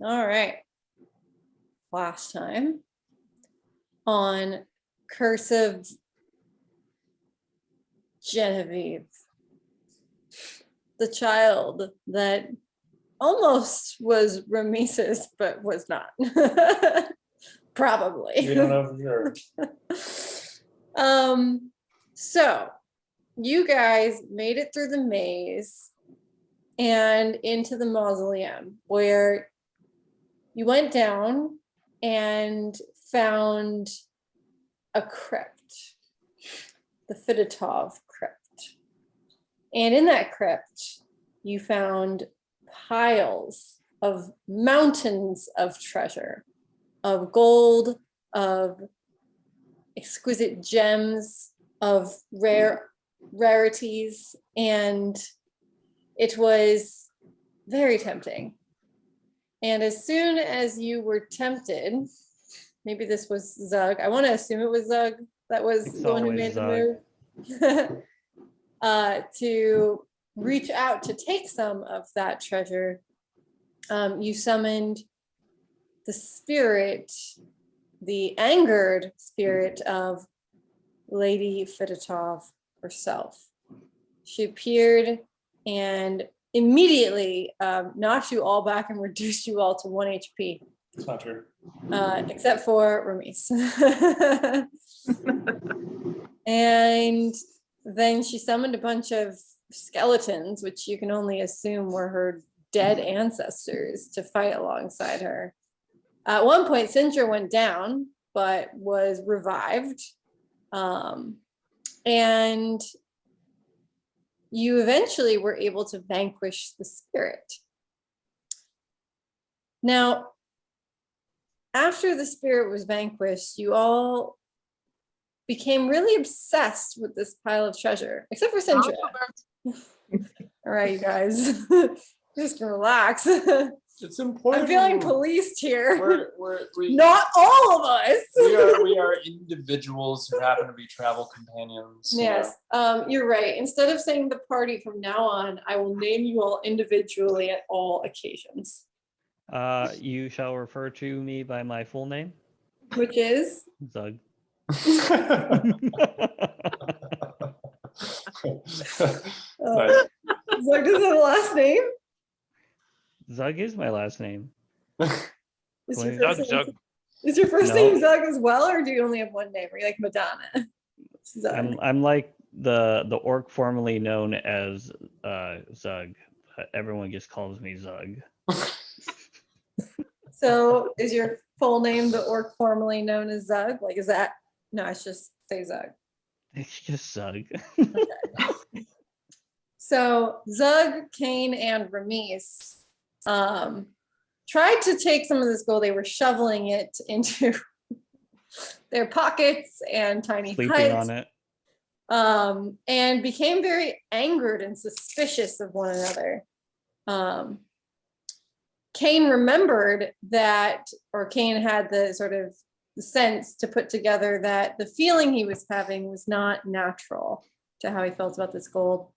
All right. Last time on Curse of Genevieve, the child that almost was Rameses, but was not. Probably. We don't know for sure. So you guys made it through the maze and into the mausoleum, where you went down and found a crypt, the Fedotov crypt. And in that crypt, you found piles of mountains of treasure, of gold, of exquisite gems, of rarities, and it was very tempting. And as soon as you were tempted, maybe this was Zug. I want to assume it was Zug that was the one who made the move. To reach out to take some of that treasure, you summoned the spirit, the angered spirit of Lady Fedotov herself. She appeared and immediately knocked you all back and reduced you all to 1 HP. It's not true. Except for Ramis. And then she summoned a bunch of skeletons, which you can only assume were her dead ancestors, to fight alongside her. At one point, Sindra went down, but was revived. And you eventually were able to vanquish the spirit. Now, after the spirit was vanquished, you all became really obsessed with this pile of treasure, except for Sindra. All right, you guys, just relax. It's important. I'm feeling policed here. We Not all of us. we are individuals who happen to be travel companions. Yes, you're right. Instead of saying the party from now on, I will name you all individually at all occasions. You shall refer to me by my full name, which is Zug. Nice. Zug doesn't have a last name. Zug is my last name. Is your Zug, first, Zug. name, is your first No. name Zug as well, or do you only have one name? Are you like Madonna? Zug. I'm like the orc formerly known as Zug. Everyone just calls me Zug. So is your full name the orc formerly known as Zug? Like, is that, no, it's just say Zug. It's just Zug. Okay. So Zug, Kane, and Ramis tried to take some of this gold. They were shoveling it into their pockets and tiny Sleeping huts, on it. And became very angered and suspicious of one another. Kane remembered that, or Kane had the sort of sense to put together that the feeling he was having was not natural to how he felt about this gold.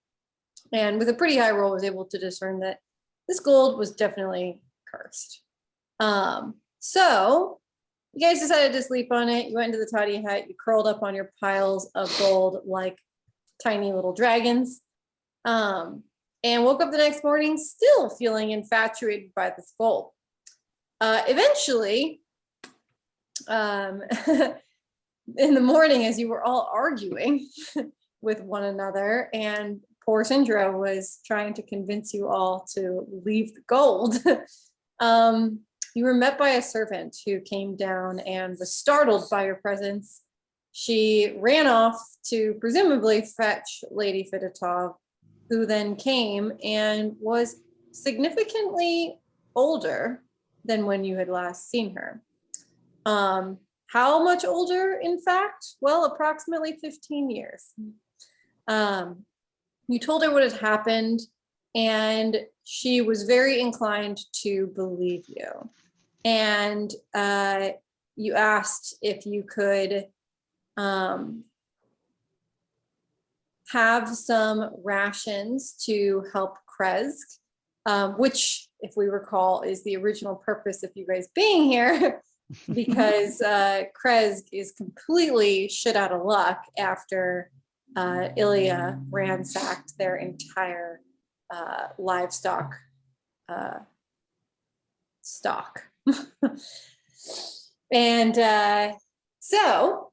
And with a pretty high roll, was able to discern that this gold was definitely cursed. So you guys decided to sleep on it. You went into the toddy hut. You curled up on your piles of gold like tiny little dragons. And woke up the next morning still feeling infatuated by this gold. Eventually, in the morning, as you were all arguing with one another, and poor Sindra was trying to convince you all to leave the gold, you were met by a servant who came down and was startled by your presence. She ran off to presumably fetch Lady Fedotov, who then came and was significantly older than when you had last seen her. How much older, in fact? Well, approximately 15 years. You told her what had happened, and she was very inclined to believe you. And you asked if you could have some rations to help Kresk, which if we recall, is the original purpose of you guys being here, because Krezk is completely shit out of luck after Ilya ransacked their entire livestock stock. And so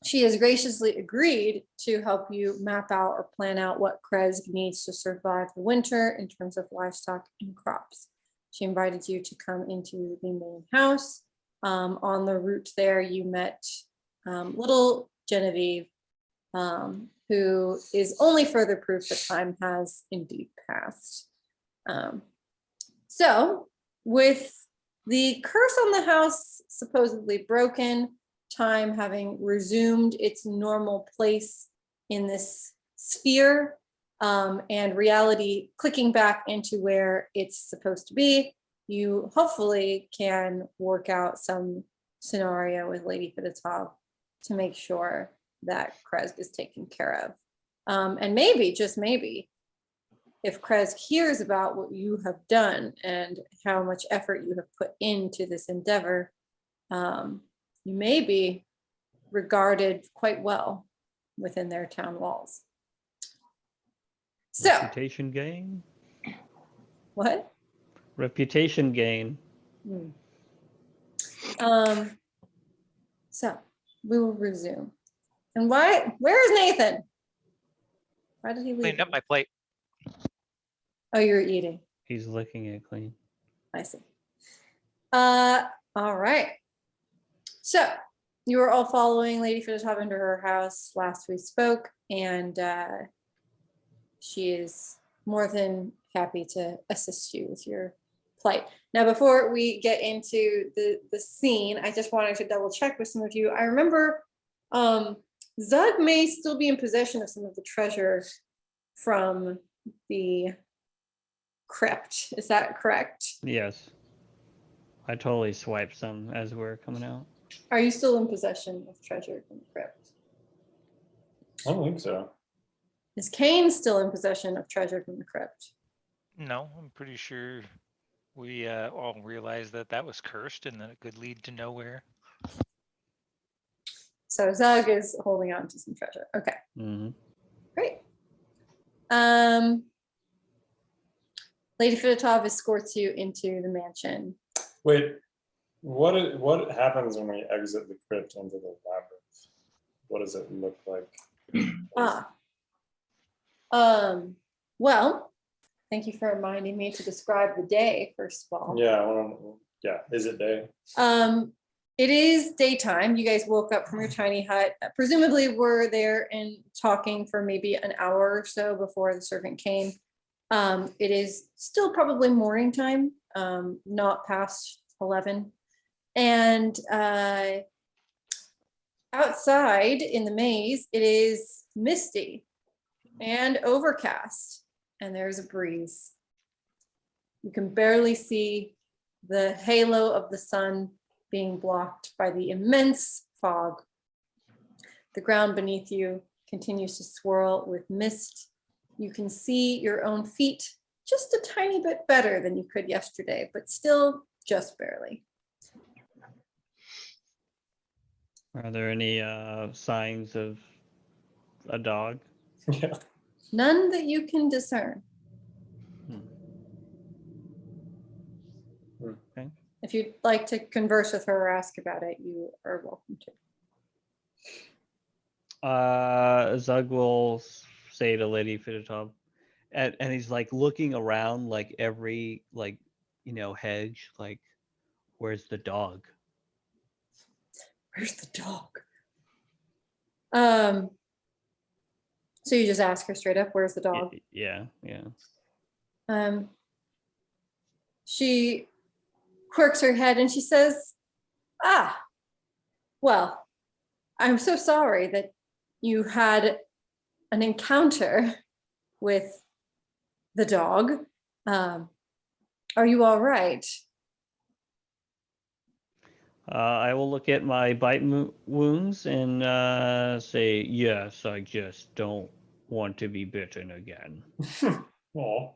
she has graciously agreed to help you map out or plan out what Krezk needs to survive the winter in terms of livestock and crops. She invited you to come into the main house. On the route there, you met little Genevieve, who is only further proof that time has indeed passed. So with the curse on the house supposedly broken, time having resumed its normal place in this sphere, and reality clicking back into where it's supposed to be, you hopefully can work out some scenario with Lady Fidetov to make sure that Krezk is taken care of. And maybe, just maybe, if Krezk hears about what you have done and how much effort you have put into this endeavor, you may be regarded quite well within their town walls. So, Reputation gain. what? Reputation gain. So we will resume. And where is Nathan? Why did he leave? Cleaned up my plate. Oh, you're eating. He's licking it clean. I see. All right. So you were all following Lady Fidetov into her house last we spoke, and she is more than happy to assist you with your plight. Now, before we get into the scene, I just wanted to double check with some of you. I remember Zug may still be in possession of some of the treasure from the crypt. Is that correct? Yes. I totally swiped some as we're coming out. Are you still in possession of treasure from the crypt? I don't think so. Is Kane still in possession of treasure from the crypt? No, I'm pretty sure we all realized that that was cursed and that it could lead to nowhere. So Zug is holding on to some treasure. Okay, Mm-hmm. great. Lady Fidetov escorts you into the mansion. Wait, what happens when we exit the crypt into the labyrinth? What does it look like? Well, thank you for reminding me to describe the day, first of all. Yeah, is it day? It is daytime. You guys woke up from your tiny hut. Presumably were there and talking for maybe an hour or so before the servant came. It is still probably morning time, not past 11. And outside in the maze, it is misty and overcast, and there's a breeze. You can barely see the halo of the sun being blocked by the immense fog. The ground beneath you continues to swirl with mist. You can see your own feet just a tiny bit better than you could yesterday, but still just barely. Are there any signs of a dog? Yeah. None that you can discern. Okay. If you'd like to converse with her or ask about it, you are welcome to. Zug will say to Lady Fidetov, and he's like looking around like every hedge, like, where's the dog? Where's the dog? So you just ask her straight up, where's the dog? Yeah. She quirks her head and she says, well, I'm so sorry that you had an encounter with the dog. Are you all right? I will look at my bite wounds and say, yes, I just don't want to be bitten again. Oh,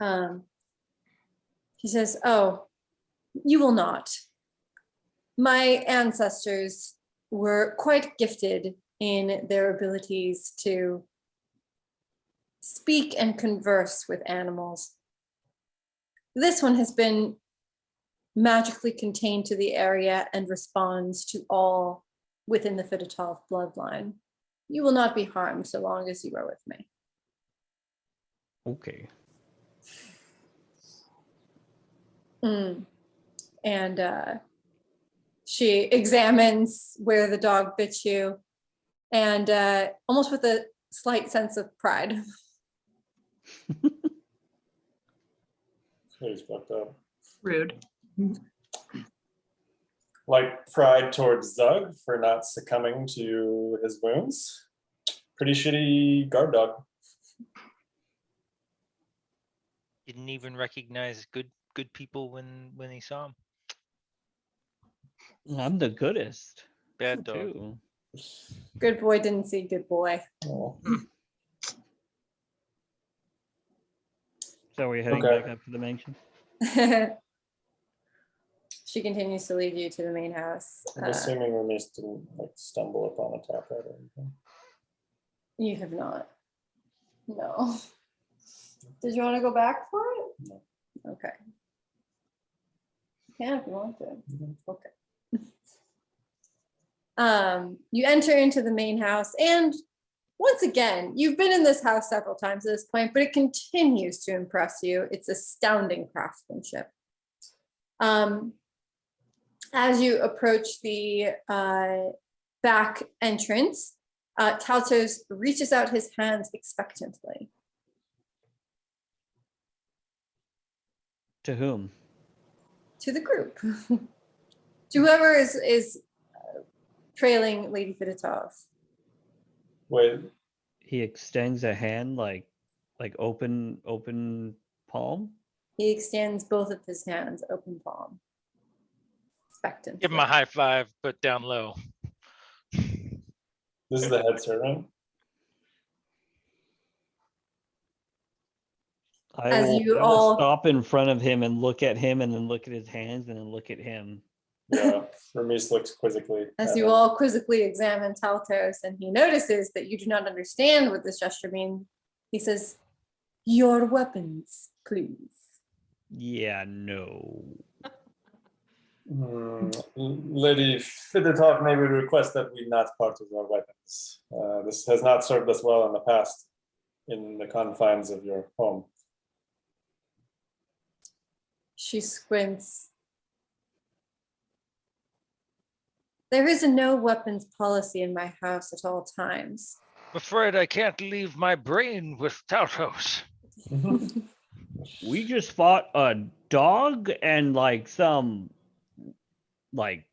He says, "Oh, you will not. My ancestors were quite gifted in their abilities to speak and converse with animals. This one has been magically contained to the area and responds to all within the Fidotov bloodline. You will not be harmed so long as you are with me." Okay. And she examines where the dog bit you, and almost with a slight sense of pride. He's fucked up. Rude. Like pride towards Zug for not succumbing to his wounds. Pretty shitty guard dog. Didn't even recognize good people when he saw him. I'm the goodest Bad dog. too. Good boy didn't see good boy. Oh. So we're heading Okay. back up to the mansion. She continues to lead you to the main house. I'm assuming Ramis didn't like stumble upon a tap or anything. You have not. No. Did you want to go back for it? No. Okay. You can if you want to. Mhm. Okay. You enter into the main house, and once again, you've been in this house several times at this point, but it continues to impress you. It's astounding craftsmanship. As you approach the back entrance, Taltos reaches out his hands expectantly. To whom? To the group. To whoever is trailing Lady Fidotov. Wait, He extends a hand like open palm. He extends both of his hands, open palm. Expectant. Give him a high five, but down low. this is the head servant. As I you will all- stop in front of him and look at him and then look at his hands and then look at him. Yeah, Ramis looks quizzically. As at you him. all quizzically examine Taltos, and he notices that you do not understand what this gesture means, he says, "Your weapons, please." Yeah, no. Lady Fidotov may we request that we not part with our weapons. This has not served us well in the past in the confines of your home. She squints. There is a no weapons policy in my house at all times. I'm afraid I can't leave my brain with Tautos. We just fought a dog and like some like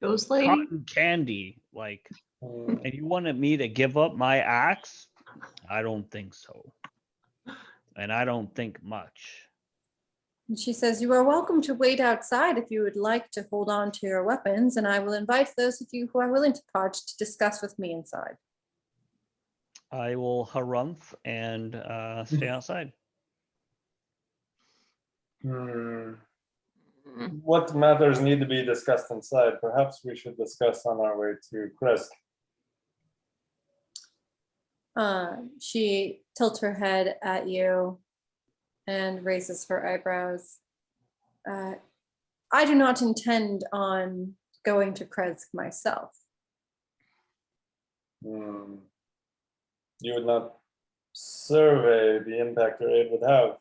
Ghost lady? cotton candy. Like, and you wanted me to give up my axe? I don't think so. And I don't think much. And she says, "You are welcome to wait outside if you would like to hold on to your weapons, and I will invite those of you who are willing to part to discuss with me inside." I will harumph and stay outside. What matters need to be discussed inside? Perhaps we should discuss on our way to Kresk. She tilts her head at you and raises her eyebrows. I do not intend on going to Kresk myself. You would not survey the impact your aid would have.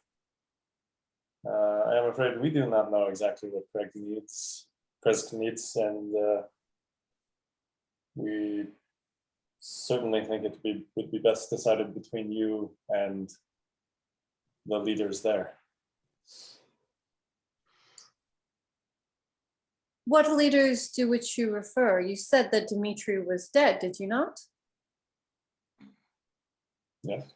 I am afraid we do not know exactly what Kresk needs, and we certainly think it would be best decided between you and the leaders there. What leaders to which you refer? You said that Dmitri was dead, did you not? Yes.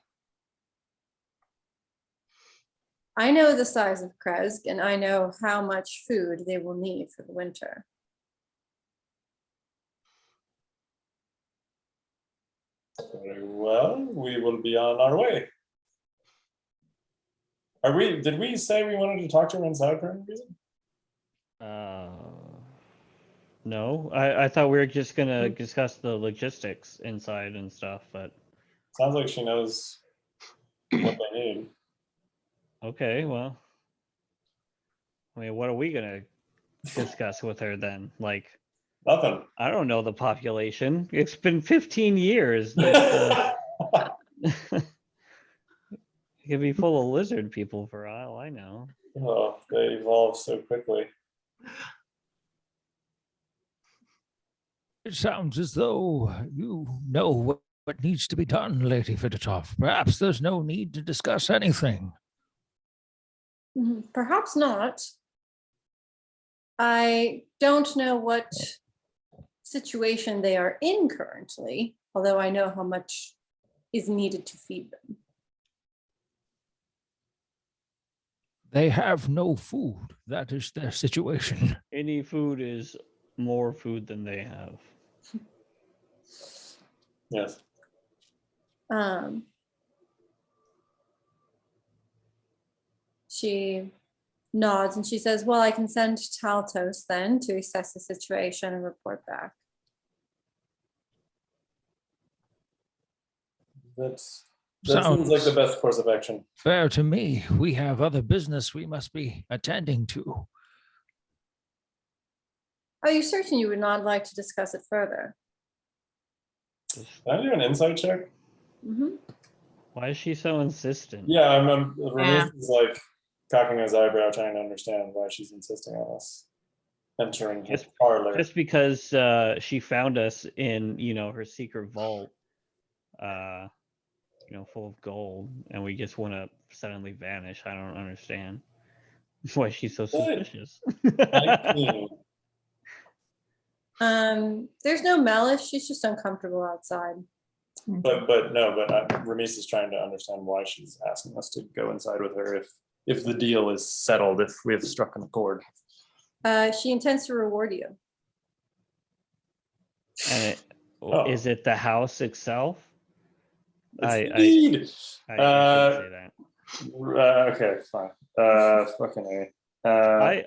I know the size of Kresk, and I know how much food they will need for the winter. Very well, we will be on our way. Did we say we wanted to talk to her inside for any reason? No, I thought we were just gonna discuss the logistics inside and stuff, but Sounds like she knows what they need. okay, well. I mean, what are we gonna discuss with her then? Like, Nothing. I don't know the population. It's been 15 years. It could be full of lizard people for all I know. Oh, they evolve so quickly. It sounds as though you know what needs to be done, Lady Fidotov. Perhaps there's no need to discuss anything. Perhaps not. I don't know what situation they are in currently, although I know how much is needed to feed them. They have no food. That is their situation. Any food is more food than they have. Yes. She nods and she says, well, I can send Taltos then to assess the situation and report back. That seems like the Sounds best course of action. fair to me. We have other business we must be attending to. Are you certain you would not like to discuss it further? Can I do an insight check? Mhm. Why is she so insistent? Yeah, Ramis is like cocking his eyebrow, trying to understand why she's insisting on us entering his parlor. Just because she found us in, her secret vault, full of gold, and we just want to suddenly vanish. I don't understand why she's so suspicious. 19. There's no malice. She's just uncomfortable outside. But Ramis is trying to understand why she's asking us to go inside with her if the deal is settled, if we have struck an accord. She intends to reward you. And Oh. Is it the house itself? Indeed. I shouldn't say that. Okay, fine. Fucking A.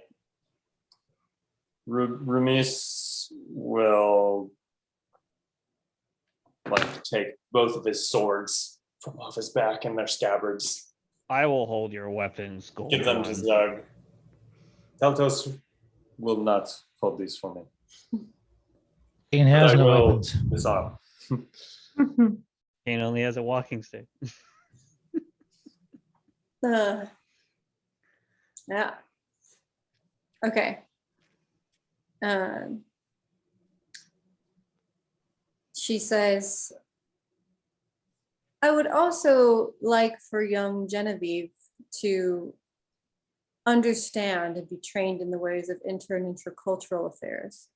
Ramis will take both of his swords from off his back and their scabbards. I will hold your weapons, gold. Give them to Zug. Teltos will not hold these for me. Kane has I no will weapons. disarm. Kane only has a walking stick. Yeah. Okay. She says, I would also like for young Genevieve to understand and be trained in the ways of inter and intercultural affairs.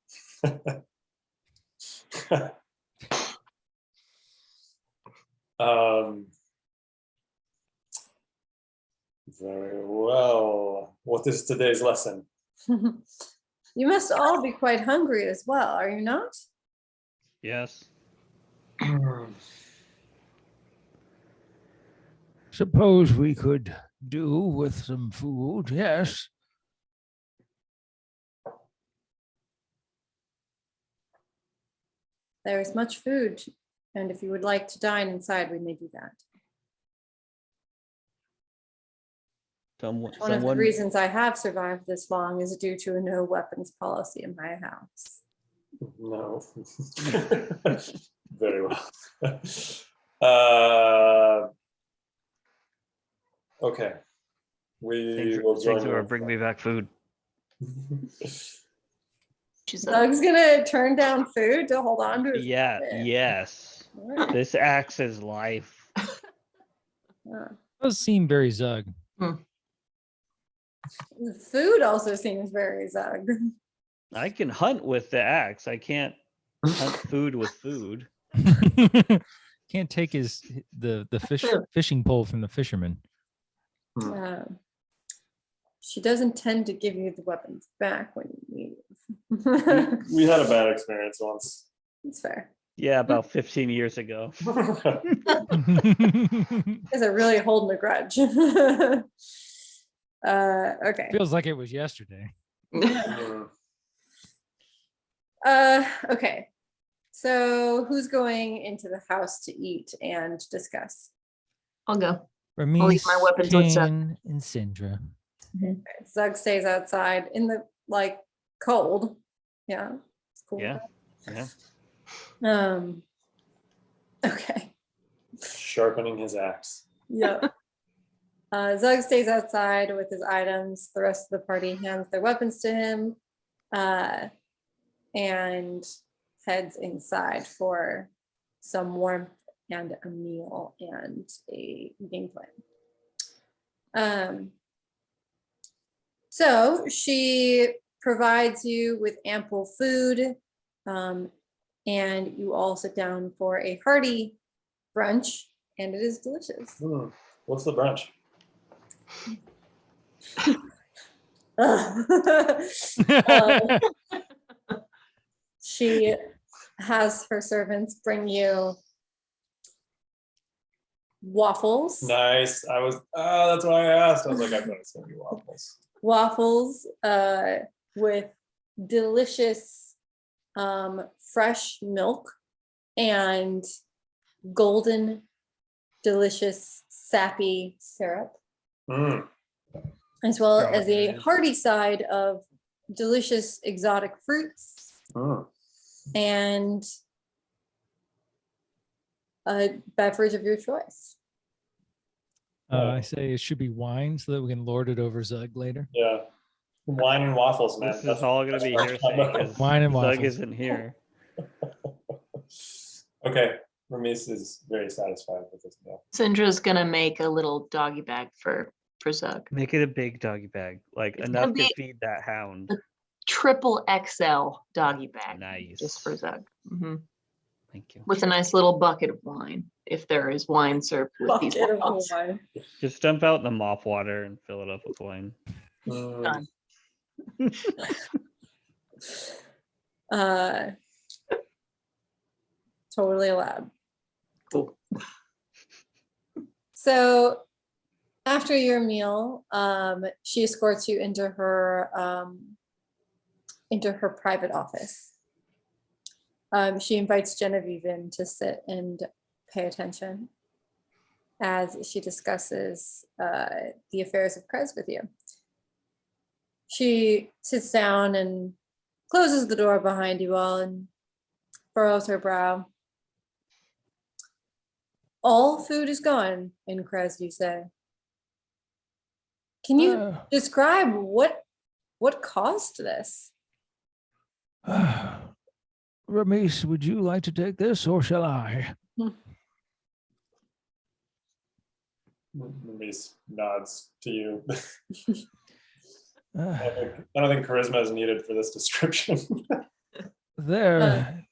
Very well. What is today's lesson? You must all be quite hungry as well, are you not? Yes. Suppose we could do with some food, yes. There is much food, and if you would like to dine inside, we may do that. One of the reasons I have survived this long is due to a no weapons policy in my house. No. Very well. Okay. We will join you. Bring me back food. Doug's gonna turn down food to hold on to his Yes. Right. This axe is life. Does seem very Zug. The food also seems very Zug. I can hunt with the axe. I can't hunt food with food. Can't take the fishing pole from the fisherman. She doesn't tend to give you the weapons back when you leave. We had a bad experience once. It's fair. Yeah, about 15 years ago. You guys are really holding a grudge. Okay. Feels like it was yesterday. Hmm. Okay. So who's going into the house to eat and discuss? I'll go. Ramis, my weapons with Zug. Kane, and Sindra. Zug stays outside in the cold. Yeah. It's cool. Yeah. Yeah. Okay. Sharpening his axe. Yeah. Zug stays outside with his items. The rest of the party hands their weapons to him, and heads inside for some warmth and a meal and a game plan. So she provides you with ample food, and you all sit down for a hearty brunch, and it is delicious. Hmm. What's the brunch? She has her servants bring you waffles. Nice. That's why I asked. I was like, I thought it's gonna be waffles. Waffles with delicious fresh milk and golden, delicious, sappy syrup, Mm. as well Oh, as a yeah. hearty side of delicious exotic fruits Mm. and a beverage of your choice. I say it should be wine so that we can lord it over Zug later. Yeah. Wine and waffles, man. This is all gonna that's be French hearsay combo. because Wine and Zug waffles. isn't here. Okay. Ramis is very satisfied with this meal. Syndra's gonna make a little doggy bag for Zug. Make it a big doggy bag, like It's enough gonna to be- feed that hound. Triple XL doggy bag. Nice. Just for Zug. Thank you. With a nice little bucket of wine, if there is wine served with these Bucket of waffles. wine. Just dump out the mop water and fill it up with wine. Mm. Done. Totally allowed. Cool. So after your meal, she escorts you into her private office. She invites Genevieve in to sit and pay attention as she discusses the affairs of Krez with you. She sits down and closes the door behind you all and furrows her brow. All food is gone in Krez, you say. Can you describe what caused this? Ramis, would you like to take this or shall I? Ramis nods to you. Uh, I don't think charisma is needed for this description. there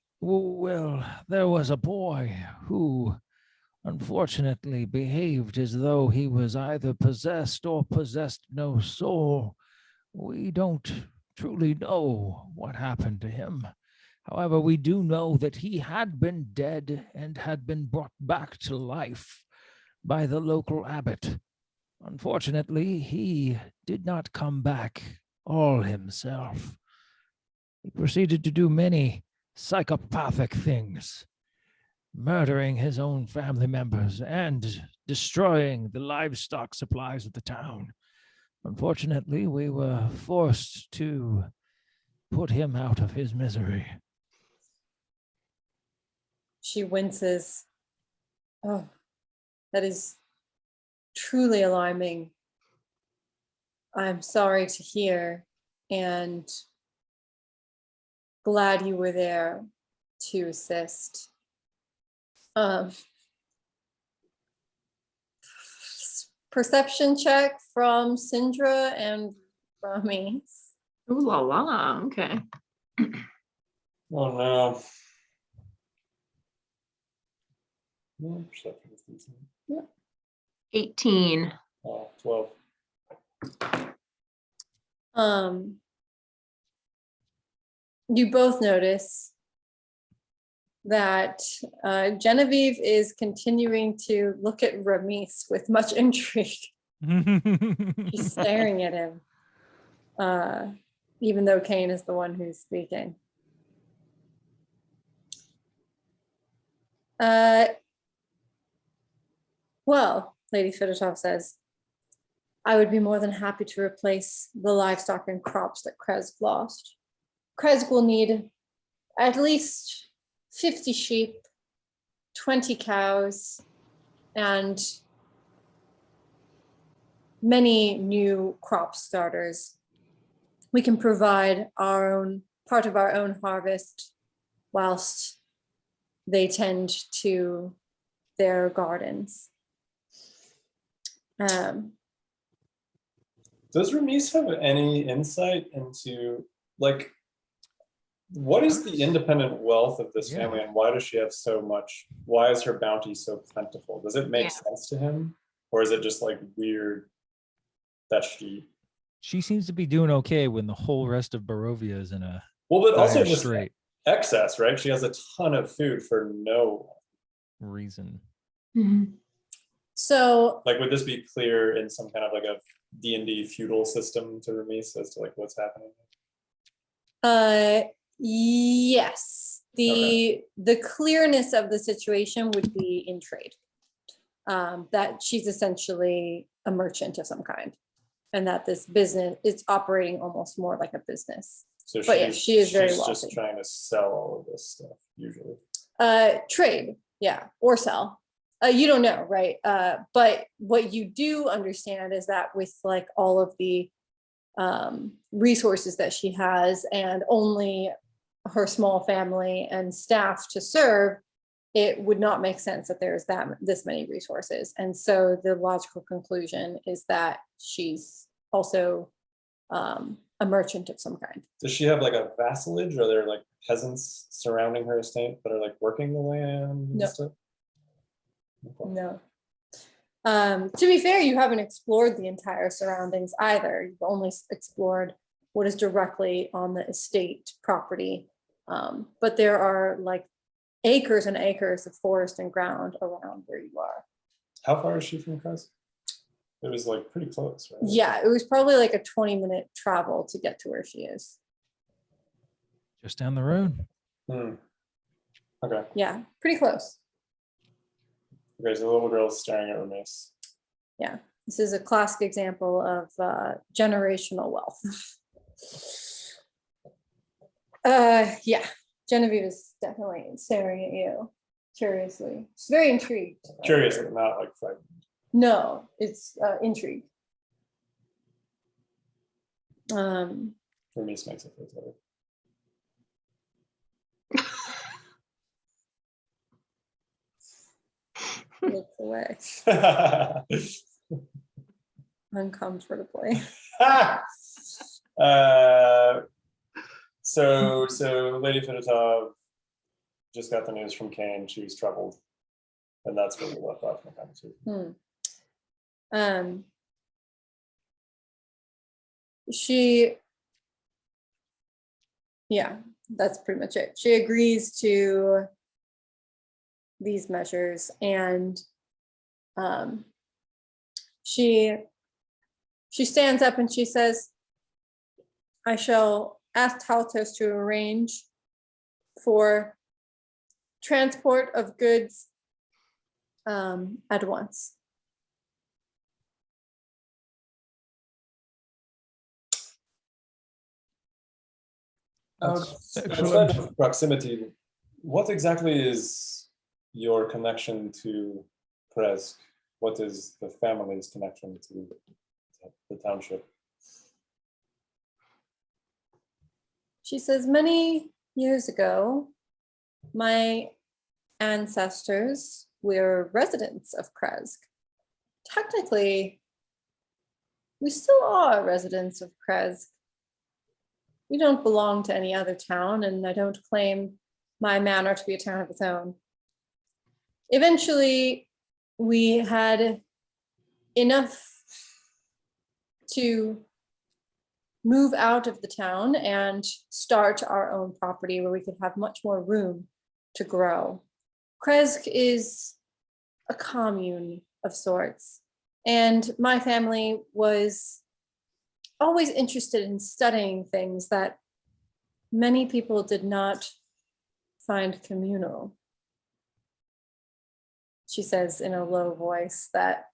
was a boy who unfortunately behaved as though he was either possessed or possessed no soul. We don't truly know what happened to him. However, we do know that he had been dead and had been brought back to life by the local abbot. Unfortunately, he did not come back all himself. He proceeded to do many psychopathic things, murdering his own family members and destroying the livestock supplies of the town. Unfortunately, we were forced to put him out of his misery. She winces. Oh, that is truly alarming. I'm sorry to hear and glad you were there to assist. Perception check from Sindra and Ramis. Ooh la la. Okay. Oh no. No, perception is decent. 18. Oh, 12. You both notice that Genevieve is continuing to look at Ramis with much intrigue. She's staring at him, even though Kane is the one who's speaking. Well, Lady Fedotov says, I would be more than happy to replace the livestock and crops that Krezk lost. Krezk will need at least 50 sheep, 20 cows, and many new crop starters. We can provide our own part of our own harvest whilst they tend to their gardens. Does Ramiz have any insight into, like, what is the independent wealth of this Yeah. family and why does she have so much? Why is her bounty so plentiful? Does it make Yeah. sense to him? Or is it just like weird that She seems to be doing okay when the whole rest of Barovia is in a well, but also dire just strait excess, right? She has a ton of food for no, reason. So like, would this be clear in some kind of like a D&D feudal system to Ramiz as to like what's happening? yes, the clearness of the situation would be in trade. That she's essentially a merchant of some kind, and that this business is operating almost more like a business. So But yeah, she is very she's wealthy. just trying to sell all of this stuff usually. Trade, yeah, or sell. You don't know, right? But what you do understand is that with like all of the resources that she has and only her small family and staff to serve, it would not make sense that there's this many resources. And so the logical conclusion is that she's also a merchant of some kind. Does she have like a vassalage? Or are there like peasants surrounding her estate that are like working the land and No. stuff? Okay. No. To be fair, you haven't explored the entire surroundings either. You've only explored what is directly on the estate property. But there are like acres and acres of forest and ground around where you are. How far is she from Krezk? It was like pretty close, right? Yeah, it was probably like a 20-minute travel to get to where she is. Just down the road. Hmm. Okay. Yeah, pretty close. Okay, so the little girl's staring at Ramiz. Yeah, this is a classic example of generational wealth. Yeah, Genevieve is definitely staring at you curiously. She's very intrigued. Curious, but not like frightened. No, it's intrigue. Ramiz makes it feel better. Looks away uncomfortably. So Lady Fedotov just got the news from Kane. She was troubled, and that's where we left off in the conversation. Yeah, that's pretty much it. She agrees to these measures, and she stands up and she says, I shall ask Taltos to arrange for transport of goods at once. Outside of proximity, what exactly is your connection to Krezk? What is the family's connection to the township? She says, many years ago, my ancestors were residents of Krezk. Technically, we still are residents of Krezk. We don't belong to any other town, and I don't claim my manor to be a town of its own. Eventually, we had enough to move out of the town and start our own property where we could have much more room to grow. Krezk is a commune of sorts, And my family was always interested in studying things that many people did not find communal. She says in a low voice that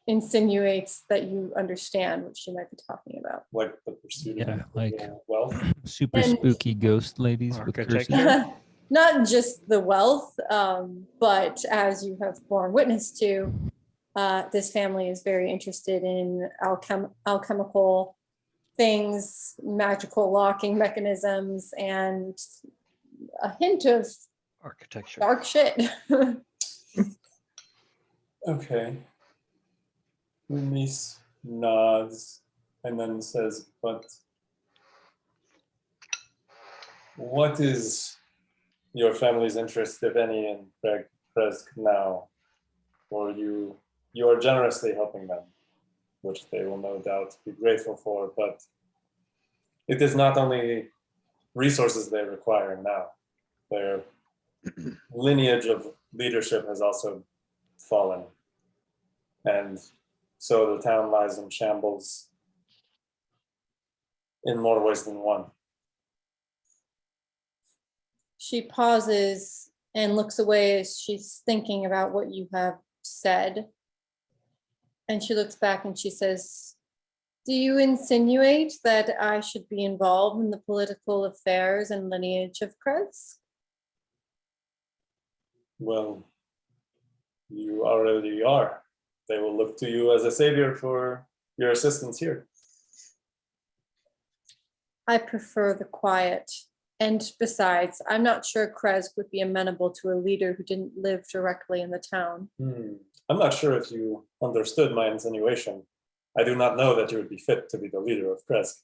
insinuates that you understand what she might be talking about. Like the pursuit of Yeah, like wealth. super And- spooky ghost ladies with curses. Architecture. Not just the wealth, but as you have borne witness to, this family is very interested in alchemical things, magical locking mechanisms, and a hint of Architecture. dark shit. Okay. Your niece nods and then says, but what is your family's interest, if any, in Kresk now? Or you are generously helping them, which they will no doubt be grateful for, but it is not only resources they require now. Their lineage of leadership has also fallen. And so the town lies in shambles in more ways than one. She pauses and looks away as she's thinking about what you have said. And she looks back and she says, do you insinuate that I should be involved in the political affairs and lineage of Kresk? Well, you already are. They will look to you as a savior for your assistance here. I prefer the quiet. And besides, I'm not sure Kresk would be amenable to a leader who didn't live directly in the town. I'm not sure if you understood my insinuation. I do not know that you would be fit to be the leader of Kresk.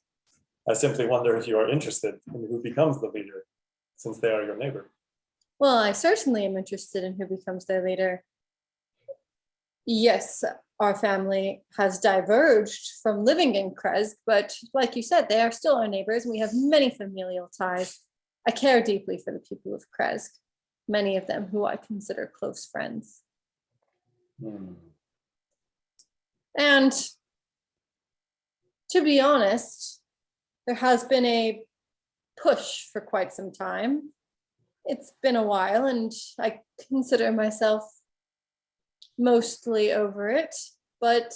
I simply wonder if you are interested in who becomes the leader, since they are your neighbor. Well, I certainly am interested in who becomes their leader. Yes, our family has diverged from living in Kresk, but like you said, they are still our neighbors and we have many familial ties. I care deeply for the people of Kresk, many of them who I consider close friends. And to be honest, there has been a push for quite some time. It's been a while and I consider myself mostly over it, but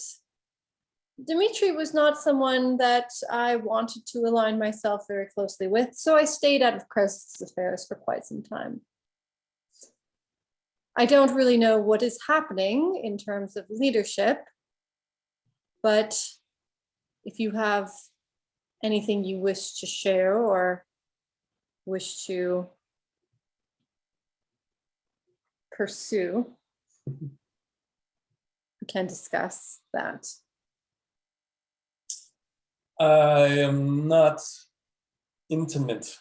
Dmitri was not someone that I wanted to align myself very closely with, so I stayed out of Kresk's affairs for quite some time. I don't really know what is happening in terms of leadership, but if you have anything you wish to share or wish to pursue, we can discuss that. I am not intimate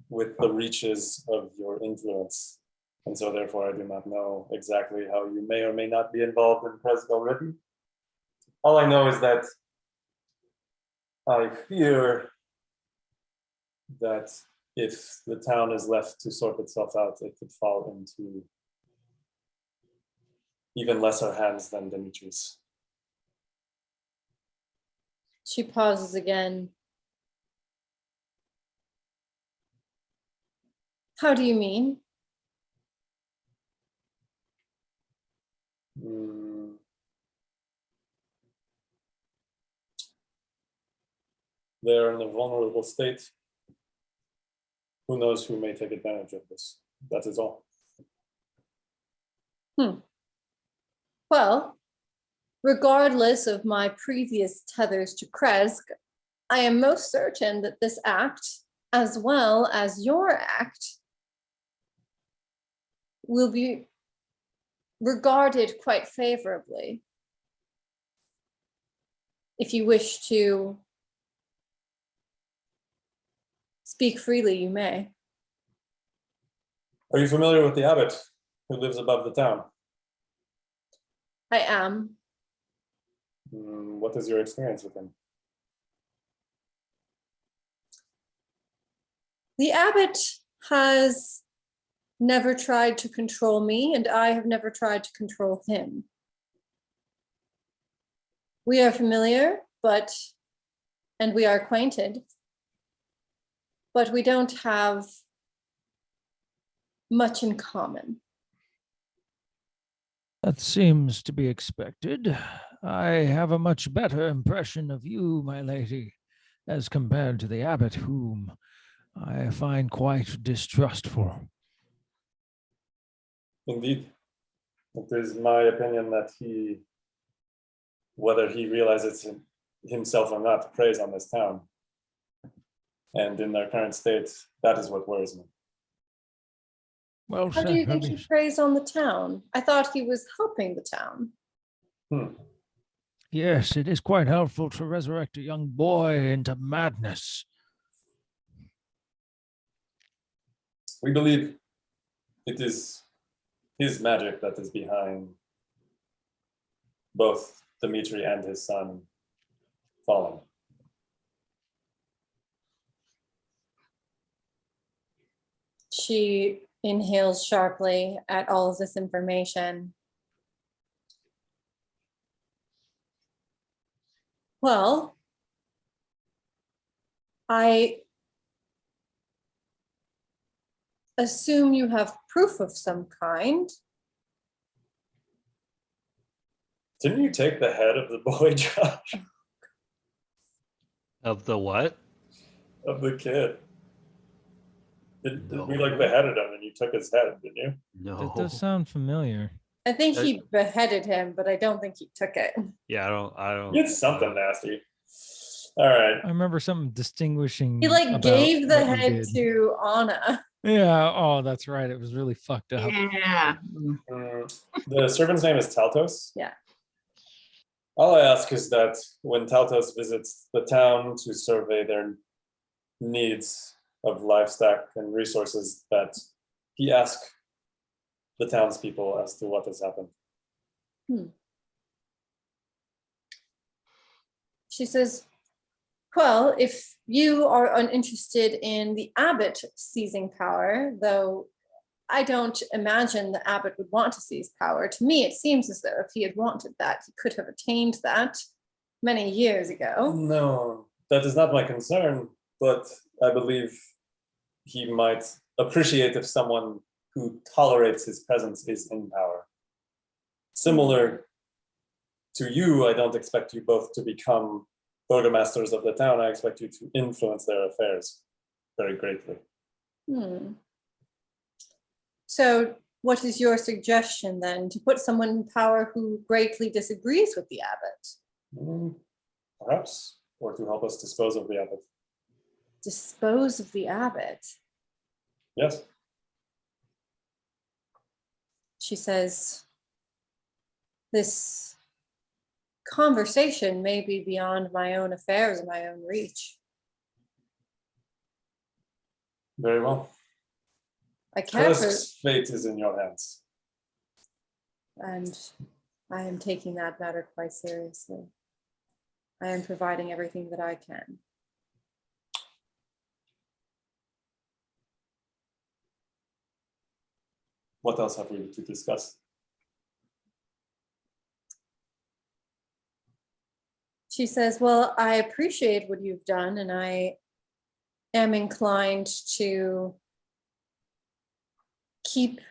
with the reaches of your influence, and so therefore I do not know exactly how you may or may not be involved in Kresk already. All I know is that I fear that if the town is left to sort itself out, it could fall into even lesser hands than Dimitri's. She pauses again. How do you mean? They're in a vulnerable state. Who knows who may take advantage of this? That is all. Well, regardless of my previous tethers to Kresk, I am most certain that this act, as well as your act, will be regarded quite favorably. If you wish to speak freely, you may. Are you familiar with the abbot who lives above the town? I am. What is your experience with him? The abbot has never tried to control me, and I have never tried to control him. We are familiar, and we are acquainted, but we don't have much in common. That seems to be expected. I have a much better impression of you, my lady, as compared to the abbot, whom I find quite distrustful. Indeed. It is my opinion that he, whether he realizes himself or not, preys on this town. And in their current state, that is what worries me. Well How said, do you think he Hermes. preys on the town? I thought he was helping the town. Yes, it is quite helpful to resurrect a young boy into madness. We believe it is his magic that is behind both Dmitri and his son falling. She inhales sharply at all of this information. Well, I assume you have proof of some kind. Didn't you take the head of the boy, Josh? Of the what? Of the kid? Did we No. like beheaded him and you took his head, didn't you? No. That does sound familiar. I think Uh, he beheaded him, but I don't think he took it. Yeah, I don't. It's something nasty. All right. I remember something distinguishing. He like about gave the what you head did. to Anna. Yeah. Oh, that's right. It was really fucked up. Yeah. The servant's name is Taltos. Yeah. All I ask is that when Taltos visits the town to survey their needs of livestock and resources, that he ask the townspeople as to what has happened. She says, well, if you are uninterested in the abbot seizing power, though I don't imagine the abbot would want to seize power. To me, it seems as though if he had wanted that, he could have attained that many years ago. No, that is not my concern, but I believe he might appreciate if someone who tolerates his presence is in power. Similar to you, I don't expect you both to become burgomasters of the town. I expect you to influence their affairs very greatly. So what is your suggestion then? To put someone in power who greatly disagrees with the abbot? Perhaps, or to help us dispose of the abbot. Dispose of the abbot? Yes. She says, this conversation may be beyond my own affairs and my own reach. Very well. I care for, Kursk's fate is in your hands. and I am taking that matter quite seriously. I am providing everything that I can. What else have we to discuss? She says, well, I appreciate what you've done, and I am inclined to keep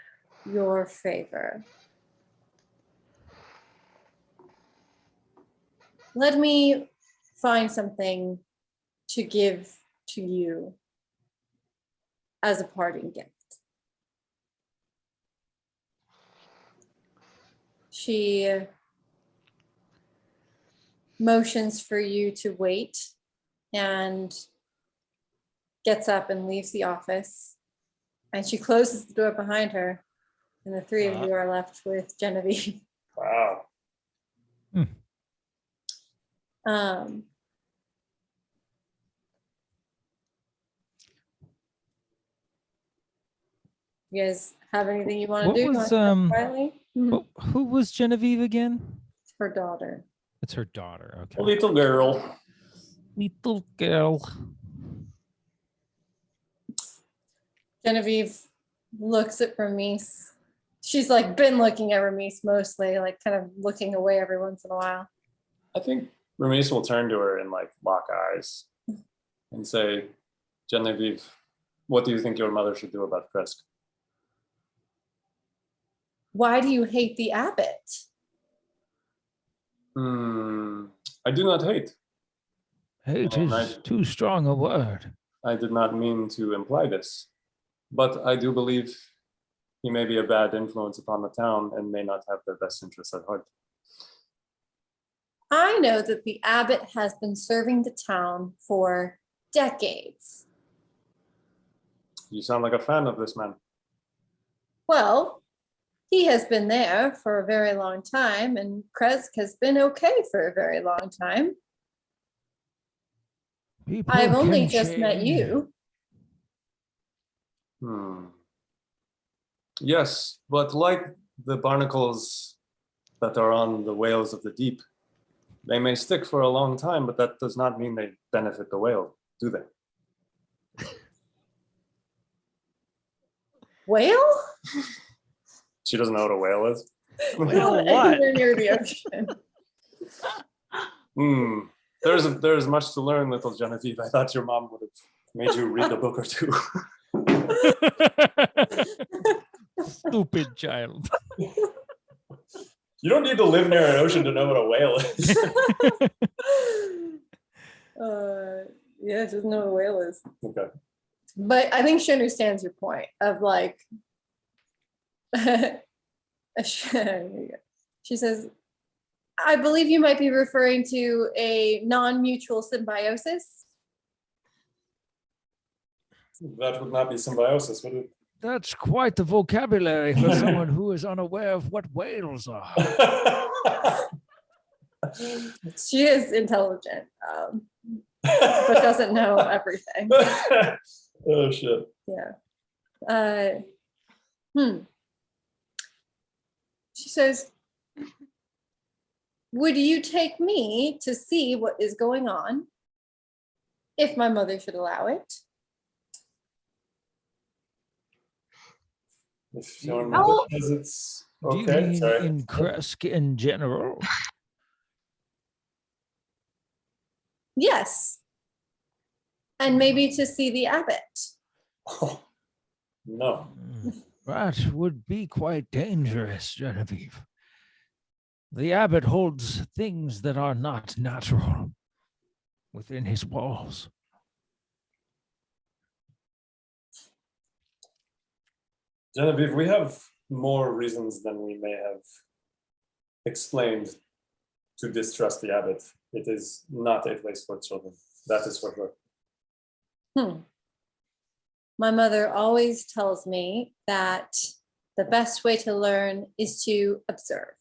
your favor. Let me find something to give to you as a parting gift. She motions for you to wait and gets up and leaves the office. And she closes the door behind her. And the three of you are left with Genevieve. Wow. You guys have anything you want to What do? You was, wanna talk quietly? Who was Genevieve again? Her daughter. It's her daughter. Okay. A little girl. Little girl. Genevieve looks at Ramis. She's like been looking at Ramis mostly, like kind of looking away every once in a while. I think Ramiz will turn to her and like lock eyes and say, Genevieve, what do you think your mother should do about Kresk? Why do you hate the abbot? I do not hate. Hate And is too strong a word. I did not mean to imply this, but I do believe he may be a bad influence upon the town and may not have their best interests at heart. I know that the abbot has been serving the town for decades. You sound like a fan of this man. Well, he has been there for a very long time, and Kresk has been okay for a very long time. People I've only can just met change. you. Yes, but like the barnacles that are on the whales of the deep, they may stick for a long time, but that does not mean they benefit the whale, do they? Whale? She doesn't know what a whale is. Whale what? Anywhere near the ocean. There's much to learn, little Genevieve. I thought your mom would have made you read a book or two. Stupid child. You don't need to live near an ocean to know what a whale is. Yeah, just know what a whale is. Okay. But I think she understands your point of like, she says, I believe you might be referring to a non-mutual symbiosis. That would not be symbiosis, would it? That's quite the vocabulary for someone who is unaware of what whales are. She is intelligent, but doesn't know everything. Oh shit. Yeah. She says, would you take me to see what is going on if my mother should allow it? If your No. mother says it's Do you okay, mean sorry. in Kresk in general? Yes. And maybe to see the abbot. Oh, no. That would be quite dangerous, Genevieve. The abbot holds things that are not natural within his walls. Genevieve, we have more reasons than we may have explained to distrust the abbot. It is not a place for children. That is for sure. My mother always tells me that the best way to learn is to observe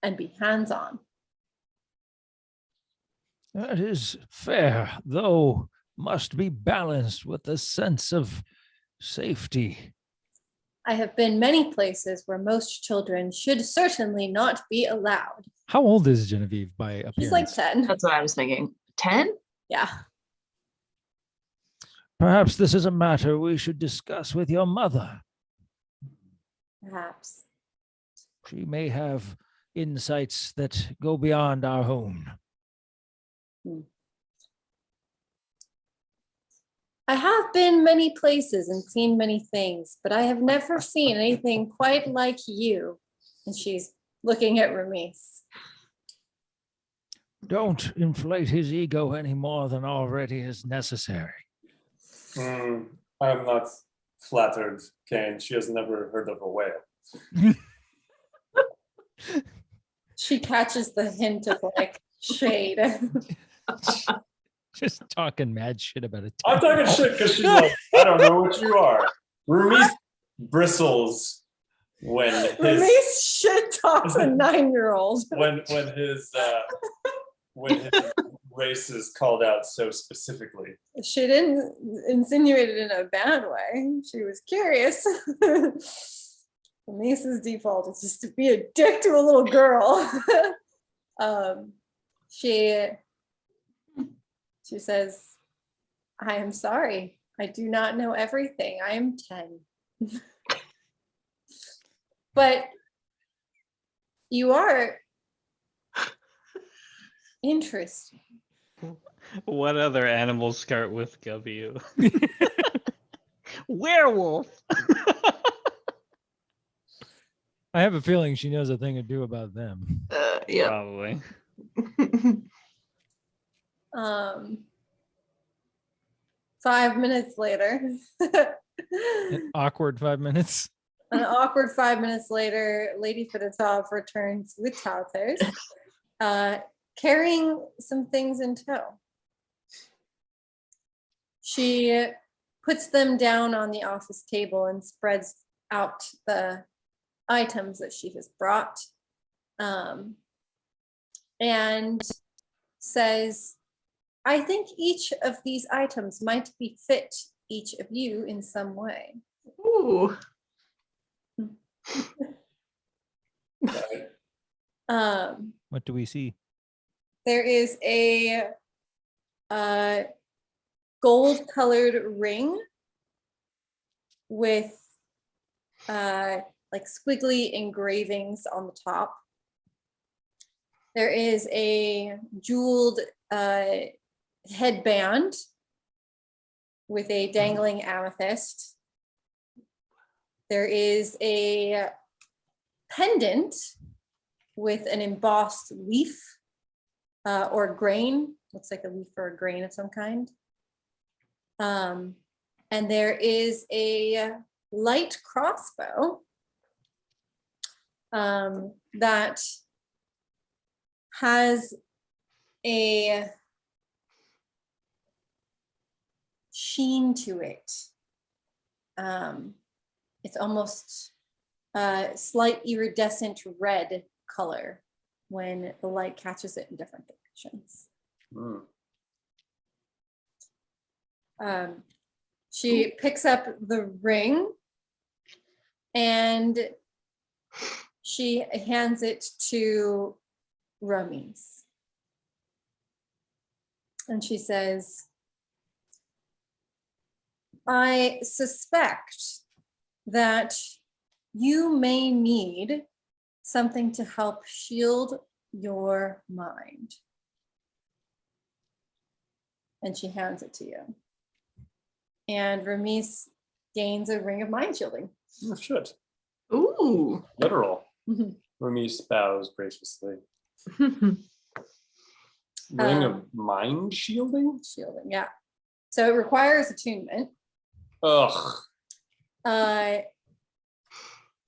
and be hands-on. That is fair, though must be balanced with a sense of safety. I have been many places where most children should certainly not be allowed. How old is Genevieve by appearance? She's like 10. That's what I was thinking. 10? Yeah. Perhaps this is a matter we should discuss with your mother. Perhaps. She may have insights that go beyond our own. I have been many places and seen many things, but I have never seen anything quite like you. And she's looking at Ramiz. Don't inflate his ego any more than already is necessary. I'm not flattered, Kane. She has never heard of a whale. She catches the hint of like shade. Just talking mad shit about it. I'm talking shit because she's like, I don't know what you are. Ramiz bristles when Ramiz his shit talks a 9-year-old. when his race is called out so specifically. She didn't insinuate it in a bad way. She was curious. Ramiz's default is just to be a dick to a little girl. She says, I am sorry. I do not know everything. I am 10. But you are Interesting. What other animals start with W? Werewolf. I have a feeling she knows a thing or two about them. Yeah. Probably. 5 minutes later. An awkward 5 minutes. An awkward 5 minutes later, Lady Fidotov returns with Talthers, carrying some things in tow. She puts them down on the office table and spreads out the items that she has brought, and says, I think each of these items might befit each of you in some way. Ooh. What do we see? There is a gold colored ring with like squiggly engravings on the top. There is a jeweled headband with a dangling amethyst. There is a pendant with an embossed leaf or grain. Looks like a leaf or a grain of some kind. And there is a light crossbow that has a sheen to it. It's almost slight iridescent red color when the light catches it in different directions. She picks up the ring and she hands it to Ramis. And she says, I suspect that you may need something to help shield your mind. And she hands it to you. And Ramis gains a ring of mind shielding. Oh, shit. Ooh. Literal. Ramis bows graciously. Ring of mind shielding? Shielding, yeah. So it requires attunement. Ugh.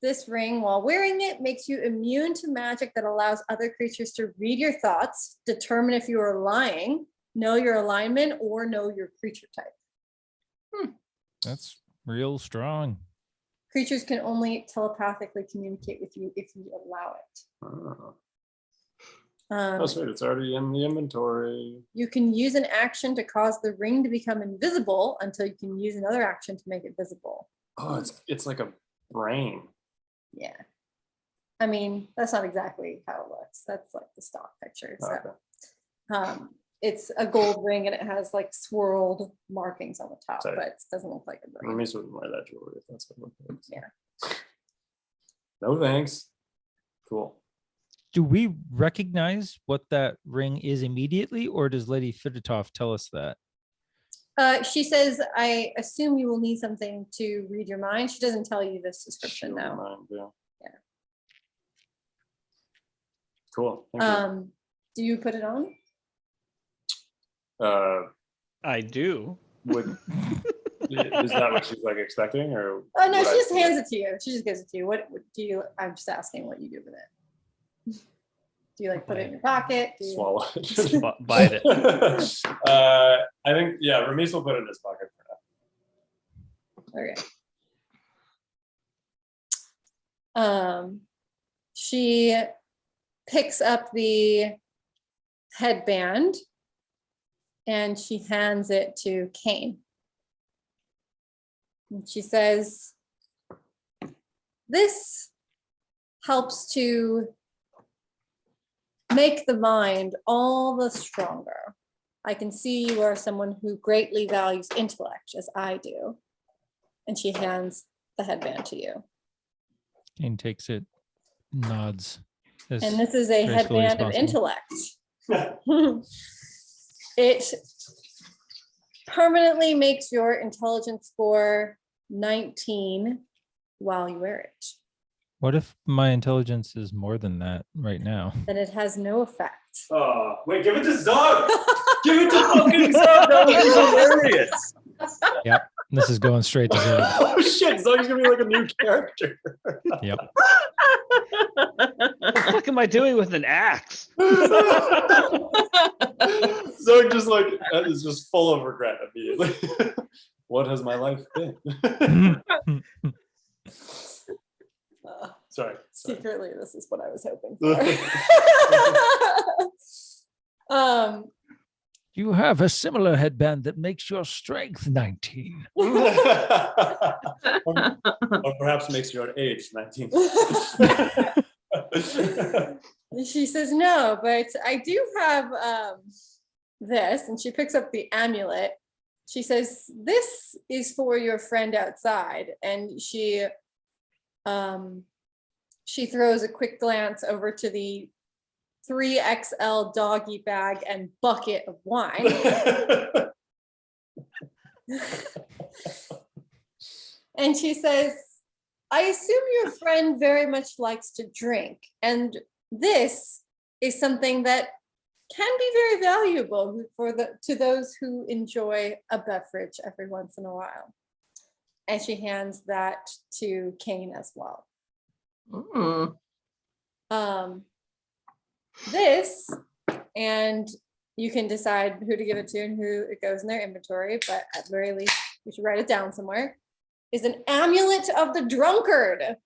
This ring, while wearing it, makes you immune to magic that allows other creatures to read your thoughts, determine if you are lying, know your alignment, or know your creature type. That's real strong. Creatures can only telepathically communicate with you if you allow it. Oh, sweet. It's already in the inventory. You can use an action to cause the ring to become invisible until you can use another action to make it visible. Oh, it's like a brain. Yeah. I mean, that's not exactly how it looks. That's like the stock picture. So Okay. it's a gold ring and it has like swirled markings on the top, Sorry. but it doesn't look like a ring. Ramis wouldn't wear that jewelry if that's what it looks like. Yeah. No thanks. Cool. Do we recognize what that ring is immediately, or does Lady Fidotov tell us that? She says, I assume you will need something to read your mind. She doesn't tell you this description Shield now. mind, yeah. Yeah. Cool. Thank Do you put it on? you. I do. Is that what she's like expecting, or? Oh no, would she I just see hands it? it to you. She just gives it to you. What do you? I'm just asking what you do with it. Do you like put it in your pocket? Do you, Swallow it. Bite it. I think, yeah, Ramis will put it in his pocket for now. Okay. She picks up the headband and she hands it to Kane. And she says, this helps to make the mind all the stronger. I can see you are someone who greatly values intellect, as I do. And she hands the headband to you. Kane takes it, nods. And this is a gracefully as headband of possible. intellect. It permanently makes your intelligence score 19 while you wear it. What if my intelligence is more than that right now? Then it has no effect. Oh, wait, give it to Zug! Give it to fucking Zug! That would be hilarious! Yep. This is going straight to Zug. Oh shit, Zug's gonna be like a new character. Yep. What the fuck am I doing with an axe? Zug just like is just full of regret immediately. What has my life been? Sorry. Secretly, this is what I was hoping for. You have a similar headband that makes your strength 19. Or perhaps makes your age 19. She says, no, but I do have this. And she picks up the amulet. She says, this is for your friend outside. And she throws a quick glance over to the 3XL doggy bag and bucket of wine. And she says, I assume your friend very much likes to drink, and this is something that can be very valuable to those who enjoy a beverage every once in a while. And she hands that to Kane as well. This, and you can decide who to give it to and who it goes in their inventory, but at the very least, we should write it down somewhere, is an amulet of the drunkard.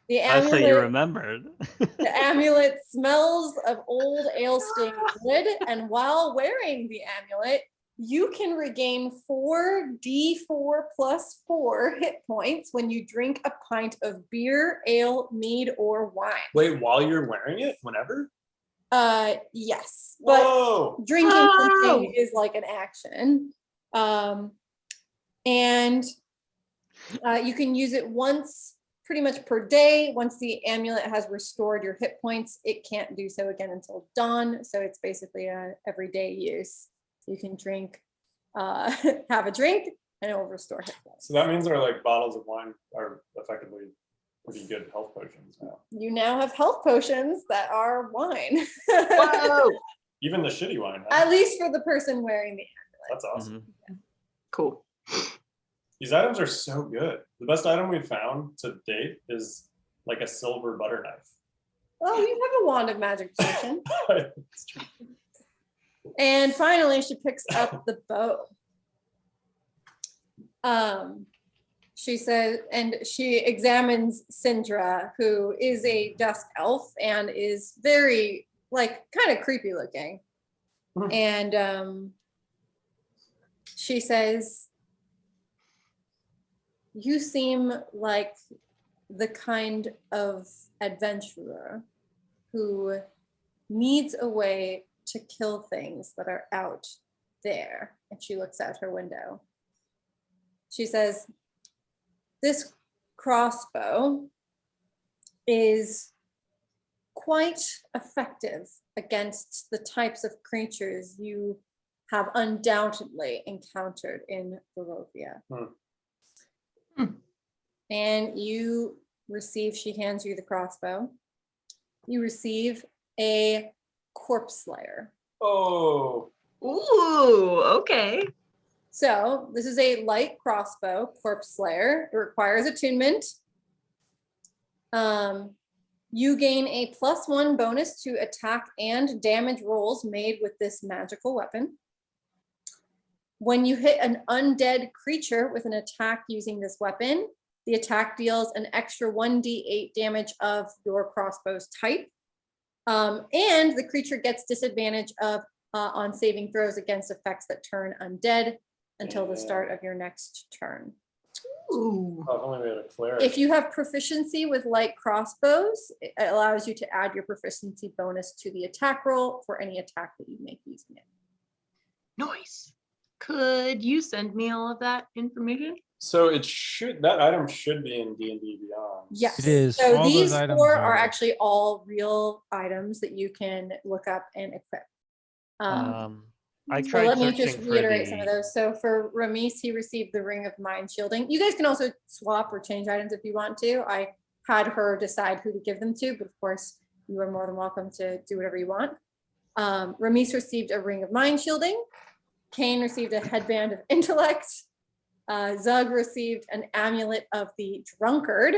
The I say you amulet, remembered. the amulet smells of old ale-stained wood, and while wearing the amulet, you can regain 4d4 plus 4 hit points when you drink a pint of beer, ale, mead, or wine. Wait, while you're wearing it? Whenever? Yes, but Whoa! drinking something is like an action. And you can use it once, pretty much per day. Once the amulet has restored your hit points, it can't do so again until dawn. So it's basically a everyday use. You can drink, have a drink, and it will restore hit points. So that means our like bottles of wine are effectively pretty good health potions now. You now have health potions that are wine. Whoa. Even the shitty wine. At least for the person wearing the That's awesome. Cool. These items are so good. The best item we've found to date is like a silver butter knife. Oh, you have a wand of magic potion. It's true. And finally, she picks up the bow. She says, and she examines Syndra, who is a dusk elf and is very, like, kind of creepy looking. And she says, you seem like the kind of adventurer who needs a way to kill things that are out there. And she looks out her window. She says, this crossbow is quite effective against the types of creatures you have undoubtedly encountered in Barovia. And you receive, she hands you the crossbow. You receive a corpse slayer. Oh. Ooh, okay. So this is a light crossbow, corpse slayer. It requires attunement. You gain a +1 bonus to attack and damage rolls made with this magical weapon. When you hit an undead creature with an attack using this weapon, the attack deals an extra 1d8 damage of your crossbow's type. And the creature gets disadvantage on saving throws against effects that turn undead until the start of your next turn. Ooh. Oh, only we had a cleric. If you have proficiency with light crossbows, it allows you to add your proficiency bonus to the attack roll for any attack that you make using it. Nice. Could you send me all of that information? So that item should be in D&D Beyond. Yes. It is. So All those these items four are. are actually all real items that you can look up and equip. I So tried let me searching just for reiterate some of the. those. So for Ramis, he received the Ring of Mind Shielding. You guys can also swap or change items if you want to. I had her decide who to give them to, but of course you are more than welcome to do whatever you want. Ramis received a Ring of Mind Shielding. Kane received a Headband of Intellect. Zug received an Amulet of the Drunkard,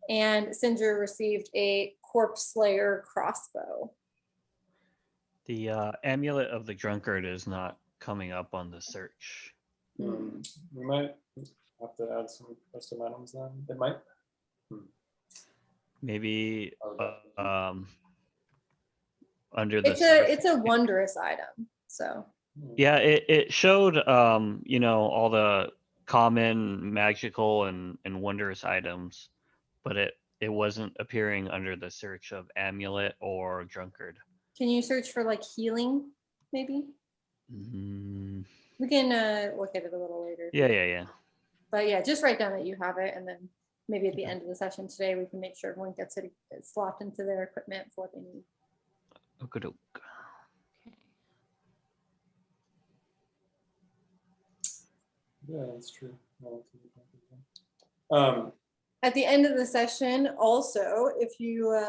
and Sindra received a Corpse Slayer crossbow. The amulet of the drunkard is not coming up on the search. We might have to add some custom items then. It might. Maybe Oh, under the search. It's a wondrous item. So Yeah, it showed you know, all the common, magical, and wondrous items, but it wasn't appearing under the search of amulet or drunkard. can you search for like healing, maybe? Mm, We can look at it a little later. yeah. But yeah, just write down that you have it, and then maybe at the end of the session today, we can make sure everyone gets it slopped into their equipment for what they need. Okey-doke. Yeah, that's true. At the end of the session, also, if you,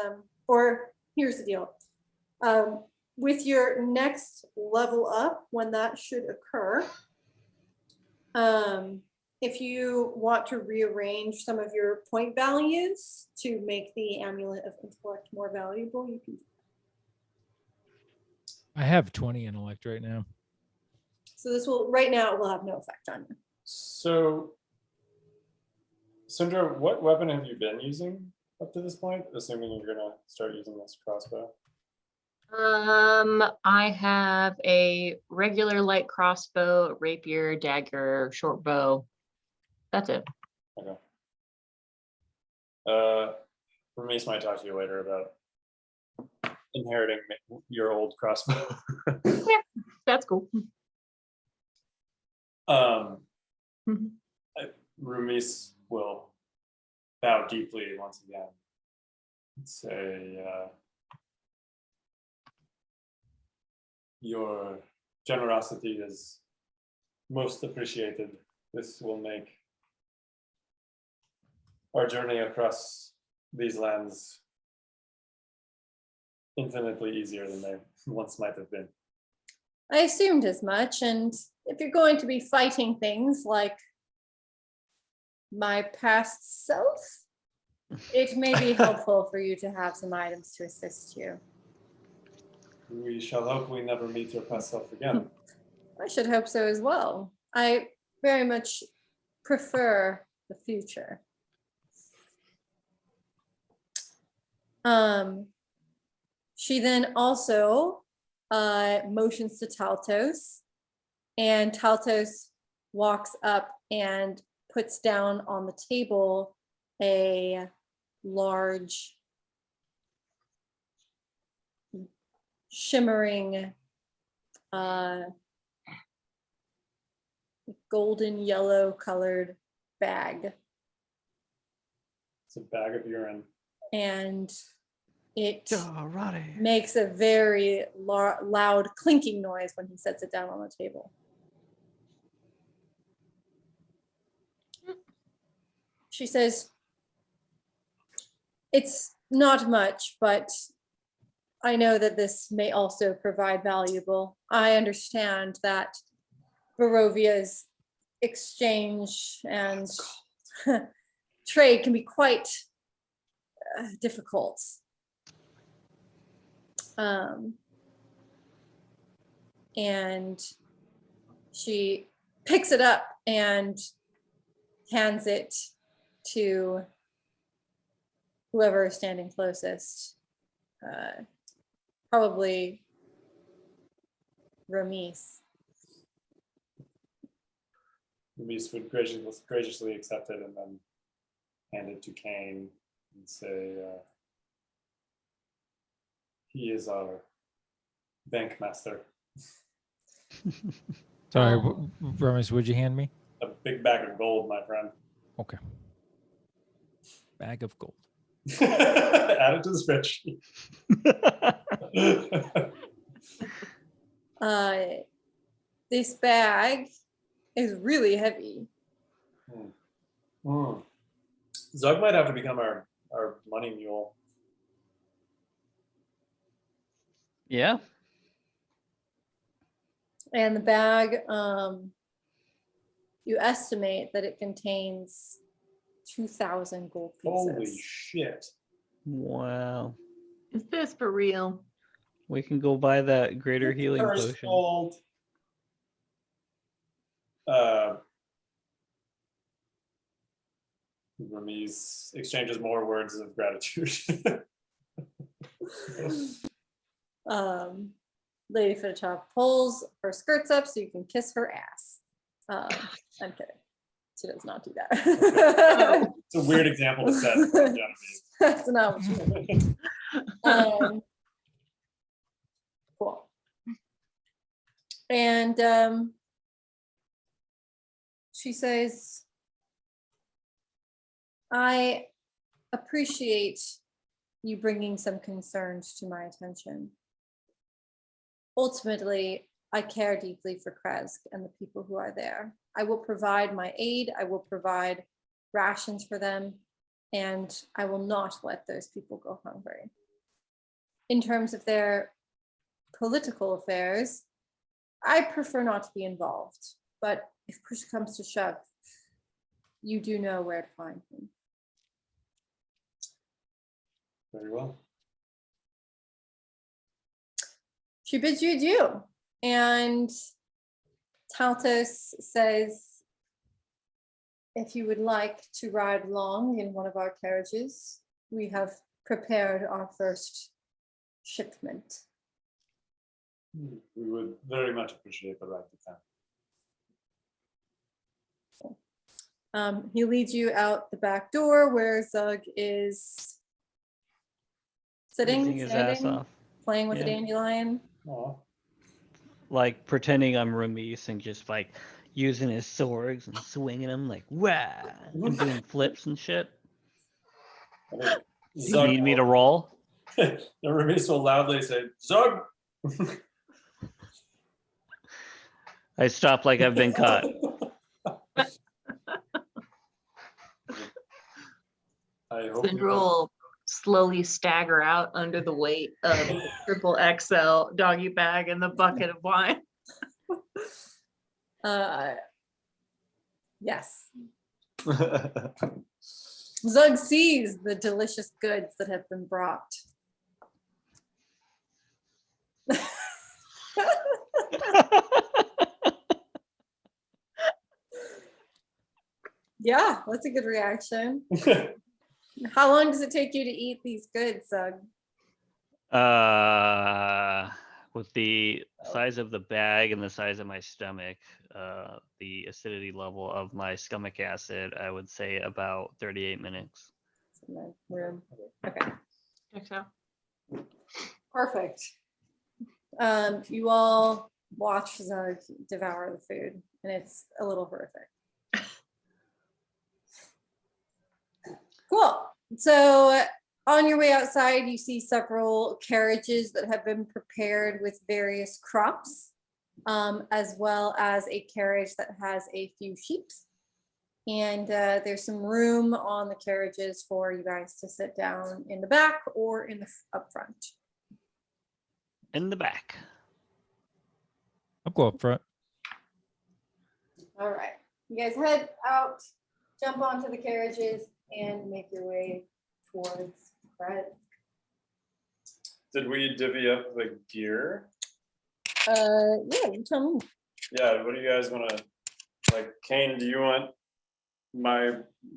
or here's the deal. With your next level up, when that should occur, if you want to rearrange some of your point values to make the Amulet of Intellect more valuable, you can. I have 20 intellect right now. So this will, right now, it will have no effect on you. So, Sindra, what weapon have you been using up to this point? Assuming you're gonna start using this crossbow. I have a regular light crossbow, rapier, dagger, short bow. That's it. Okay. Ramis might talk to you later about inheriting your old crossbow. That's cool. Ramis will bow deeply once again and say, your generosity is most appreciated. This will make our journey across these lands infinitely easier than they once might have been. I assumed as much, and if you're going to be fighting things like my past self, it may be helpful for you to have some items to assist you. We shall hope we never meet your past self again. I should hope so as well. I very much prefer the future. She then also motions to Taltos, and Taltos walks up and puts down on the table a large shimmering golden yellow colored bag, It's a bag of urine. and it Alrighty. makes a very loud clinking noise when he sets it down on the table. She says, "It's not much, but I know that this may also provide valuable. I understand that Barovia's exchange and trade can be quite difficult. And she picks it up and hands it to whoever is standing closest. Probably Ramis. Ramis would graciously accept it and then hand it to Kane and say, he is our bank master. Sorry, Oh. Ramis, would you hand me? big bag of gold, my friend. Okay. Bag of gold. Add it to the spreadsheet. This bag is really heavy. Zug might have to become our money mule. Yeah. And the bag, you estimate that it contains 2,000 gold pieces. Holy shit. Wow. Is this for real? We can go buy that greater healing First potion. gold. Ramiz exchanges more words of gratitude. Lady for the top pulls her skirts up so you can kiss her ass. I'm kidding. She does not do that. It's a weird example to set in front of Genevieve. That's not what she meant. Cool. And she says, I appreciate you bringing some concerns to my attention. Ultimately, I care deeply for Kresk and the people who are there. I will provide my aid. I will provide rations for them, and I will not let those people go hungry. In terms of their political affairs, I prefer not to be involved, but if push comes to shove, you do know where to find me. Very well. She bids you adieu, and Taltos says, if you would like to ride along in one of our carriages, we have prepared our first shipment. We would very much appreciate the ride to town. He leads you out the back door where Zug is sitting, Freezing his ass standing, off. playing with a Yeah. dandelion. Aw. Like pretending I'm Ramis and just like using his swords and swinging them like wah and doing flips and shit. I think Do you Zug need me to will- roll? Ramiz will loudly say, Zug! I stop like I've been caught. I hope you Syndra will slowly stagger out under the weight of the triple XL doggy bag and the bucket of wine. Yes. Zug sees the delicious goods that have been brought. Yeah, that's a good reaction. How long does it take you to eat these goods, Zug? With the size of the bag and the size of my stomach, the acidity level of my stomach acid, I would say about 38 minutes. In my room. Okay, So, perfect. You all watch Zug devour the food, and it's a little horrific. Cool. So on your way outside, you see several carriages that have been prepared with various crops, as well as a carriage that has a few sheep. And there's some room on the carriages for you guys to sit down in the back or in the up front. In the back. I'll go up front. All right. You guys head out, jump onto the carriages, and make your way towards Fred. Did we divvy up the gear? Yeah, you tell me. Yeah, what do you guys want to, like, Kane, do you want my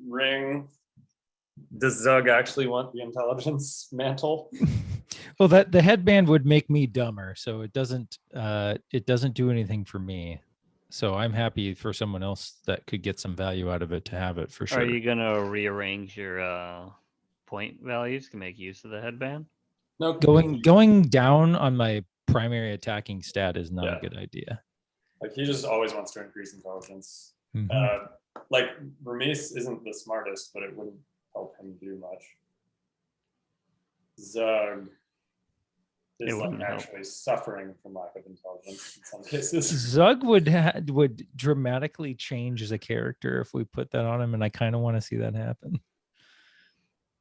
ring? Does Zug actually want the intelligence mantle? Well, that the headband would make me dumber, so it doesn't do anything for me. So I'm happy for someone else that could get some value out of it to have it for sure. Are you gonna rearrange your point values to make use of the headband? No, Going down on my primary attacking stat is not Yeah. a good idea. like he just always wants to increase intelligence. Mhm. Like Ramis isn't the smartest, but it wouldn't help him do much. Zug It is like wouldn't help. actually suffering from lack of intelligence in some cases. Zug would dramatically change as a character if we put that on him, and I kind of want to see that happen.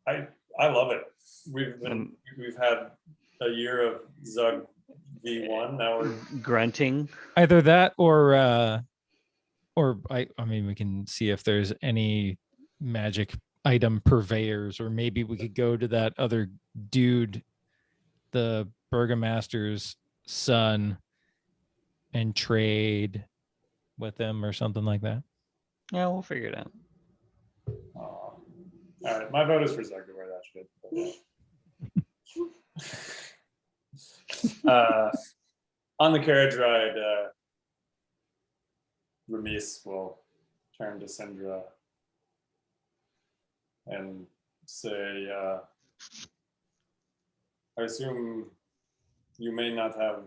I love it. We've had a year of Zug V1. Now we're Grunting. Either that or I mean we can see if there's any magic item purveyors, or maybe we could go to that other dude, the burgomaster's son, and trade with them or something like that. Yeah, we'll figure it out. all right. My vote is for Zug to wear that shit. On the carriage ride, Ramis will turn to Sindra and say, I assume you may not have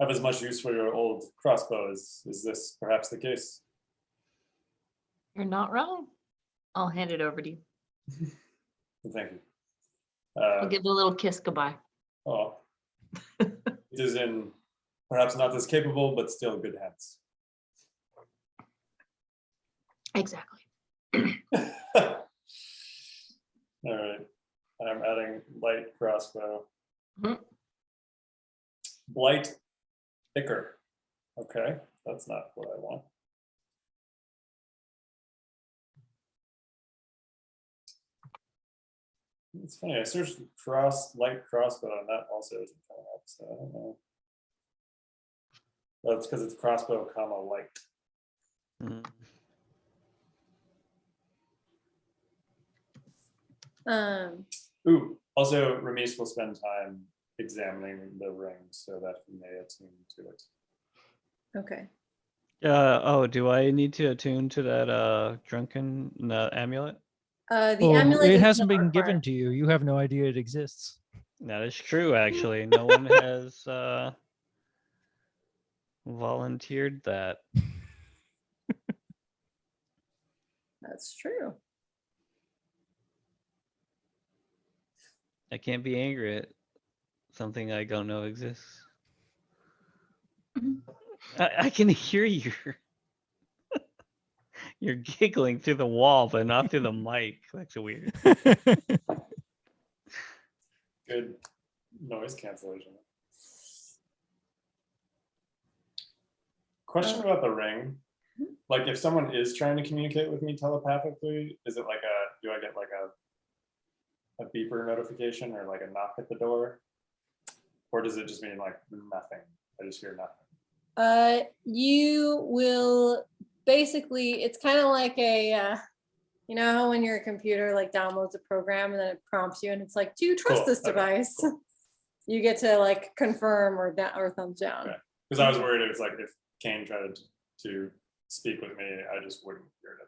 as much use for your old crossbow. Is this perhaps the case? You're not wrong. I'll hand it over to you. Thank you. I'll give it a little kiss goodbye. Oh, it is in perhaps not as capable, but still good hands. Exactly. All right. I'm adding light crossbow. Mhm. Blight thicker. Okay, that's not what I want. It's funny, I searched light crossbow and that also isn't coming up, so I don't know. That's because it's crossbow comma light. Mm. Ooh, also Ramis will spend time examining the ring so that he may attune to it. Okay. Oh, do I need to attune to that drunken amulet? The amulet it is hasn't not been given required. to you. You have no idea it exists. That is true, actually. No one has volunteered that. That's true. I can't be angry at something I don't know exists. I can hear you. You're giggling through the wall, but not through the mic. That's weird. Good noise cancellation. Question about the ring. Like if someone is trying to communicate with me telepathically, is it like do I get like a beeper notification or like a knock at the door? Or does it just mean like nothing? I just hear nothing. You will basically, it's kind of like a, you know how when your computer like downloads a program and then it prompts you and it's like, do you trust Cool, this okay, device? cool. You get to like confirm or thumbs down. Okay. Because I was worried if it's like if Kane tried to speak with me, I just wouldn't hear it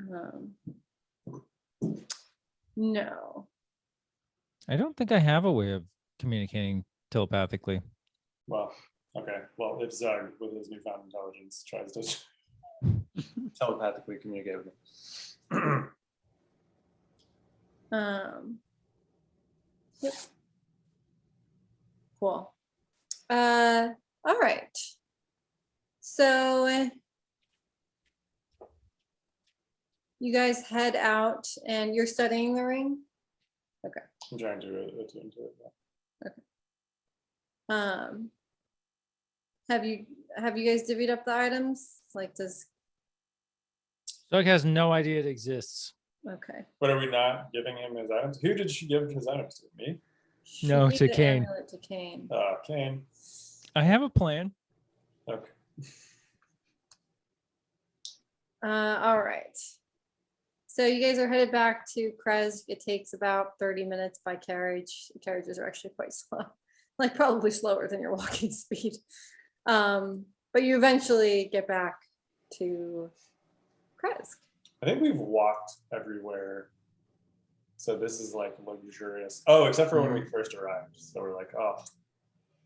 at all. No. I don't think I have a way of communicating telepathically. Well, okay. Well, if Zug, with his newfound intelligence, tries to telepathically communicate with me. Yep. Cool. All right. So you guys head out and you're studying the ring? Okay. I'm trying to attune to it. Yeah. Okay. Have you guys divvied up the items? Like does Doug has no idea it exists. okay. But are we not giving him his items? Who did she give his items to? Me? No, She to gave the Kane. amulet to Kane. Kane. I have a plan. Okay. All right. So you guys are headed back to Krez. It takes about 30 minutes by carriage. Carriages are actually quite slow, like probably slower than your walking speed. But you eventually get back to Krez. I think we've walked everywhere. So this is like luxurious. Oh, except for when we first arrived. So we're like, oh,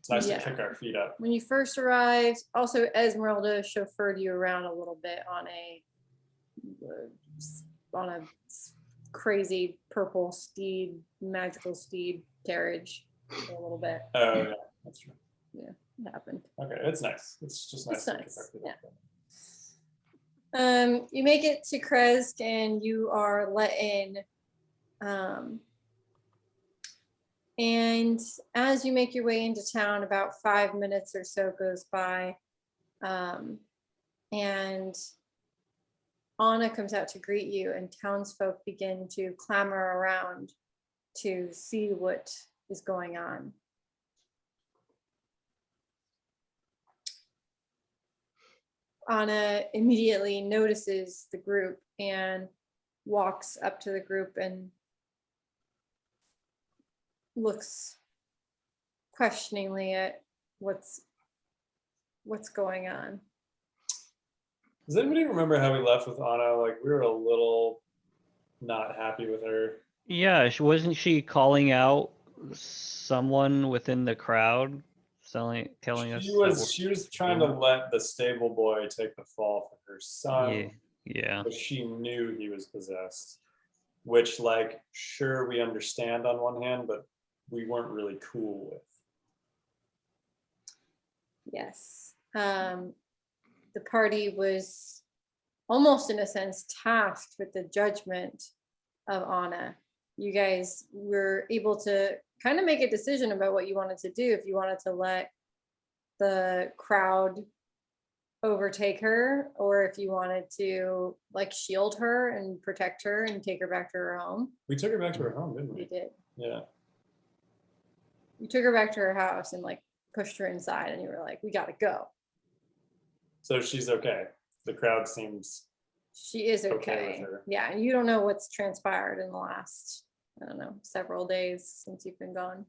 It's nice Yeah. to kick our feet up. When you first arrived, also Esmeralda chauffeured you around a little bit on a crazy purple steed, magical steed carriage for a little bit. Oh yeah, that's true. It happened. Okay, it's nice. It's just nice. It's to kick nice, our feet up. You make it to Kresk and you are let in. And as you make your way into town, about 5 minutes or so goes by. And Anna comes out to greet you, and townsfolk begin to clamor around to see what is going on. Anna immediately notices the group and walks up to the group and looks questioningly at what's going on. Does anybody remember how we left with Anna? Like we were a little not happy with her. Yeah, wasn't she calling out someone within the crowd, telling us? She was trying to let the stable boy take the fall for her son. Yeah. But she knew he was possessed, which, like, sure, we understand on one hand, but we weren't really cool with. Yes. The party was almost, in a sense, tasked with the judgment of Anna. You guys were able to kind of make a decision about what you wanted to do. If you wanted to let the crowd overtake her, or if you wanted to like shield her and protect her and take her back to her home. We took her back to her home, didn't We we? did. Yeah. You took her back to her house and like pushed her inside, and you were like, we gotta go. So she's okay. The crowd seems She is Okay okay. with her. Yeah, and you don't know what's transpired in the last, I don't know, several days since you've been gone.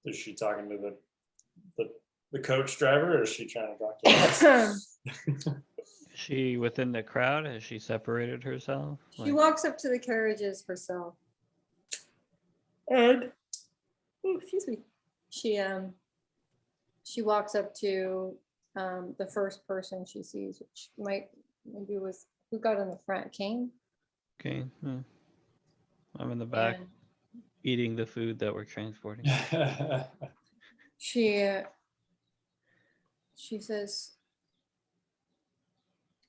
Is she talking to the coach driver, or is she trying to talk to us? Is she within the crowd? Has she separated herself? She walks up to the carriages herself. And oh, excuse me. She walks up to the first person she sees, which maybe was who got in the front, Kane. Okay. I'm in the back And eating the food that we're transporting. she says,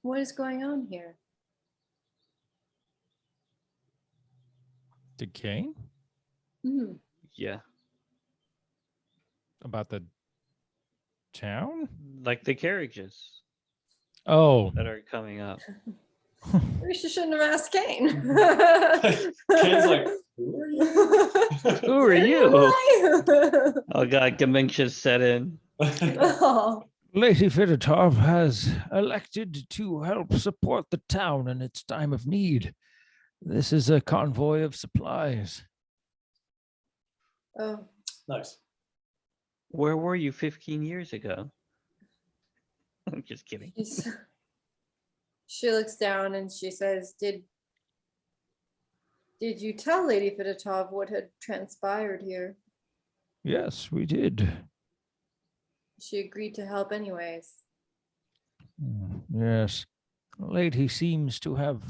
what is going on here? To Kane Mhm. Yeah. about the town? Like the carriages Oh, that are coming up. Maybe she shouldn't have asked Kane. Kane's like, who are you? Who are you? Why? Oh god, dementia set in. Oh, Lady Fidotov has elected to help support the town in its time of need. This is a convoy of supplies. oh, Nice. Where were you 15 years ago? I'm just kidding. she looks down and she says, Did you tell Lady Fidotov what had transpired here? Yes, we did. She agreed to help anyways. Yes. The lady seems to have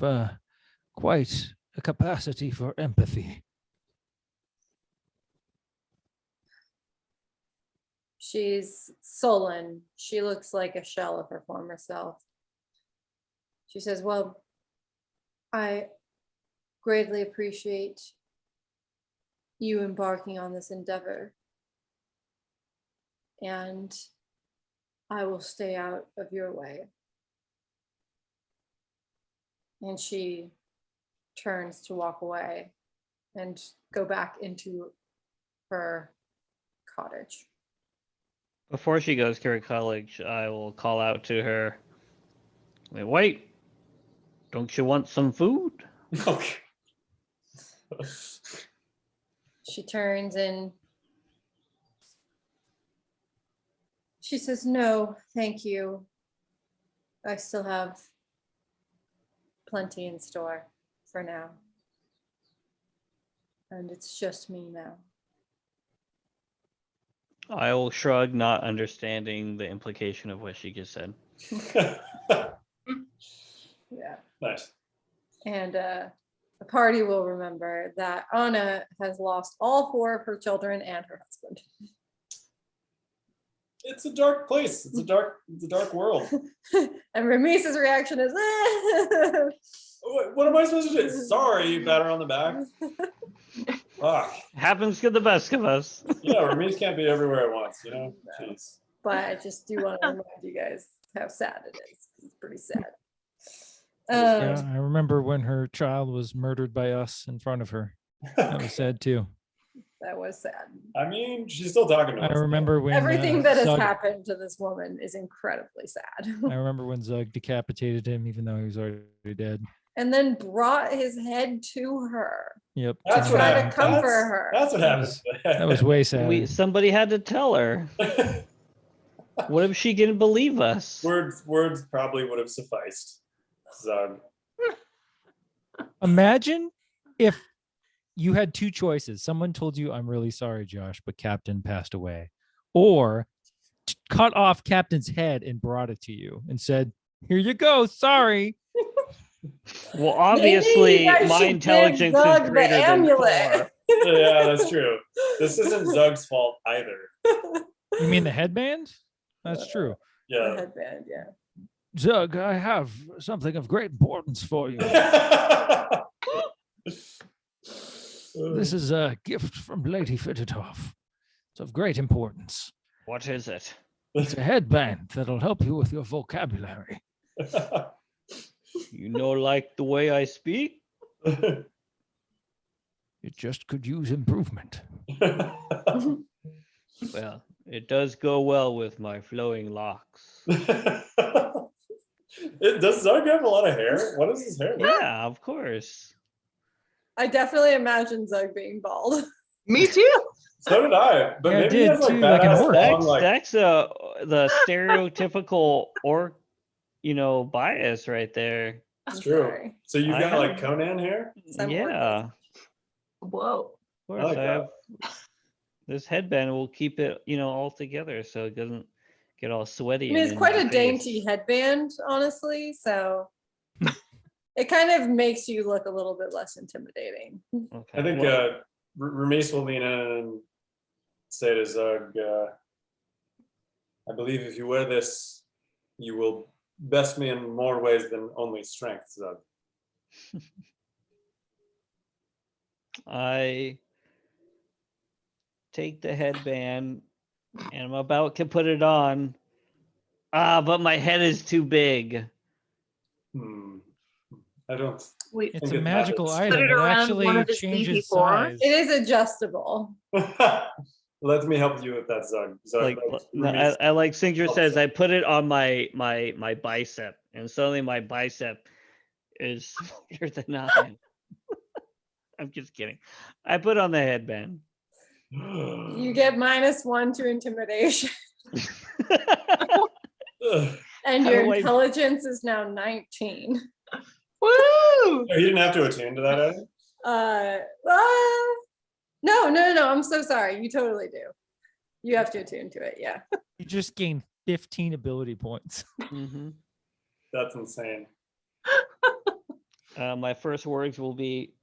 quite a capacity for empathy. She's sullen. She looks like a shell of her former self. She says, well, I greatly appreciate you embarking on this endeavor. And I will stay out of your way. And she turns to walk away and go back into her cottage. Before she goes to her college, I will call out to her. Wait, don't you want some food? Okay. She turns and she says, no, thank you. I still have plenty in store for now. And it's just me now. I will shrug, not understanding the implication of what she just said. Yeah. Nice. And the party will remember that Anna has lost all 4 of her children and her husband. It's a dark place. It's a dark world. And Ramise's reaction is, What am I supposed to do? Sorry, you pat her on the back. Fuck. Happens to the best of us. Yeah, Ramise can't be everywhere at once, you know? No. Jeez. but I just do want to remind you guys how sad it is. It's pretty sad. Yeah, I remember when her child was murdered by us in front of her. That was sad too. That was sad. I mean, she's still talking to I us. remember when Everything that has Zug, happened to this woman is incredibly sad. I remember when Zug decapitated him, even though he was already dead. And then brought his head to her. Yep. That's to what try to happened. comfort That's- her. That's what That happened. That was way sad. Somebody had to tell her. What if she didn't believe us? words probably would have sufficed. So Imagine if you had two choices. Someone told you, "I'm really sorry, Josh, but Captain passed away," or cut off Captain's head and brought it to you and said, "Here you go. Sorry." Well, obviously, you guys my should give intelligence Zug is the greater than amulet. 4. yeah, that's true. This isn't Zug's fault either. You mean the headband? That's true. The Yeah. headband, yeah. Zug, I have something of great importance for you. This is a gift from Lady Fititoff. It's of great importance. What is it? It's a headband that'll help you with your vocabulary. You know, like the way I speak? It just could use improvement. Well, it does go well with my flowing locks. Does Zug have a lot of hair? What is his hair? Like? Yeah, of course. I definitely imagine Zug being bald. Me too. So did I. But Yeah, I maybe he did has like too, like an badass orc. long, like That's the stereotypical orc, bias right there. it's I'm true. sorry. So you've I got like have- Conan hair? I'm Yeah, of Whoa. course. like I that. have this headband will keep it, all together so it doesn't get all sweaty. I mean, and it's in quite your a dainty face. headband, honestly. So it kind of makes you look a little bit less intimidating. Okay. I think well, Ramise will lean in and say to Zug, I believe if you wear this, you will best me in more ways than only strength, Zug. I take the headband and I'm about to put it on. But my head is too big. I don't. Wait. It's think a it magical matters. item. Put it It around actually one of his changes BB-4s. size. It is adjustable. Let me help you with that, Zug. Zug, Like no, Ramise- I like Singer Oh, says, sorry. I put it on my bicep, and suddenly my bicep is smaller than I am. I'm just kidding. I put on the headband. You get -1 to intimidation, and How your do I- intelligence is now 19. Woo! Oh, you didn't have to attune to that, Eddie? No. I'm so sorry. You totally do. You have to attune to it. Yeah. You just gain 15 ability points. Mhm. That's insane. My first words will be,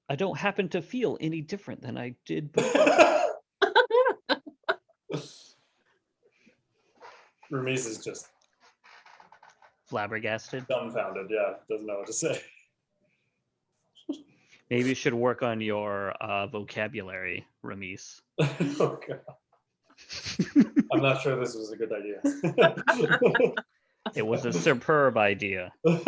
I don't happen to feel any different than I did before. Ramise is just Flabbergasted. dumbfounded. Yeah, doesn't know what to say. Maybe you should work on your vocabulary, Ramise. Oh, God. I'm not sure this was a good idea. It was a superb idea. We're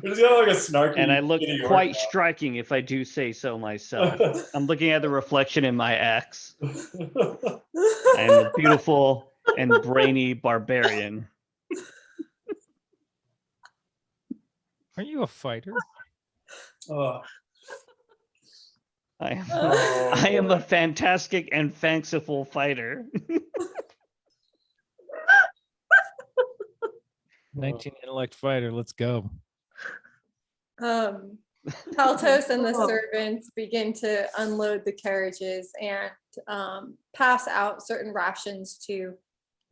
just got like a snarky. And I look shitty orc quite now. striking if I do say so myself. I'm looking at the reflection in my axe. I am a beautiful and brainy barbarian. Aren't you a fighter? Oh, I am, Oh, I am boy. a fantastic and fanciful fighter. 19 intellect fighter. Let's go. Paltos and the Oh. servants begin to unload the carriages and pass out certain rations to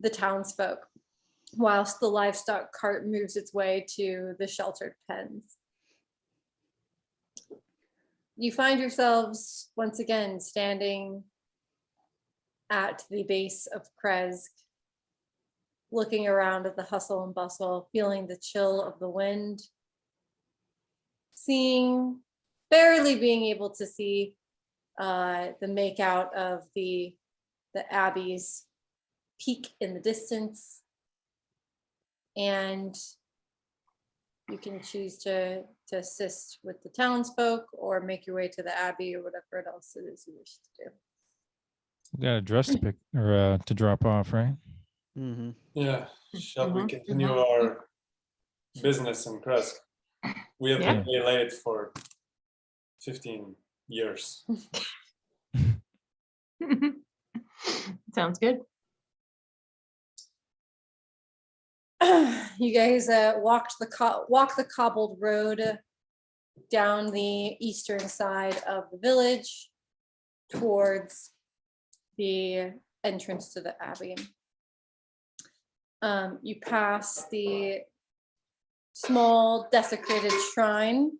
the townsfolk, whilst the livestock cart moves its way to the sheltered pens. You find yourselves once again standing at the base of Kresk, looking around at the hustle and bustle, feeling the chill of the wind, seeing, barely being able to see the makeout of the Abbey's peak in the distance. And you can choose to assist with the townsfolk or make your way to the Abbey or whatever else it is you wish to do. We got a dress to pick or to drop off, right? Mm-hmm. Yeah, shall we Mhm, continue mhm. our business in Kresk? We have been delayed for 15 years. Sounds good. You guys walk the cobbled road down the eastern side of the village towards the entrance to the Abbey. You pass the small desecrated shrine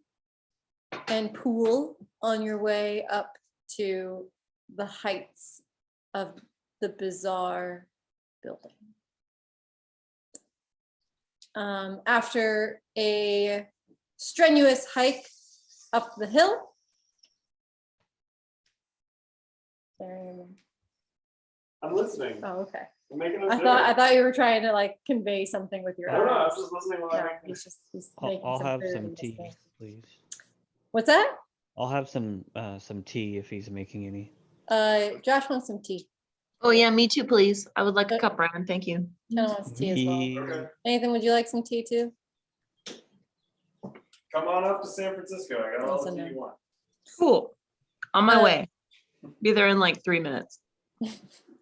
and pool on your way up to the heights of the bizarre building. After a strenuous hike up the hill, I'm listening. oh, okay. I'm making a I thought you were trying to like convey something with your No, no, I eyes. was just listening while No, I'm making he's making I'll have food some and tea, listening. please. What's that? I'll have some tea if he's making any. Josh wants some tea. Oh yeah, me too, please. I would like a cup, Ryan. Thank you. Jenna wants tea as well. Me- Okay. Nathan, would you like some tea too? Come on up to San Francisco. I got all the Listen tea in. you want. Cool. On my Uh, way. Be there in like 3 minutes.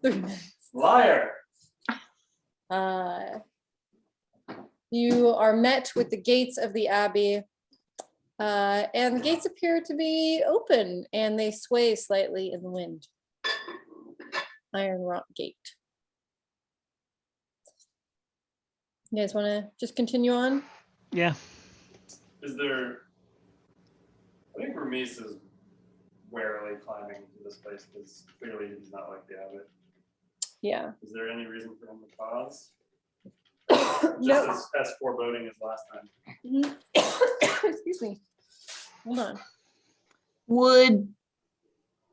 3 minutes. Liar. You are met with the gates of the Abbey, and the gates appear to be open and they sway slightly in the wind. Iron Rock Gate. You guys want to just continue on? Yeah. Is there? I think Ramis is warily climbing to this place because clearly he's not like the abbot. Yeah. Is there any reason for him to pause? No. Just as foreboding as last time. Excuse me. Hold on. Would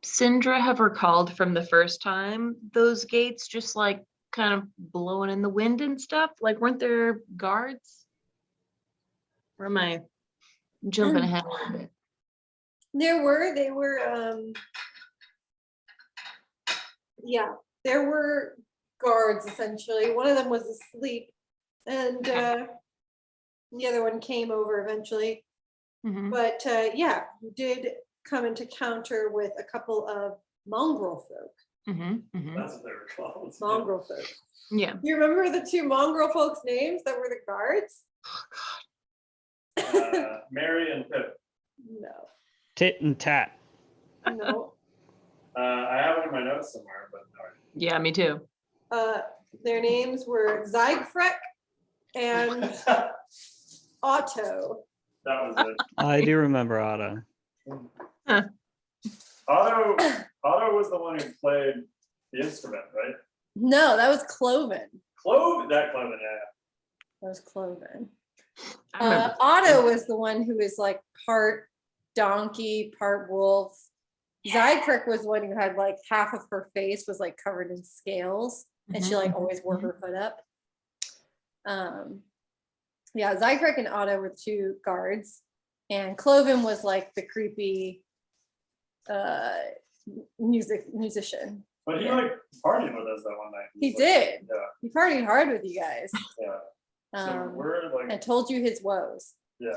Sindra have recalled from the first time those gates just like kind of blowing in the wind and stuff? Like, weren't there guards? Or am I jumping ahead a little bit? They were, yeah, there were guards essentially. One of them was asleep and the other one came over eventually. Mhm. But yeah, you did come into encounter with a couple of mongrel folk. Mhm, mhm. That's what they were called. Mongrel folk. Yeah. You remember the two mongrel folks' names that were the guards? Mary and Pip. No, Tit and tat. no. I have it in my notes somewhere, but all right. Yeah, me too. Their names were Zygfrek and Otto. That was it. I do remember Otto. Otto was the one who played the instrument, right? No, that was Cloven. Cloven, yeah. That was Cloven. I remember. Otto was the one who was like part donkey, part wolf. Zygfrek was the one who had like half of her face was like covered in scales, and she like always wore her hood up. Yeah, Zygfrek and Otto were the two guards, and Cloven was like the creepy musician. But he like partied with us that one night. He was did. Yeah, He partied hard with you guys, yeah. So we're like, and told you his woes. yeah.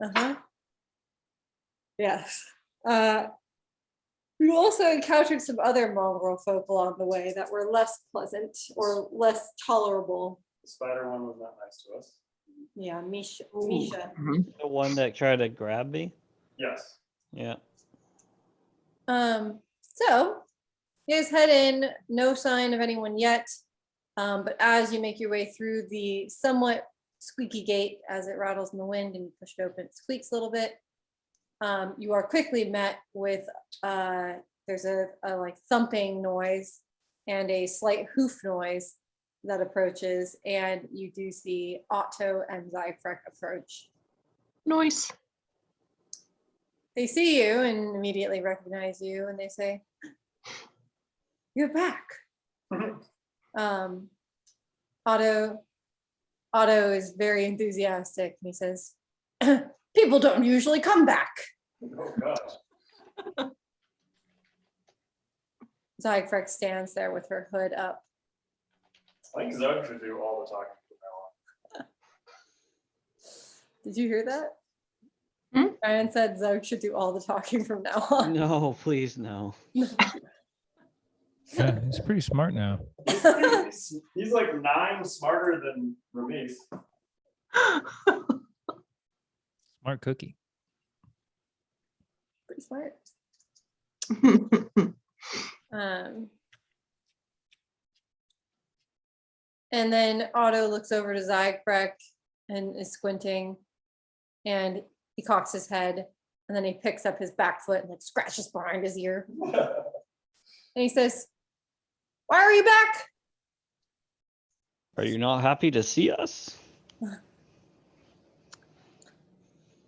Uh-huh. Yes. We also encountered some other mongrel folk along the way that were less pleasant or less tolerable. The spider one was not nice to us. Yeah, Misha. Mhm. The one that tried to grab me? Yes. Yeah. So you guys head in, no sign of anyone yet. But as you make your way through the somewhat squeaky gate, as it rattles in the wind and you push it open, it squeaks a little bit. You are quickly met with there's a like thumping noise and a slight hoof noise that approaches, and you do see Otto and Zyfrek approach. Nice. They see you and immediately recognize you, and they say, "You're back." Otto is very enthusiastic, and he says, "People don't usually come back." Oh gosh. Zyfrek stands there with her hood up. I think Zug should do all the talking from now on. Did you hear that? Hmm? Ryan said Zug should do all the talking from now on. No, please no. Yeah, he's pretty smart now. He's like 9 smarter than Ramis. Smart cookie. Pretty smart. And then Otto looks over to Zyfrek and is squinting, and he cocks his head, and then he picks up his back foot and like scratches behind his ear. And he says, "Why are you back?" Are you not happy to see us?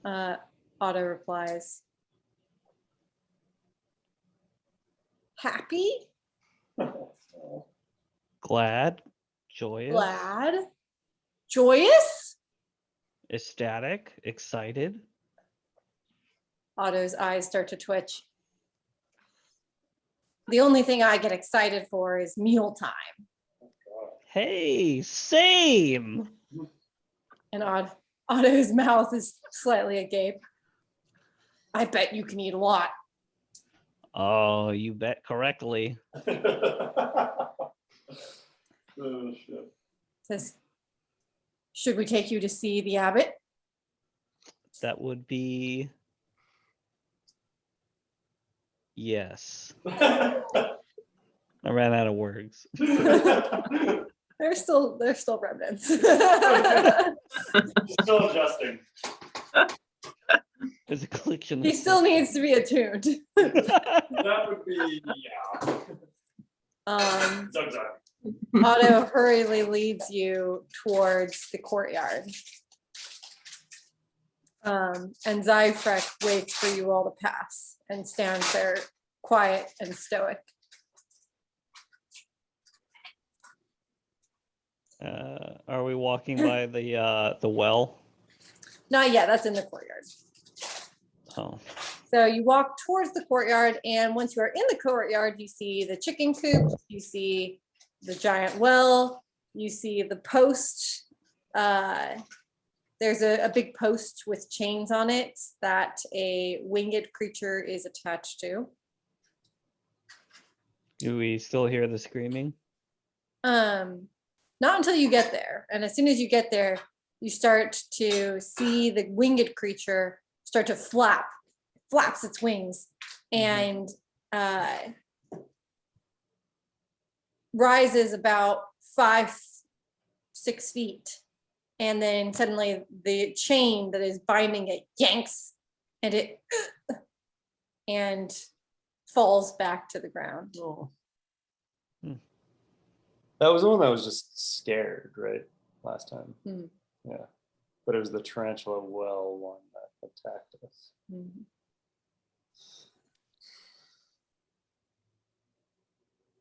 Otto replies, "Happy, Glad, joyous, glad, joyous." ecstatic, excited. Otto's eyes start to twitch. "The only thing I get excited for is mealtime." Hey, same. And Otto's mouth is slightly agape. "I bet you can eat a lot." Oh, you bet correctly. Oh shit. Says, "Should we take you to see the abbot?" That would be yes. I ran out of words. There's still remnants. Still adjusting. There's a collection. He still needs to be attuned. That would be, yeah. Zug Zug. Otto hurriedly leads you towards the courtyard. And Zyfrek waits for you all to pass and stands there quiet and stoic. Are we walking by the well? Not yet, that's in the courtyard. Oh, So you walk towards the courtyard, and once you are in the courtyard, you see the chicken coop, you see the giant well, you see the post. There's a big post with chains on it that a winged creature is attached to. do we still hear the screaming? Not until you get there. And as soon as you get there, you start to see the winged creature start to flaps its wings, and rises about 5-6 feet. And then suddenly the chain that is binding it yanks, and it and falls back to the ground. That was the one that was just scared, right? Last time. Hmm. Yeah. But it was the tarantula well one that attacked us. Mhm.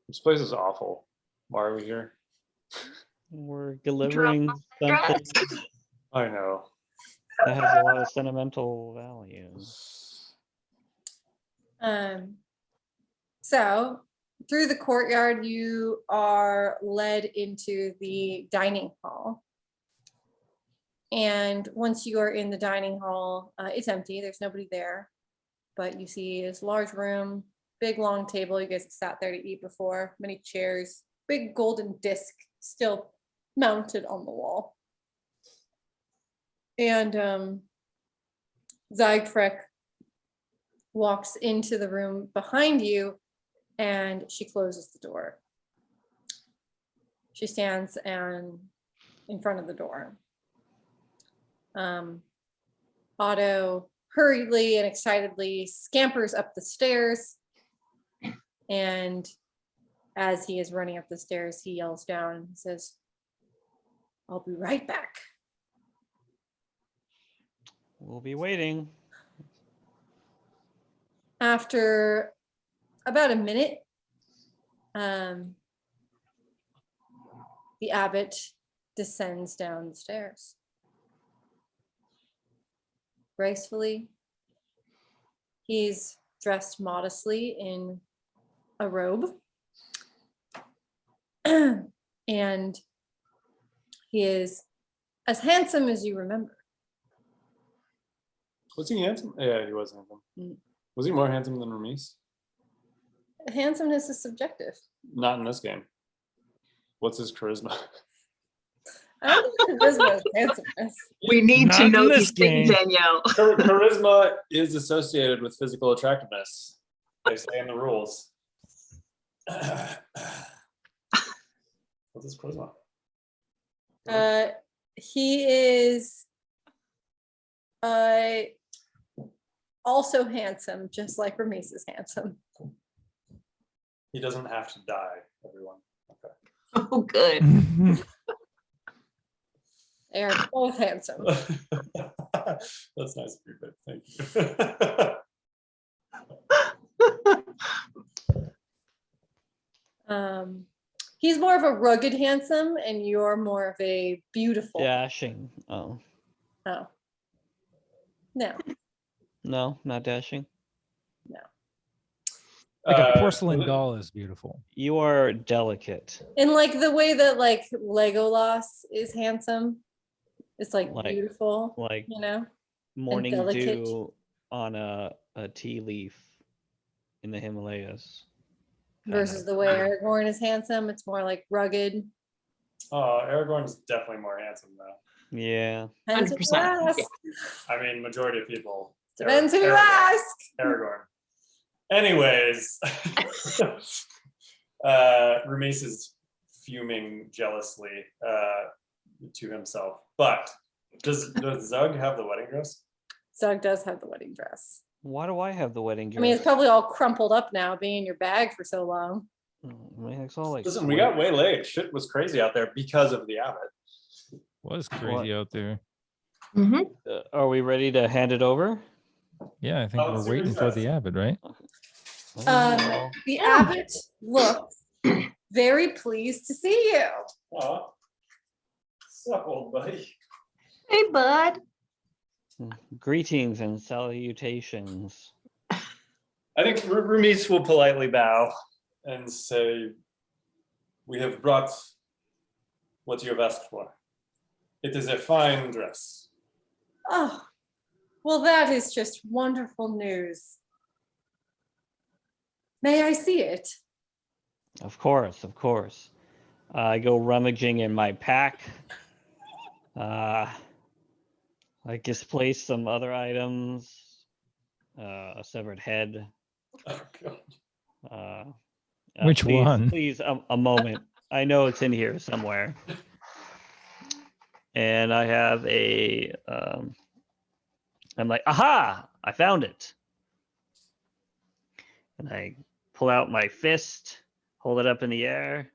This place is awful. Why are we here? We're delivering something I know. that has a lot of sentimental value. So through the courtyard, you are led into the dining hall. And once you are in the dining hall, it's empty. There's nobody there. But you see this large room, big long table. You guys have sat there to eat before. Many chairs, big golden disc still mounted on the wall. And Zygfrek walks into the room behind you, and she closes the door. She stands in front of the door. Otto hurriedly and excitedly scampers up the stairs, and as he is running up the stairs, he yells down and says, "I'll be right back." We'll be waiting. After about a minute, the abbot descends down the stairs. Gracefully, he's dressed modestly in a robe, and he is as handsome as you remember. Was he handsome? Yeah, he was handsome. Mm. Was he more handsome than Ramis? Handsomeness is subjective. Not in this game. What's his charisma? I don't think charisma is handsomeness. We need Not to in know this these things, game. Danielle. Charisma is associated with physical attractiveness. They say in the rules. What's his charisma? He is also handsome, just like Ramis is handsome. He doesn't have to die, everyone. Okay. Oh, good. They are both handsome. That's nice of you, but thank you. He's more of a rugged handsome, and you're more of a beautiful. Dashing. Oh, Oh. No. no, not dashing. Like a Uh, porcelain was it- doll is beautiful. You are delicate. In like the way that like Legolas is handsome. It's like Like- beautiful, Like you know? morning delicate. dew on a tea leaf in the Himalayas. Versus the way Aragorn is handsome. It's more like rugged. Oh, Aragorn's definitely more handsome though. Yeah. Depends who you 100%, ask. I mean, majority of people. Depends who you Aragorn. ask. Aragorn. Anyways, Ramis is fuming jealously to himself. But does Zug have the wedding dress? Zug does have the wedding dress. Why do I have the wedding dress? I mean, it's probably all crumpled up now, being in your bag for so long. I mean, it's all like. Listen, we got way late. Shit was crazy out there because of the abbot. Was crazy out there. Mhm. Are we ready to hand it over? Yeah, I think Oh, we're super waiting for the fast. abbot, right? Oh, The abbot looks very pleased to see you. Aw. Sup, old buddy. Hey, bud. greetings and salutations. I think Ramis will politely bow and say, "We have brought what you have asked for. It is a fine dress." Oh, well, that is just wonderful news. May I see it? Of course, of course. I go rummaging in my pack. I displace some other items. A severed head. Oh, God. Which please, one? Please, a moment. I know it's in here somewhere. And I have a. I'm like, aha! I found it. And I pull out my fist, hold it up in the air,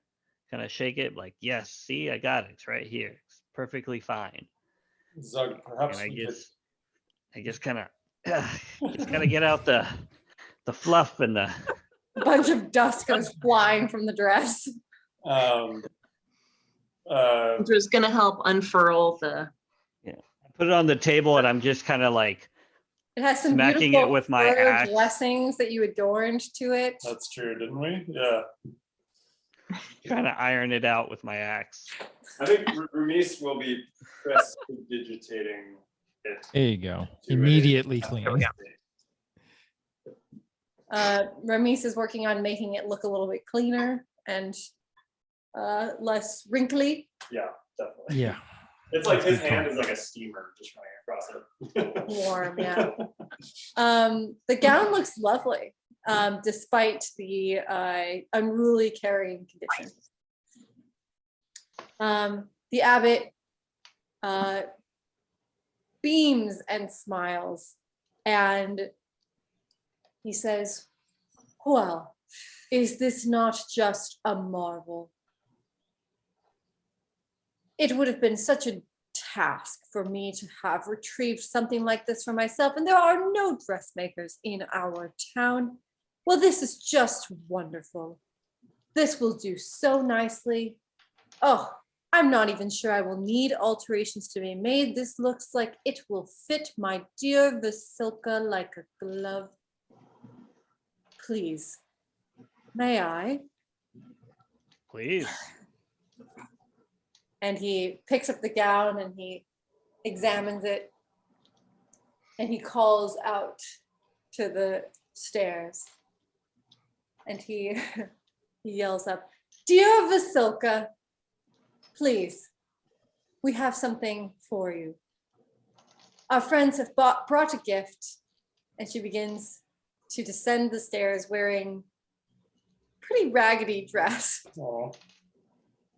kind of shake it, like, yes, see, I got it. It's right here. It's perfectly fine. Zug, perhaps And we could- I just kind of, just gotta get out the fluff and the. A bunch of dust goes flying from the dress. Just gonna help unfurl the. Put it on the table, and I'm just kind of like It has some smacking beautiful it with my fur axe. blessings that you adorned to it. That's true, didn't we? Yeah. trying to iron it out with my axe. I think Ramis will be prestidigitating it. There you go. to Immediately a- clean. Ramis is working on making it look a little bit cleaner and less wrinkly. Yeah, definitely. Yeah. It's like That's his good hand call. is like a steamer just running across it. Warm, yeah. The gown looks lovely, despite the unruly carrying condition. The abbot beams and smiles, and he says, "Well, is this not just a marvel? It would have been such a task for me to have retrieved something like this for myself, and there are no dressmakers in our town. Well, this is just wonderful. This will do so nicely. Oh, I'm not even sure I will need alterations to be made. This looks like it will fit my dear Vasilka like a glove. Please, may I?" Please. And he picks up the gown and he examines it, and he calls out to the stairs, and he yells up, "Dear Vasilka, please, we have something for you. Our friends have brought a gift." And she begins to descend the stairs wearing a pretty raggedy dress. Oh,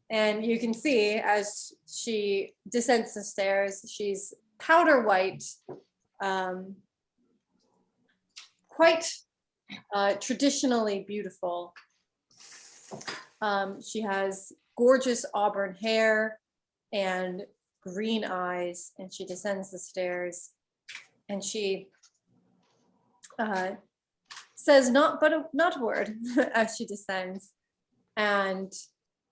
And you can see as she descends the stairs, she's powder white, quite traditionally beautiful. She has gorgeous auburn hair and green eyes, and she descends the stairs, and she says not a word as she descends, and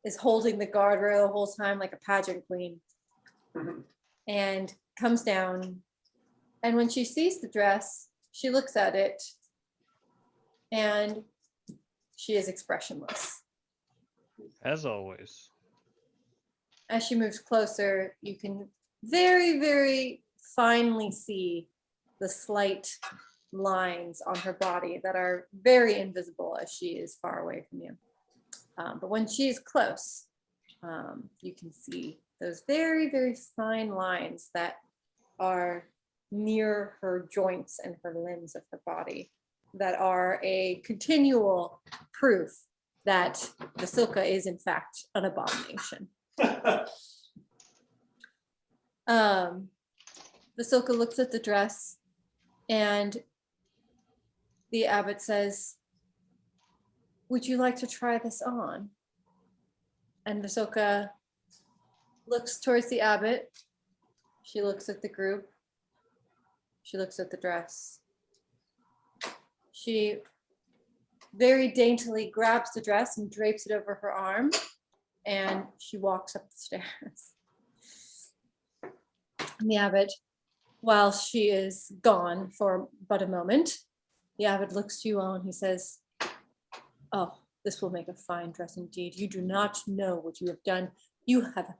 is holding the guardrail the whole time like a pageant queen, and comes down. And when she sees the dress, she looks at it, and she is expressionless. As always. As she moves closer, you can very, very finely see the slight lines on her body that are very invisible as she is far away from you. But when she is close, you can see those very, very fine lines that are near her joints and her limbs of her body that are a continual proof that Vasilka is in fact an abomination. Vasilka looks at the dress, and the abbot says, "Would you like to try this on?" And Vasilka looks towards the abbot. She looks at the group. She looks at the dress. She very daintily grabs the dress and drapes it over her arm, and she walks up the stairs. And the abbot, while she is gone for but a moment, the abbot looks to you all and he says, "Oh, this will make a fine dress indeed. You do not know what you have done. You have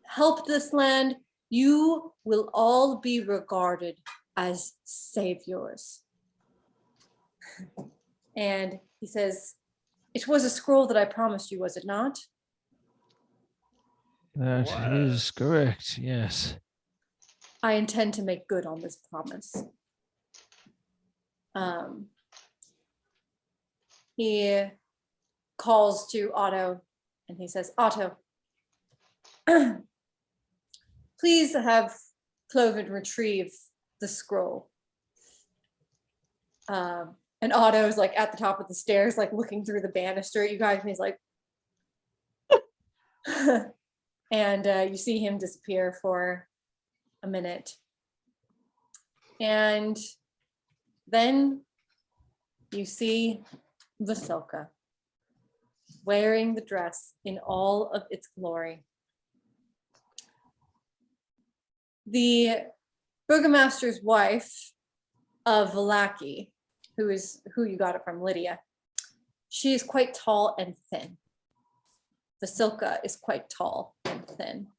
helped this land. You will all be regarded as saviors." And he says, "It was a scroll that I promised you, was it not?" That is Was. correct. Yes. "I intend to make good on this promise." He calls to Otto and he says, "Otto, please have Cloven retrieve the scroll." And Otto's like at the top of the stairs, like looking through the banister at you guys, and he's like, and you see him disappear for a minute. And then you see Vasilka wearing the dress in all of its glory. The burgomaster's wife of Valaki, who you got it from, Lydia, she is quite tall and thin. Vasilka is quite tall and thin.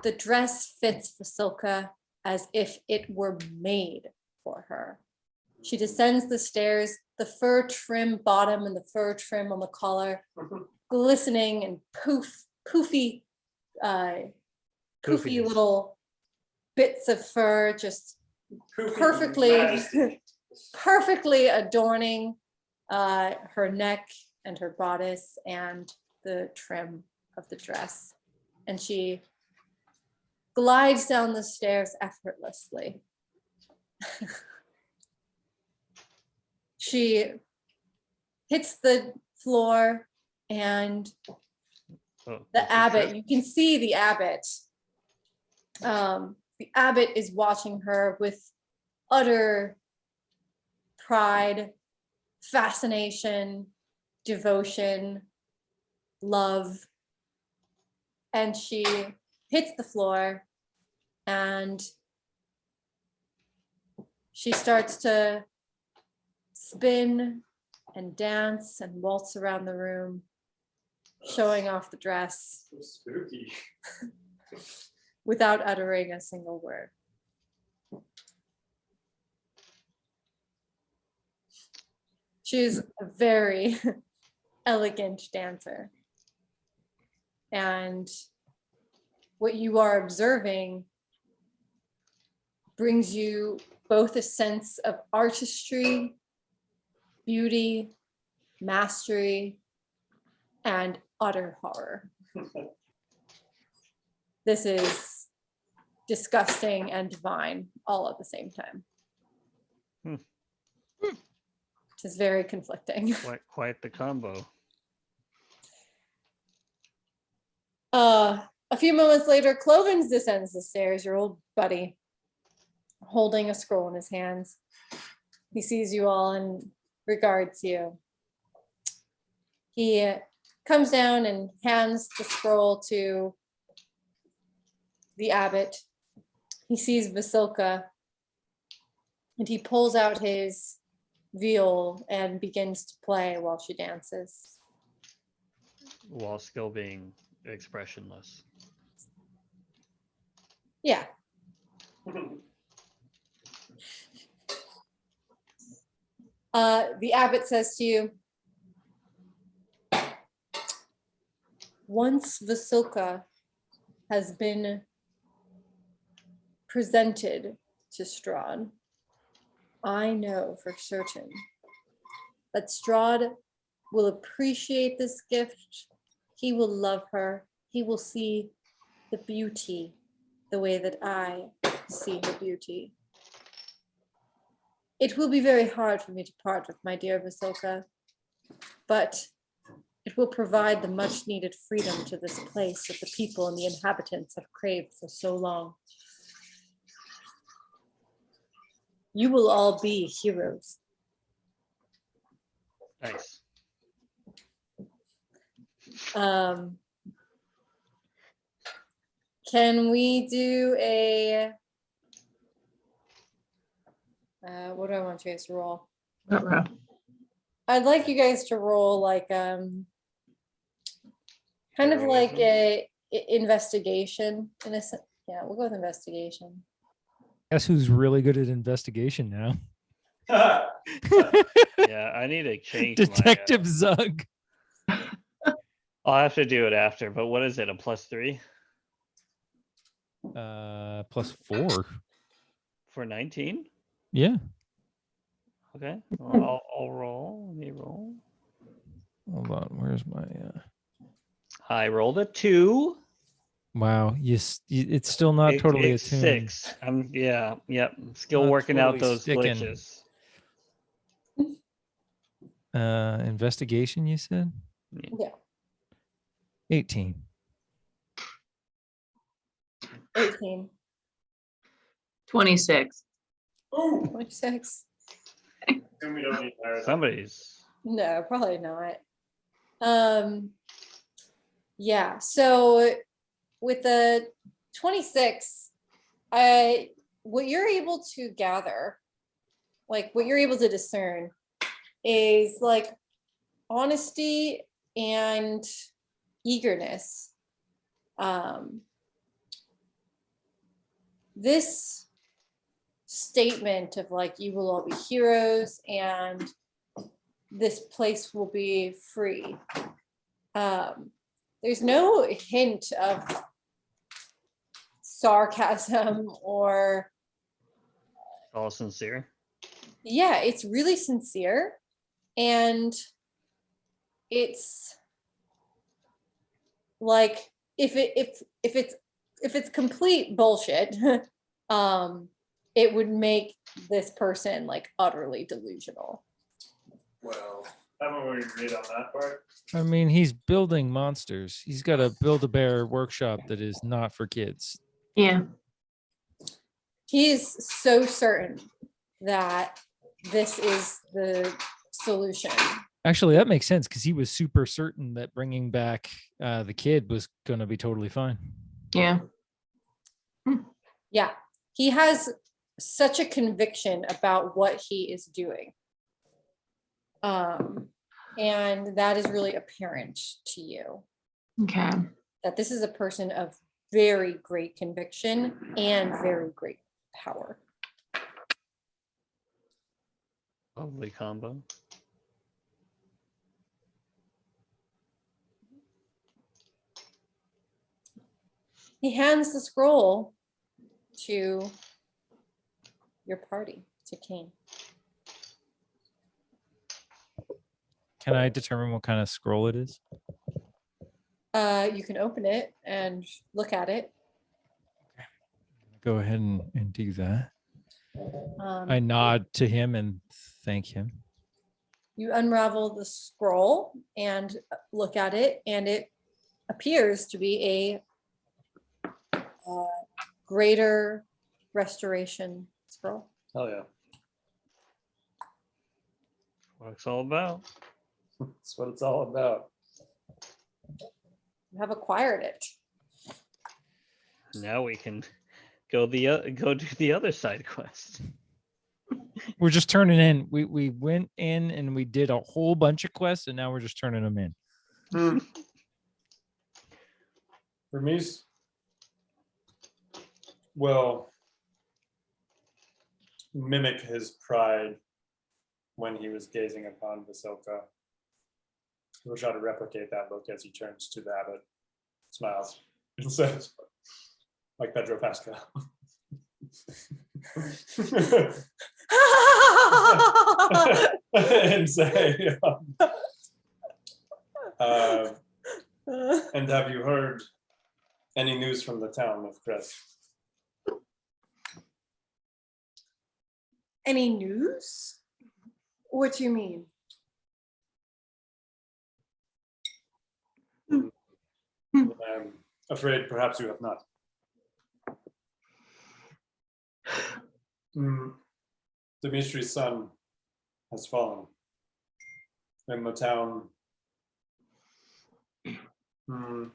The dress fits Vasilka as if it were made for her. She descends the stairs, the fur trim bottom and the fur trim on the collar, glistening and poofy poofy Poofiness. little bits of fur, just Poofy perfectly, majesty. perfectly adorning her neck and her bodice and the trim of the dress. And she glides down the stairs effortlessly. She hits the floor, and Oh, did the she abbot, trip? you can see the abbot. The abbot is watching her with utter pride, fascination, devotion, love. And she hits the floor, and she starts to spin and dance and waltz around the room, showing off the dress So spooky. without uttering a single word. She's a very elegant dancer. And what you are observing brings you both a sense of artistry, beauty, mastery, and utter horror. This is disgusting and divine all at the same time. Hmm. Which is very conflicting. Quite the combo. A few moments later, Clovens descends the stairs, your old buddy, holding a scroll in his hands. He sees you all and regards you. He comes down and hands the scroll to the abbot. He sees Vasilka, and he pulls out his viol and begins to play while she dances. While still being expressionless. Yeah. The abbot says to you, once Vasilka has been presented to Strahd, I know for certain that Strahd will appreciate this gift. He will love her. He will see the beauty the way that I see her beauty. It will be very hard for me to part with my dear Vasilka, but it will provide the much needed freedom to this place that the people and the inhabitants have craved for so long. You will all be heroes. Nice. Can we do a, what do I want you guys to roll? I'd like you guys to roll like, kind of like a investigation in a sense. Yeah, we'll go with investigation. Guess who's really good at investigation now? Yeah, I need to change Detective Zug. I'll have to do it after, but what is it? A +3 +4. for 19? Yeah. Okay. Well, I'll roll. Let me roll. Hold on. Where's my I rolled a 2. wow, it's still not totally it's attuned. 6. Yep. Still Not working out totally those sticking. glitches. Investigation, you said? Yeah. 18. 18, 26. Ooh, 26. we don't need higher. Somebody's No, probably not. Yeah, so with the 26, what you're able to gather, like what you're able to discern is like honesty and eagerness. This statement of like, you will all be heroes and this place will be free. There's no hint of sarcasm or All sincere. yeah, it's really sincere, and it's like if it's complete bullshit, it would make this person like utterly delusional. Well, haven't we agreed on that part? I mean, he's building monsters. He's got a Build-A-Bear workshop that is not for kids. Yeah. He's so certain that this is the solution. Actually, that makes sense because he was super certain that bringing back the kid was going to be totally fine. Yeah. Yeah, he has such a conviction about what he is doing. And that is really apparent to you, Okay. that this is a person of very great conviction and very great power. Lovely combo. He hands the scroll to your party, to Kane. Can I determine what kind of scroll it is? You can open it and look at it. Go ahead and do that. I Um, nod to him and thank him. you unravel the scroll and look at it, and it appears to be a greater restoration scroll. Hell yeah. What it's all about. That's what it's all about. You have acquired it. Now we can go do the other side quest. We're just turning in. We went in and we did a whole bunch of quests, and now we're just turning them in. Hermes will mimic his pride when he was gazing upon Vasilka. He will try to replicate that look as he turns to the abbot, smiles, and says, like Pedro Pascal. And say, and have you heard any news from the town of Crest? Any news? What do you mean? I'm afraid perhaps you have not. Dimitri's son has fallen. In the town, the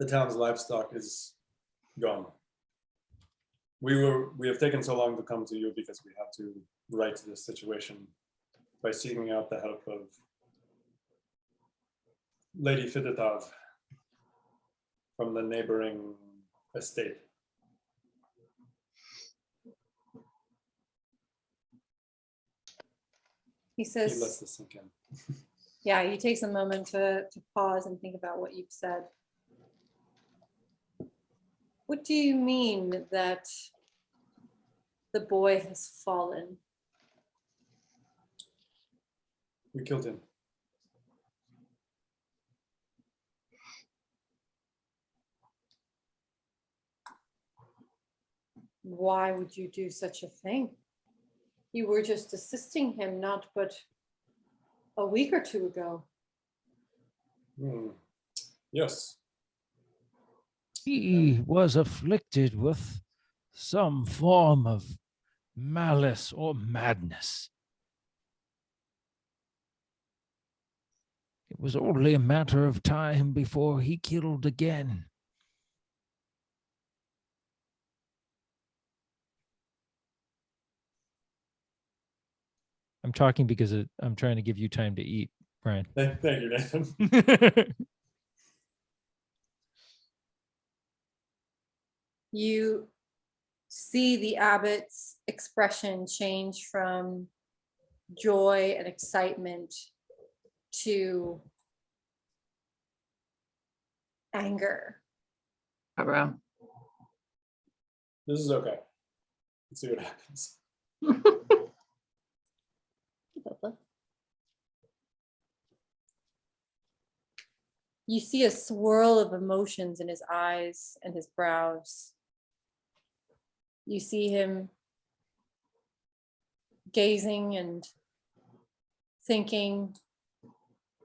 town's livestock is gone. We have taken so long to come to you because we have to right this situation by seeking out the help of Lady Fidetov from the neighboring estate. He He says, lets this sink in. yeah, he takes a moment to pause and think about what you've said. What do you mean that the boy has fallen? We killed him. Why would you do such a thing? You were just assisting him not but a week or two ago. Yes. He was afflicted with some form of malice or madness. It was only a matter of time before he killed again. I'm talking because I'm trying to give you time to eat, Brian. Thank you, Nathan. You see the abbot's expression change from joy and excitement to anger. Bro. This is okay. Let's see what happens. You see a swirl of emotions in his eyes and his brows. You see him gazing and thinking.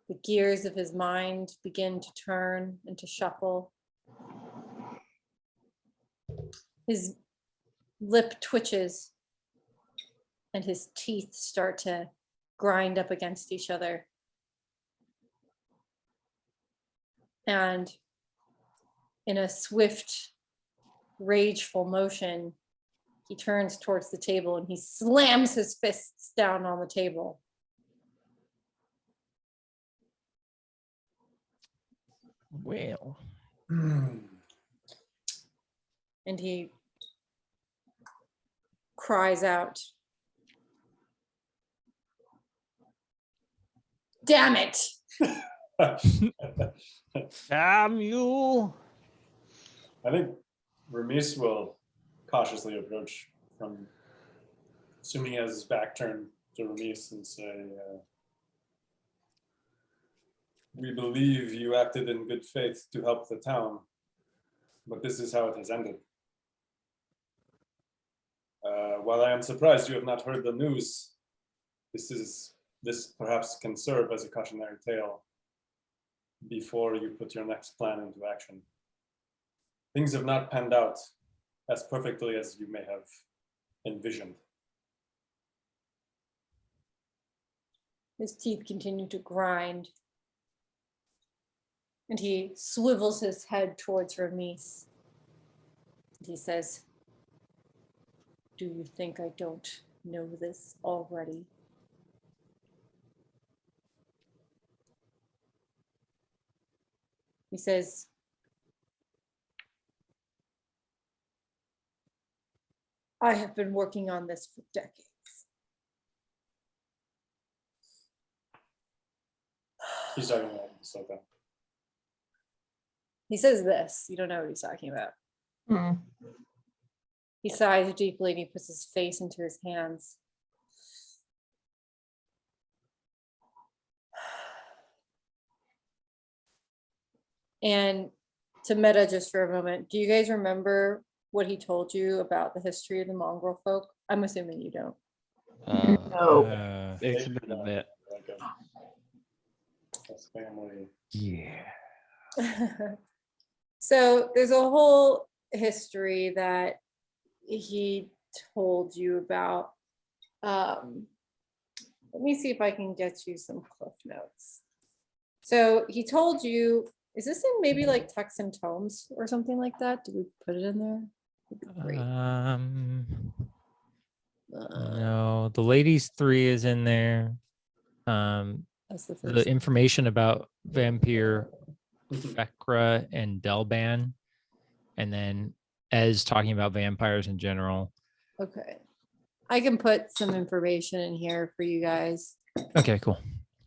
The gears of his mind begin to turn and to shuffle. His lip twitches and his teeth start to grind up against each other. And in a swift, rageful motion, he turns towards the table and he slams his fists down on the table. Well, And he cries out, "Damn it!" Damn you! I think Ramis will cautiously approach from, assuming he has his back turned to Ramis, and say, we believe you acted in good faith to help the town, but this is how it has ended. While I am surprised you have not heard the news, this perhaps can serve as a cautionary tale before you put your next plan into action. Things have not panned out as perfectly as you may have envisioned. His teeth continue to grind. And he swivels his head towards Ramis. And he says, "Do you think I don't know this already?" He says, "I have been working on this for decades. He's talking about Ahsoka. He says this, you don't know what he's talking about. Hmm. He sighs deeply and he puts his face into his hands. And to meta just for a moment, do you guys remember what he told you about the history of the mongrel folk? I'm assuming you don't. No. It's been a bit. Like a family. yeah. So there's a whole history that he told you about. Let me see if I can get you some cliff notes. So he told you, is this in maybe like Texan Tomes or something like that? Did we put it in there? That'd be great. No, the ladies 3 is in there. That's the The first. information about Vampire Fekra and Delban, and then Ez talking about vampires in general. Okay. I can put some information in here for you guys Okay, cool.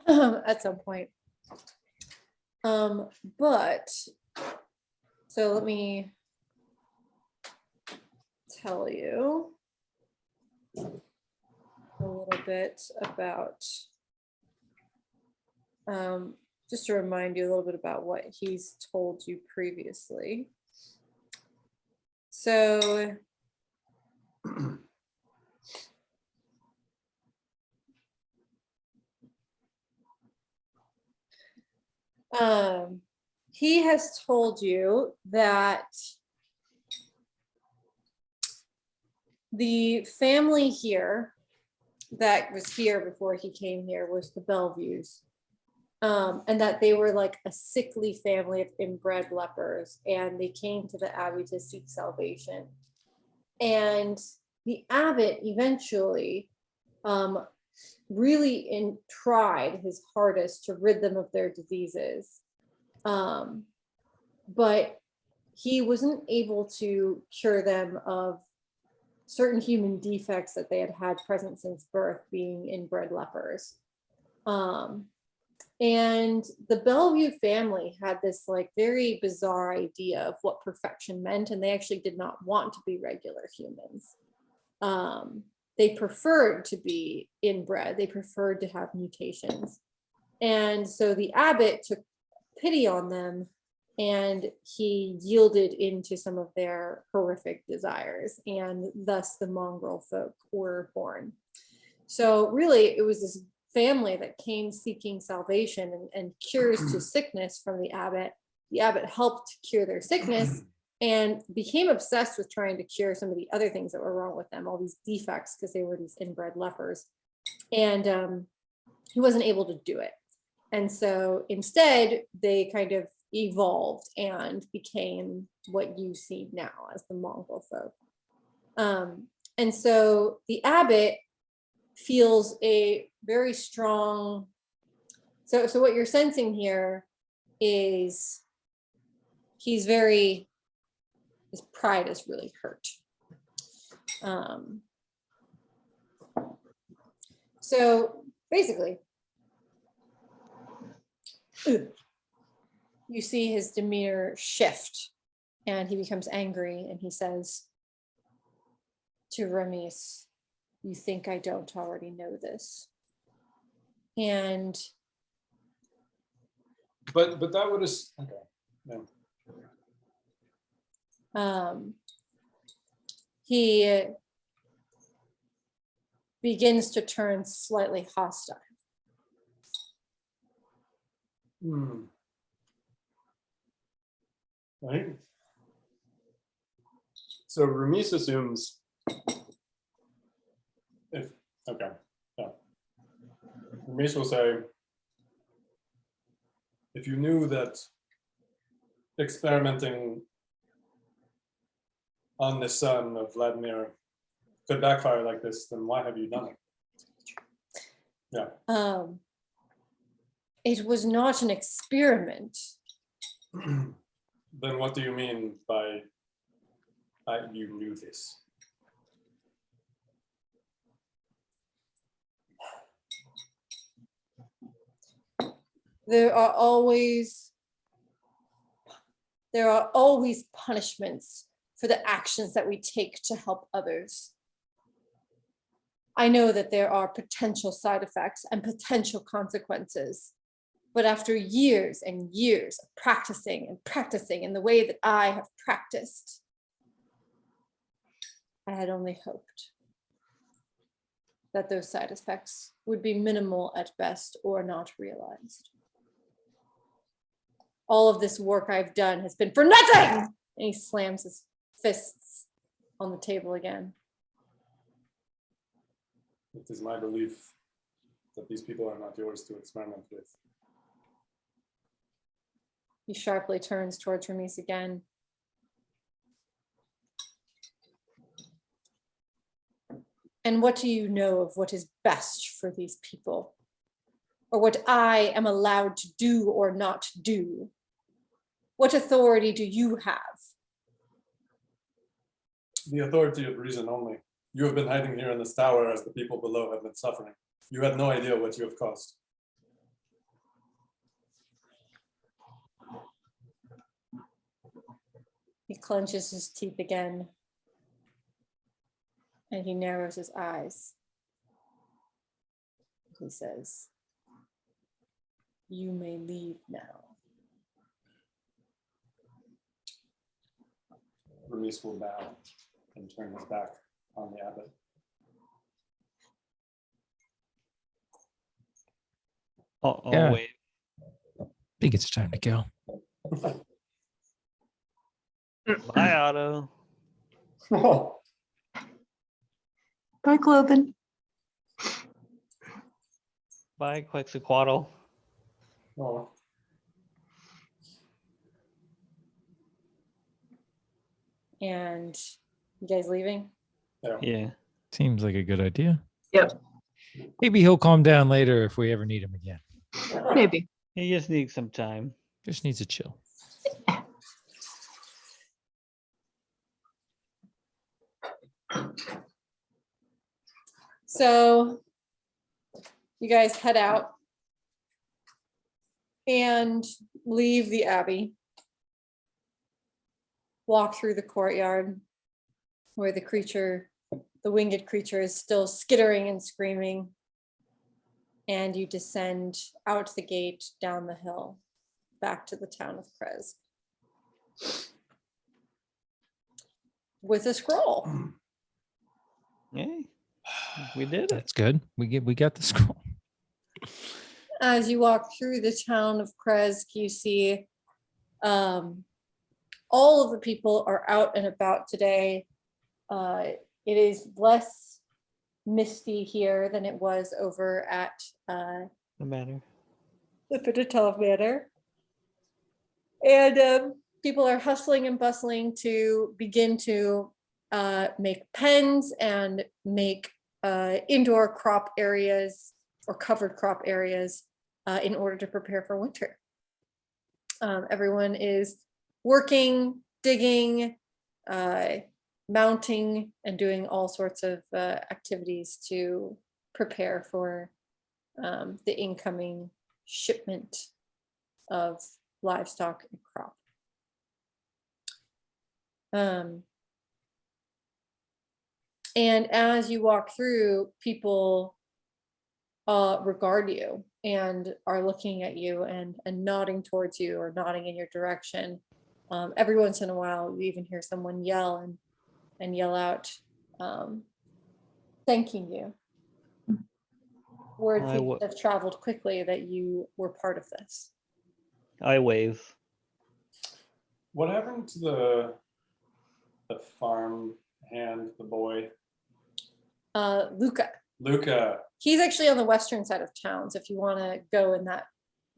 at some point. But so let me tell you a little bit about, just to remind you a little bit about what he's told you previously. So he has told you that the family here that was here before he came here was the Bellevues. And that they were like a sickly family of inbred lepers, and they came to the abbey to seek salvation. And the abbot eventually really tried his hardest to rid them of their diseases. But he wasn't able to cure them of certain human defects that they had had present since birth, being inbred lepers. And the Bellevue family had this like very bizarre idea of what perfection meant, and they actually did not want to be regular humans. They preferred to be inbred. They preferred to have mutations. And so the abbot took pity on them, and he yielded into some of their horrific desires, and thus the mongrel folk were born. So really, it was this family that came seeking salvation and cures to sickness from the abbot. The abbot helped cure their sickness and became obsessed with trying to cure some of the other things that were wrong with them, all these defects, because they were these inbred lepers. And he wasn't able to do it. And so instead, they kind of evolved and became what you see now as the mongrel folk. And so the abbot feels a very strong, so what you're sensing here is his pride is really hurt. So basically, you see his demeanor shift, and he becomes angry, and he says to Remis, "You think I don't already know this?" And but that would have okay. Yeah. he begins to turn slightly hostile. Right. So Remis assumes Remis will say, if you knew that experimenting on the son of Vladimir could backfire like this, then why have you done it? Yeah. It was not an experiment. Then what do you mean by you knew this? There are always punishments for the actions that we take to help others. I know that there are potential side effects and potential consequences, but after years and years of practicing and practicing in the way that I have practiced, I had only hoped that those side effects would be minimal at best or not realized. All of this work I've done has been for nothing! And he slams his fists on the table again. It is my belief that these people are not yours to experiment with. He sharply turns towards Remis again. And what do you know of what is best for these people? Or what I am allowed to do or not do? What authority do you have? The authority of reason only. You have been hiding here in this tower as the people below have been suffering. You had no idea what you have caused. He clenches his teeth again, and he narrows his eyes. He says, "You may leave now." Remis will bow and turn his back on the abbot. Oh, Yeah. wait. I think it's time to go. Bye, Otto. Oh, Bye, Cloven. Bye, Quetzalcoatl. oh. And you guys leaving? Yeah. Seems like a good idea. Yep. Maybe he'll calm down later if we ever need him again. Maybe. He just needs some time. Just needs a chill. So you guys head out. and leave the abbey. Walk through the courtyard where the winged creature is still skittering and screaming. And you descend out the gate, down the hill, back to the town of Krez. With a scroll. Hey, we did it. That's good. We got the scroll. As you walk through the town of Krez, you see all of the people are out and about today. It is less misty here than it was over at No matter. the Fittertov Manor. And people are hustling and bustling to begin to make pens and make indoor crop areas or covered crop areas in order to prepare for winter. Everyone is working, digging, mounting, and doing all sorts of activities to prepare for the incoming shipment of livestock and crop. And as you walk through, people regard you and are looking at you and nodding towards you or nodding in your direction. Every once in a while, you even hear someone yell and yell out, thanking you. Word seems to have traveled quickly that you were part of this. I wave. What happened to the farm hand, the boy? Luca. Luca. He's actually on the western side of town, so if you want to go in that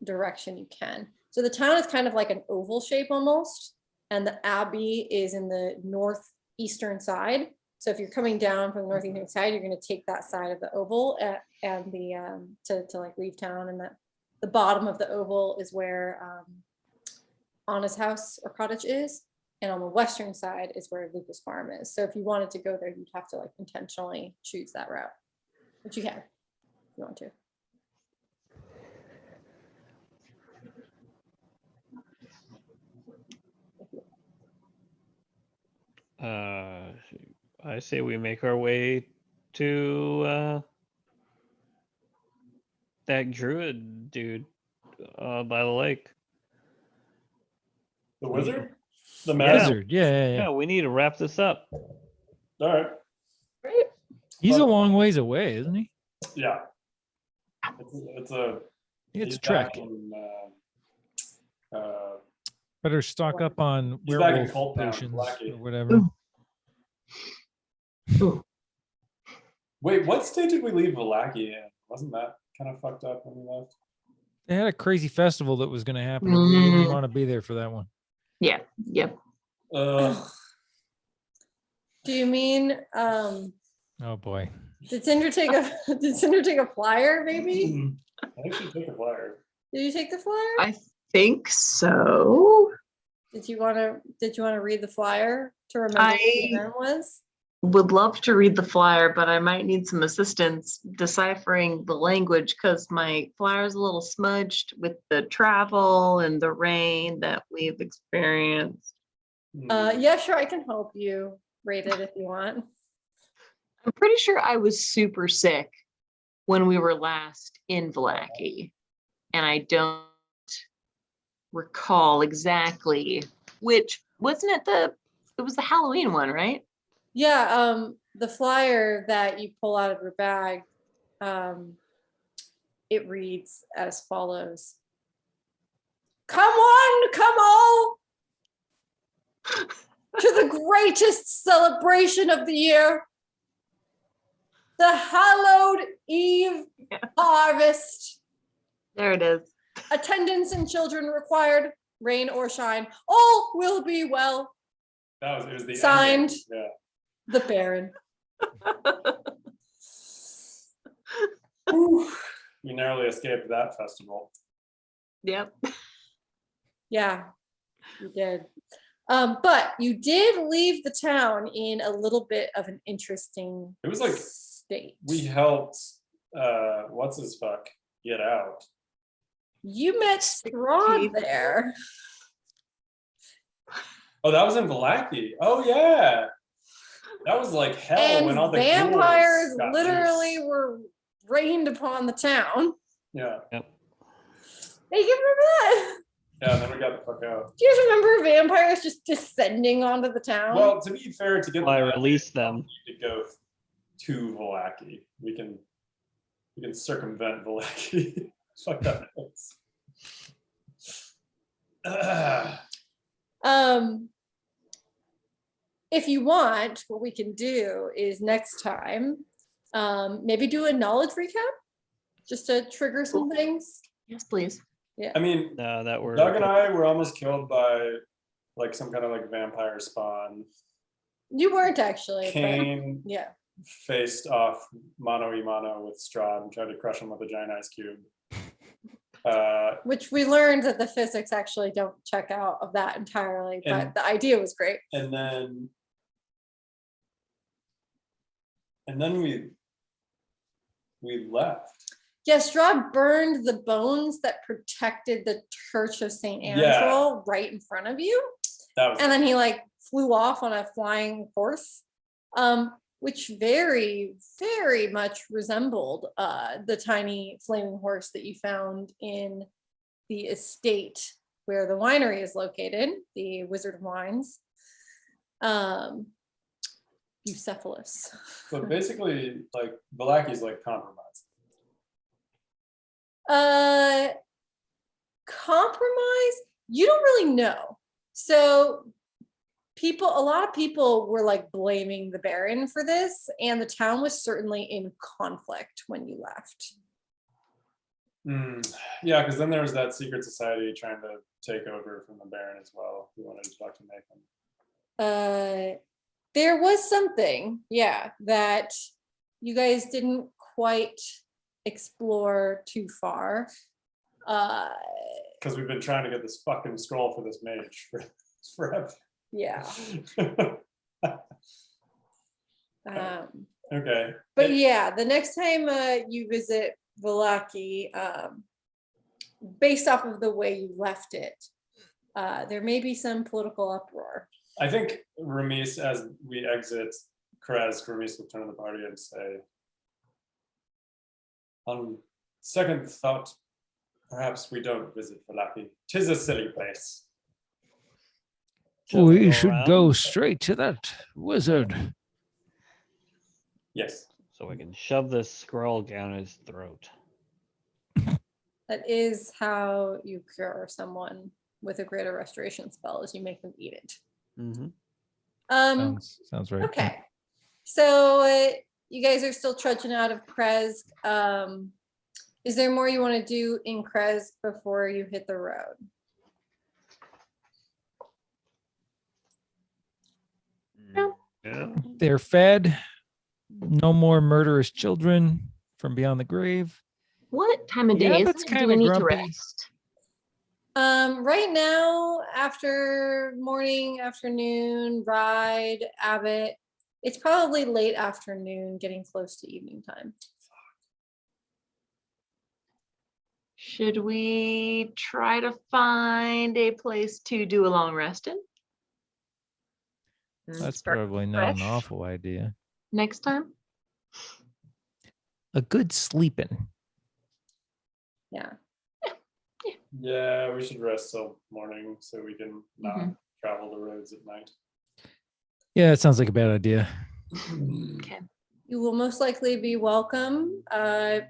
direction, you can. So the town is kind of like an oval shape almost, and the abbey is in the northeastern side. So if you're coming down from the northeastern side, you're going to take that side of the oval and the to like leave town, and that the bottom of the oval is where Anna's house or cottage is, and on the western side is where Luca's farm is. So if you wanted to go there, you'd have to like intentionally choose that route, which you can if you want to. I say we make our way to that druid dude by the lake. The wizard? The Yeah. magic? Wizard. Yeah. Yeah, we need to wrap this up. All right. Great. He's a long ways away, isn't he? Yeah. It's a It's he's a trek. back in, Better stock up on He's back in werewolf Cold Town, potions Blackie. or whatever. wait, what stage did we leave Valaki in? Wasn't that kind of fucked up when we left? They had a crazy festival that was going to happen. And we didn't want to be there for that one. Yeah, yep. Do you mean Oh boy. did Cinder take a flyer maybe? I think she took a flyer. Did you take the flyer? I think so. Did you want to read the flyer to remember what the event was? Would love to read the flyer, but I might need some assistance deciphering the language because my flyer is a little smudged with the travel and the rain that we've experienced. Yeah, sure, I can help you read it if you want. I'm pretty sure I was super sick when we were last in Vlaki, and I don't recall exactly which. Wasn't it it was the Halloween one, right? Yeah, the flyer that you pull out of your bag, it reads as follows. Come on, come all to the greatest celebration of the year, the hallowed eve harvest. There it is. Attendance and children required, rain or shine, all will be well. It was the Signed. ending. Yeah. The Baron. Ooh, We narrowly escaped that festival. Yep. yeah, you did. But you did leave the town in a little bit of an interesting It was like state. we helped what's his fuck get out. You met Strahd there. Oh, that was in Valaki. Oh yeah. That was like hell And when all the vampires ghouls got literally loose. were rained upon the town. Yeah. Yep. Hey, you remember that? Yeah, and then we got the fuck out. Do you guys remember vampires just descending onto the town? Well, to be fair, to get Well, I the released mandate, them. we need to go to Valaki. We can circumvent Valaki. Fuck that place. If you want, what we can do is next time, maybe do a knowledge recap, just to trigger some things. Yes, please. I mean, No, that were Doug and I were almost killed by like some kind of like vampire spawn. You weren't actually, but Kane yeah. faced off mano a mano with Strahd and tried to crush him with a giant ice cube. Which we learned that the physics actually don't check out of that entirely, but And- the idea was great. And then we left. Yeah, Strahd burned the bones that protected the Church of St. Yeah. Andrew right in front of you. That was And then he like flew off on a flying horse, which very, very much resembled the tiny flaming horse that you found in the estate where the winery is located, the Wizard of Wines. Bucephalus. so basically like Valaki's like compromised. Compromise, you don't really know. So a lot of people were like blaming the Baron for this, and the town was certainly in conflict when you left. Yeah, because then there was that secret society trying to take over from the Baron as well. We wanted to talk to Nathan. There was something, yeah, that you guys didn't quite explore too far. Because we've been trying to get this fucking scroll for this mage for forever. Yeah. Okay. But yeah, the next time you visit Valaki, based off of the way you left it, there may be some political uproar. I think Ramis, as we exit Krez, Ramis will turn to the party and say, on second thought, perhaps we don't visit Valaki. 'Tis a silly place. Shall We go should go around? straight to that wizard. Yes. So we can shove this scroll down his throat. That is how you cure someone with a greater restoration spell, is you make them eat it. Mm-hmm. Sounds right. Okay. So you guys are still trudging out of Krez. Is there more you want to do in Krez before you hit the road? Yeah. They're fed. No more murderous children from beyond the grave. What time of Yeah, day is that's it? Do kinda we need to grumpy. rest? Right now, after morning, afternoon, ride, Abbott, it's probably late afternoon, getting close to evening time. Should we try to find a place to do a long rest in? And That's start probably not an fresh awful idea. next time. A good sleeping. Yeah. Yeah, we should rest till morning so we can not travel the roads at night. Yeah, that sounds like a bad idea. Okay. You will most likely be welcome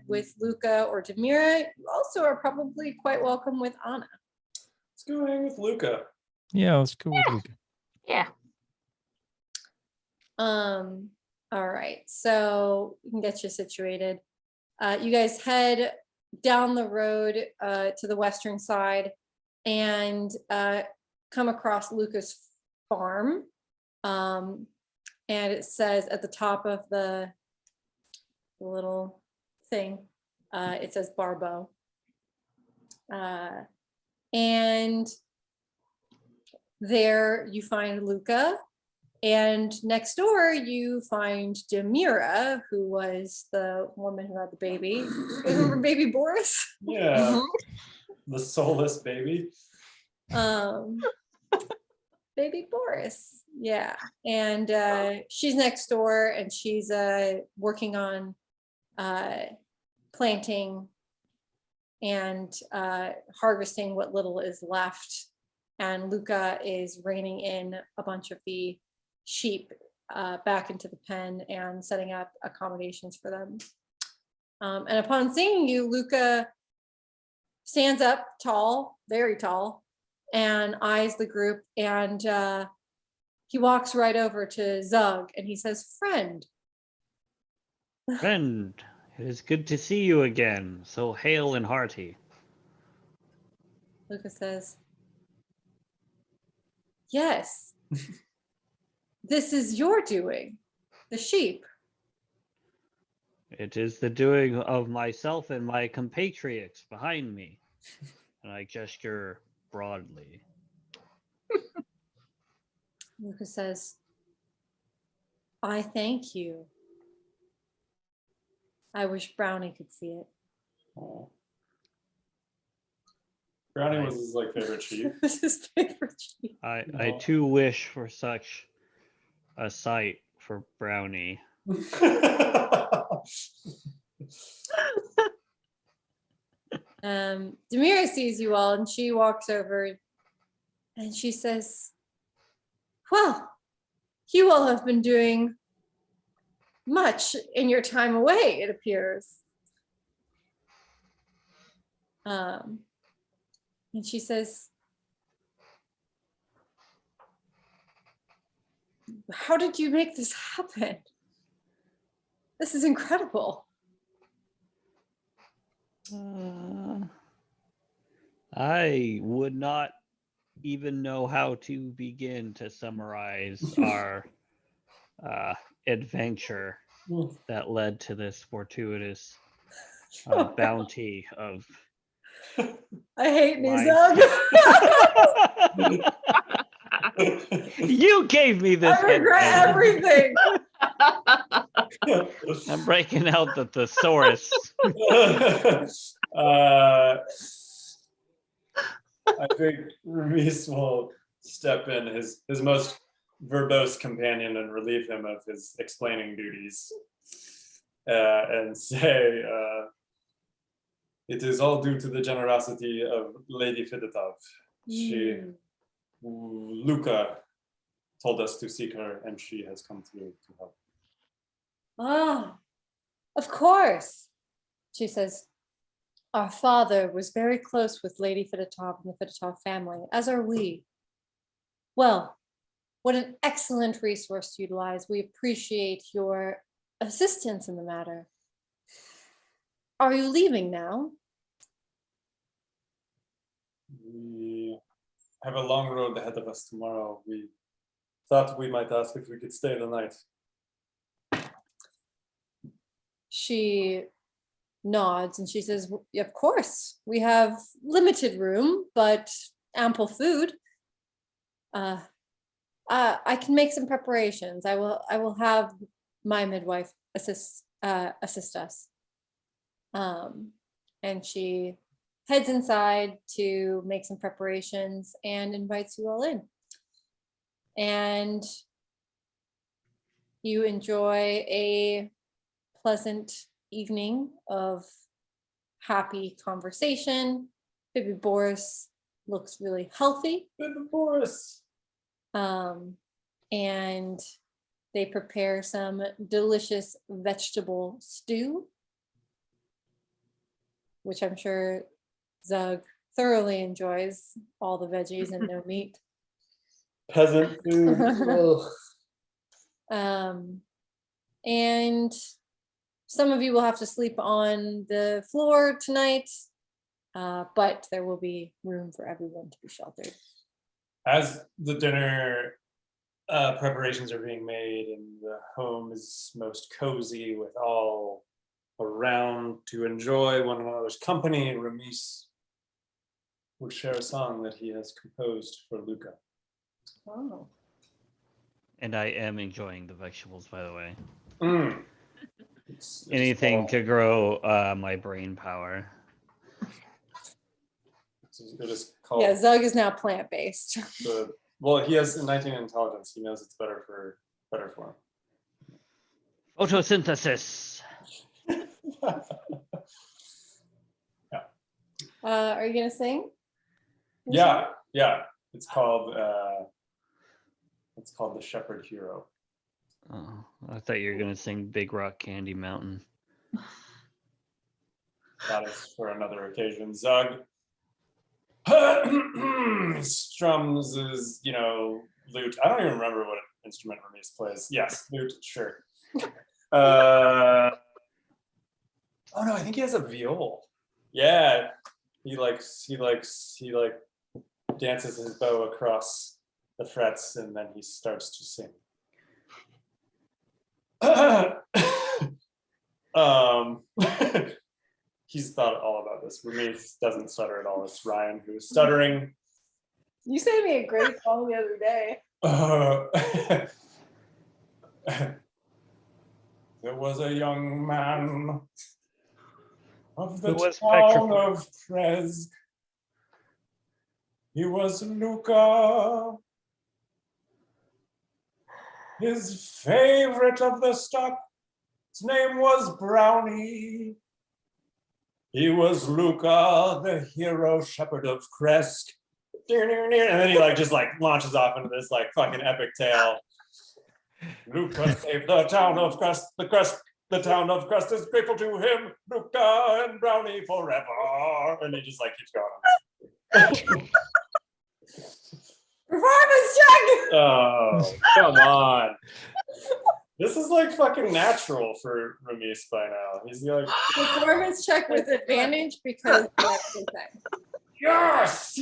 with Luca or Demira. You also are probably quite welcome with Anna. Let's go hang with Luca. Yeah, let's go with Luca. Yeah. All right, so we can get you situated. You guys head down the road to the western side and come across Luca's farm. And it says at the top of the little thing, it says Barbeau. And there you find Luca. And next door, you find Demira, who was the woman who had the baby. Remember baby Boris? Yeah. The soulless baby. Um, baby Boris. Yeah. And she's next door and she's working on planting and harvesting what little is left. And Luca is reining in a bunch of the sheep back into the pen and setting up accommodations for them. And upon seeing you, Luca stands up tall, very tall, and eyes the group. And he walks right over to Zug and he says, "Friend." Friend, it is good to see you again, so hale and hearty. Luca says, "Yes, this is your doing, the sheep." It is the doing of myself and my compatriots behind me. And I gesture broadly. Luca says, "I thank you. I wish Brownie could see it." Oh. Brownie was his like favorite sheep. This is his favorite sheep. I too wish for such a sight for Brownie. Demira sees you all and she walks over and she says, "Well, you all have been doing much in your time away, it appears." And she says, "How did you make this happen? This is incredible." I would not even know how to begin to summarize our adventure that led to this fortuitous bounty of. I hate me, Life. Zug. You gave me this. I regret headband. everything. I'm breaking out the thesaurus. I think Reese will step in, his most verbose companion, and relieve him of his explaining duties, and say, "It is all due to the generosity of Lady Fidetov. Luca told us to seek her, and she has come through to help." "Oh, of course," she says. "Our father was very close with Lady Fidetov and the Fidetov family, as are we. Well, what an excellent resource to utilize. We appreciate your assistance in the matter. Are you leaving now?" We have a long road ahead of us tomorrow. We thought we might ask if we could stay the night. She nods and she says, "Of course, we have limited room, but ample food. I can make some preparations. I will have my midwife assist us." And she heads inside to make some preparations and invites you all in. And you enjoy a pleasant evening of happy conversation. Baby Boris looks really healthy. Baby Boris. And they prepare some delicious vegetable stew, which I'm sure Zug thoroughly enjoys, all the veggies and no meat. Peasant food. And some of you will have to sleep on the floor tonight, but there will be room for everyone to be sheltered. As the dinner preparations are being made and the home is most cozy with all around to enjoy one another's company, Ramis will share a song that he has composed for Luca. Oh. And I am enjoying the vegetables, by the way. It's Anything all- to grow my brain power. It is called. Yeah, Zug is now plant-based. Well, he has 19 intelligence. He knows it's better for him. Photosynthesis. Are you gonna sing? Yeah. It's called The Shepherd Hero. Oh, I thought you were gonna sing Big Rock Candy Mountain. That is for another occasion. Zug strums his, lute. I don't even remember what instrument Ramis plays. Yes, lute, sure. Oh no, I think he has a viol. Yeah, he dances his bow across the frets and then he starts to sing. He's thought all about this. Ramis doesn't stutter at all. It's Ryan who's stuttering. You sent me a great song the other day. There was a young man of the Who was town petrified. of Presk. He was Luca. His favorite of the stock, his name was Brownie. He was Luca, the hero shepherd of Kresk. And then he just launches off into this fucking epic tale. Luca saved the town of Crust. The town of Crust is grateful to him. Luca and Brownie forever. And he just keeps going. Performance check! Oh, come on. This is fucking natural for Ramis by now. He's Performance check with advantage because that's the thing. yes!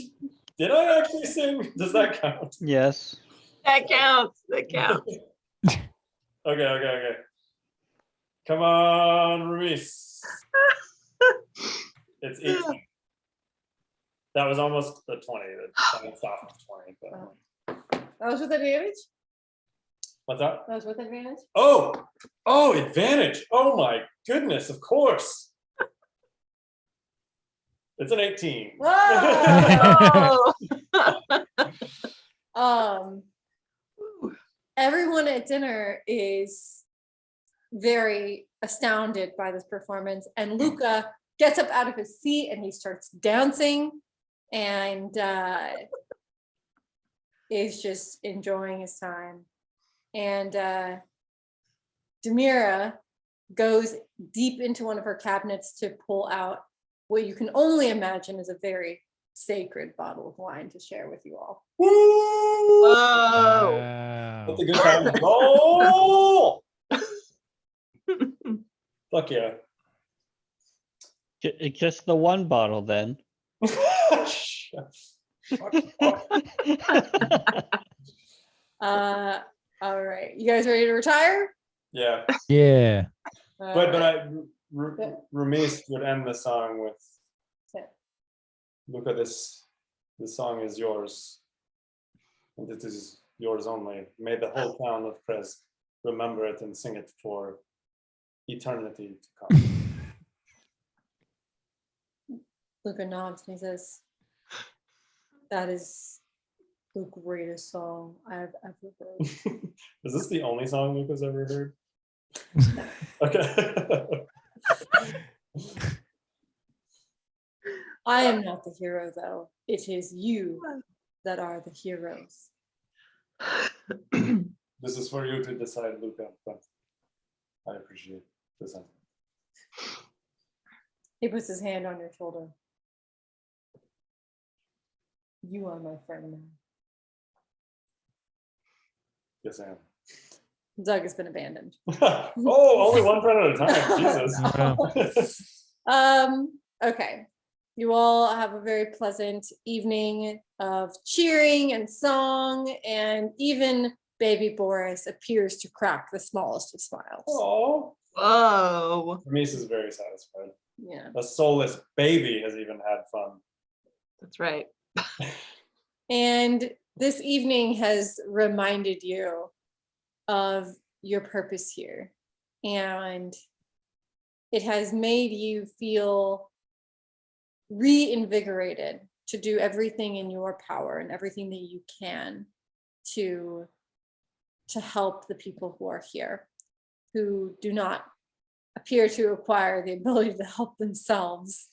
Did I actually sing? Does that count? Yes. That counts. That counts. Okay. Come on, Ramis. It's 18. That was almost a 20. That was off of 20. But... That was with advantage? What's that? That was with advantage? Oh, advantage. Oh my goodness, of course. It's an 18. Whoa! Oh. Everyone at dinner is very astounded by this performance, and Luca gets up out of his seat and he starts dancing and is just enjoying his time. And Demira goes deep into one of her cabinets to pull out what you can only imagine is a very sacred bottle of wine to share with you all. Woo! Whoa. Wow. That's a good time to roll. Fuck yeah. Just the one bottle then. All right, you guys ready to retire? Yeah, Yeah. but Ramis would end the song with, Yeah. Luca, this song is yours, and it is yours only. May the whole town of Presk remember it and sing it for eternity to come. Luca nods and he says, "That is the greatest song I've ever heard." Is this the only song Luca's ever heard? Okay. I am not the hero, though. It is you that are the heroes. This is for you to decide, Luca, but I appreciate this. He puts his hand on your shoulder. You are my friend now. Yes, I am. Doug has been abandoned. Oh, only one friend at a time. Jesus. Okay. You all have a very pleasant evening of cheering and song, and even baby Boris appears to crack the smallest of smiles. Oh, Whoa. Ramis is very satisfied. Yeah. A soulless baby has even had fun. That's right. And this evening has reminded you of your purpose here. And it has made you feel reinvigorated to do everything in your power and everything that you can to help the people who are here, who do not appear to acquire the ability to help themselves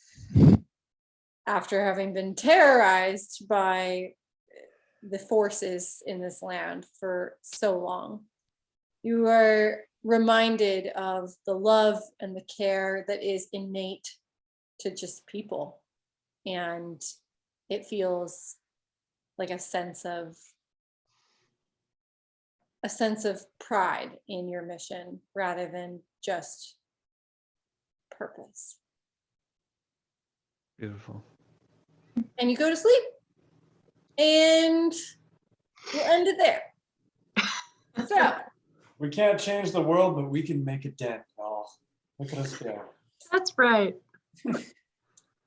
after having been terrorized by the forces in this land for so long. You are reminded of the love and the care that is innate to just people. And it feels like a sense of pride in your mission rather than just purpose. Beautiful. And you go to sleep. And we'll end it there. So We can't change the world, but we can make a dent, y'all. Look at us go. That's right.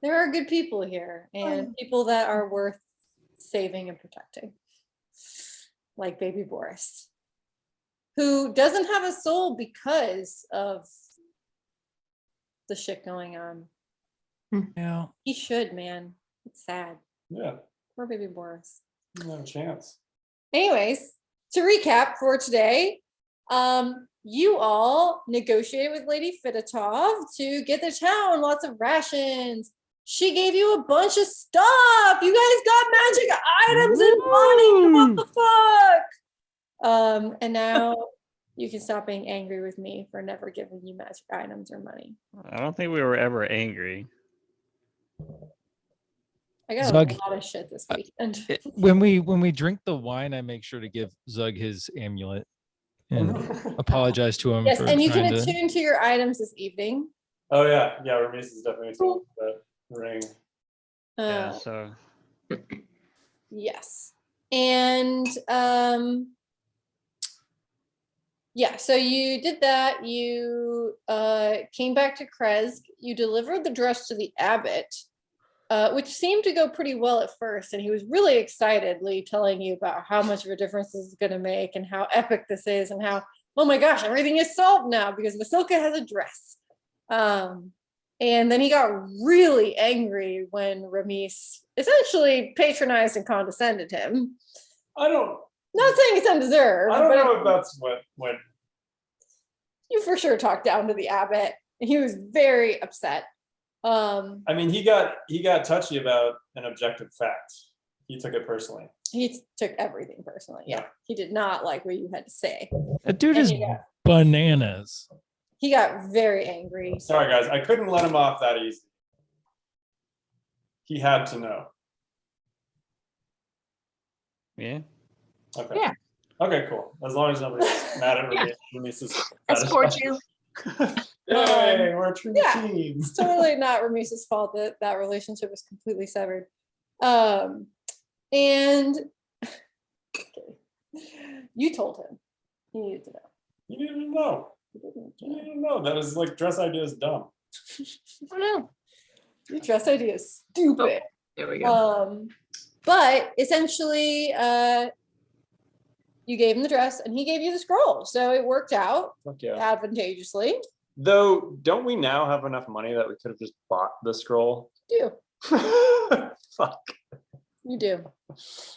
there are good people here and people that are worth saving and protecting. Like baby Boris, who doesn't have a soul because of the shit going on. Yeah. He should, man. It's sad. Yeah, Poor baby Boris. no chance. Anyways, to recap for today, you all negotiated with Lady Fidotov to get the town lots of rations. She gave you a bunch of stuff. You guys got magic items and money. What the fuck? And now you can stop being angry with me for never giving you magic items or money. I don't think we were ever angry. I got Zug, a lot of shit this weekend. When we drink the wine, I make sure to give Zug his amulet and apologize to him. Yes, for and you can trying to- attune to your items this evening. Oh yeah, Ramis is definitely talking about ring. Yeah, Uh, so Yes. And yeah, so you did that. You came back to Kresk. You delivered the dress to the abbot, which seemed to go pretty well at first. And he was really excitedly telling you about how much of a difference this is going to make and how epic this is and how, oh my gosh, everything is solved now because Vasilka has a dress. And then he got really angry when Ramis essentially patronized and condescended him. I don't Not saying it's undeserved, but know if that's what you for sure talked down to the abbot. He was very upset. I mean, he got touchy about an objective fact. He took it personally. He took everything personally. Yeah, he did not like what you had to say. That dude And is bananas. he got very angry. Sorry guys, I couldn't let him off that easy. He had to know. yeah. Okay. Yeah. Okay, cool. As long as nobody's mad at Ramis. Ramis is Escort satisfied. you. Yay, we're a true Yeah. team. It's totally not Ramis's fault that that relationship was completely severed. And you told him he needed to know. You didn't even know. He didn't You know. didn't even know. That his like dress idea is dumb. Oh no. Your dress idea is stupid. There we go. But essentially, you gave him the dress and he gave you the scroll. So it worked out Fuck yeah. advantageously. Though, don't we now have enough money that we could have just bought the scroll? You Fuck. you do.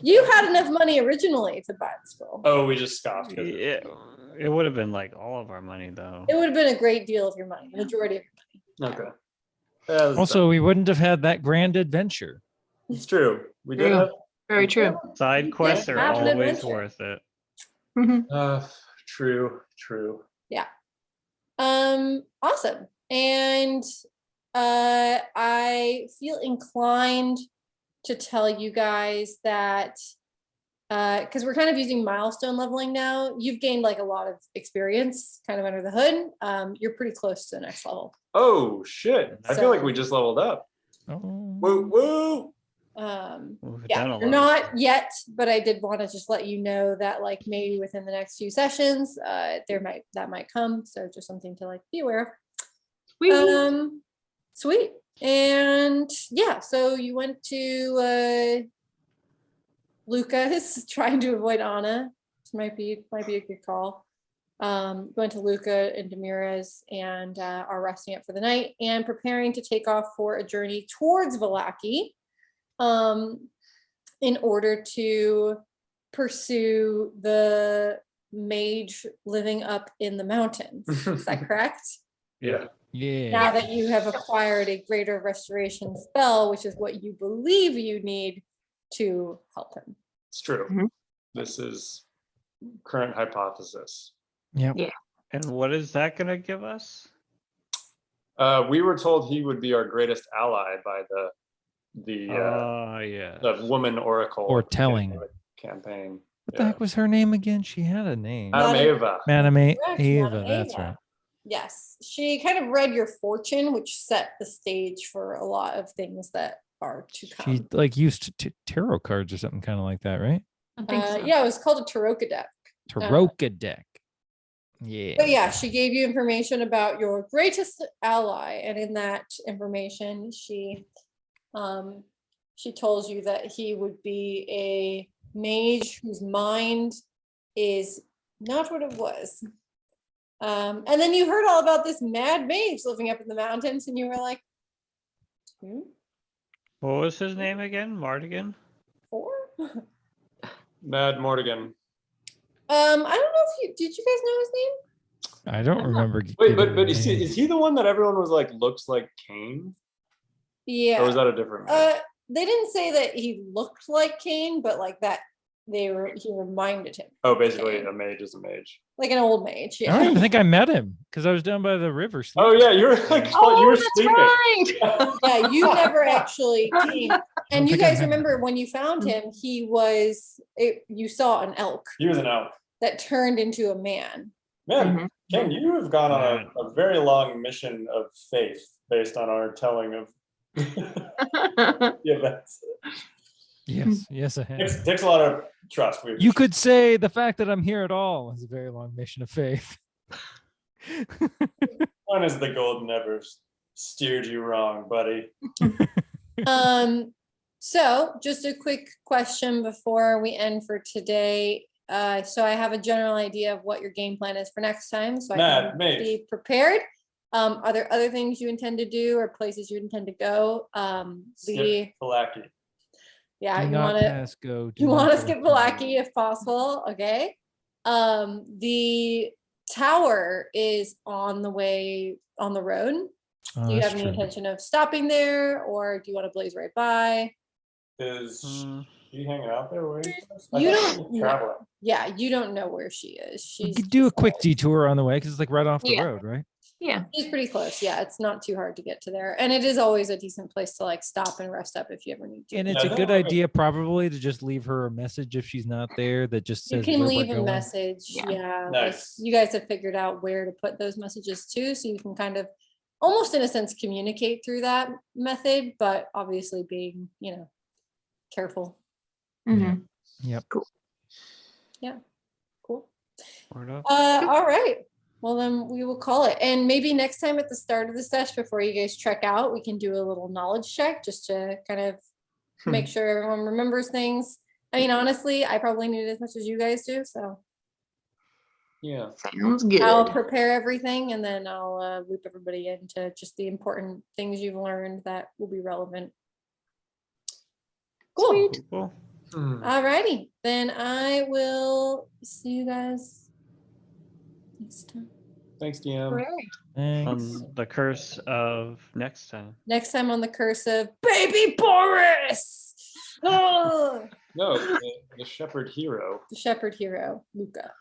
You had enough money originally to buy the scroll. Oh, we just scoffed. 'cause It would have been like all of our money though. It would have been a great deal of your money, the majority of your money. Okay. Yeah, that's Also, we wouldn't have had that grand adventure. it's true. We did True. have. Very true. Side quests are have an always adventure. worth it. True. Awesome. And I feel inclined to tell you guys that because we're kind of using milestone leveling now, you've gained like a lot of experience kind of under the hood. You're pretty close to the next level. Oh shit! I feel like So- we just leveled up. Oh. Woo woo! We've Yeah, done a you're lot. not yet, but I did want to just let you know that like maybe within the next few sessions, that might come. So just something to like be aware of. Sweet. Sweet. And yeah, so you went to Luca is trying to avoid Anna. This might be a good call. Going to Luca and Demirez and are resting up for the night and preparing to take off for a journey towards Vallaki. in order to pursue the mage living up in the mountains. Is that correct? Yeah. Yeah. Now that you have acquired a greater restoration spell, which is what you believe you need to help him. It's true. Mhm. This is current hypothesis. Yep. Yeah. And what is that gonna give us? We were told he would be our greatest ally by Yeah. the woman oracle Or at the beginning telling. of the campaign. What the heck was her name again? She had a name. Madam- Ava. Madame Correct, Madam Ava, that's Ava. right. Yes, she kind of read your fortune, which set the stage for a lot of things that are to come. She like used tarot cards or something kind of like that, right? I think so. Yeah, it was called a Taroka deck. Taroka deck. Yeah. But yeah, she gave you information about your greatest ally, and in that information, she told you that he would be a mage whose mind is not what it was. And then you heard all about this mad mage living up in the mountains, and you were like, What was his name again? Mardigan? four? Mad Mortigan. I don't know if did you guys know his name? I don't remember. Wait, getting but the name. is he the one that everyone was like looks like Cain? Yeah. Or was that a different man? They didn't say that he looked like Cain, but like that he reminded him. Oh, basically Cain. a mage is a mage. Like an old mage. I don't Yeah. even think I met him because I was down by the river. Oh sleeping. yeah, you were like you were that's sleeping. right. Yeah, you never actually came. And you think I guys met remember when you found him, you saw an elk He was an elk. that turned into a man. Man, Mhm. Ken, you have gone on a very long mission of faith based on our telling of the events. Yes, yes, I have. Takes a lot of trust. You could say the fact that I'm here at all is a very long mission of faith. When has the gold never steered you wrong, buddy? So just a quick question before we end for today. So I have a general idea of what your game plan is for next time, so I can be prepared. Are there other things you intend to do or places you intend to go? Skip Falaki. Yeah, Do you not want to pass go. do you not want to go. skip Valaki if possible, okay? The tower is on the way on the road. Oh, Do you that's have any true. intention of stopping there, or do you want to blaze right by? Is Mm. she hanging out there waiting for us? I You thought don't she was know. traveling. Yeah, you don't know where she is. We She's could do a just quick out. detour on the way because it's like right off the Yeah. road, right? Yeah. She's pretty close. Yeah, it's not too hard to get to there, and it is always a decent place to like stop and rest up if you ever need to. And it's Yeah, a good no, okay. idea probably to just leave her a message if she's not there that just You says can where leave we're a going. message. Yeah. Yeah, like, Nice. you guys have figured out where to put those messages to, so you can kind of almost in a sense communicate through that method, but obviously being, careful. Mhm. Yep. Cool. Word up. All right. Well, then we will call it. And maybe next time at the start of the session, before you guys trek out, we can do a little knowledge check just to kind of make sure everyone remembers things. I mean, honestly, I probably need it as much as you guys do. So Yeah. Sounds good. I'll prepare everything and then I'll loop everybody into just the important things you've learned that will be relevant. Cool. Cool. All righty. Then I will see you guys next time. Thanks, DM. Hooray. Thanks. On the curse of next time. Next time on the curse of Baby Boris. Oh, No, the shepherd hero. the shepherd hero, Luca.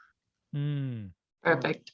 Hmm. Perfect.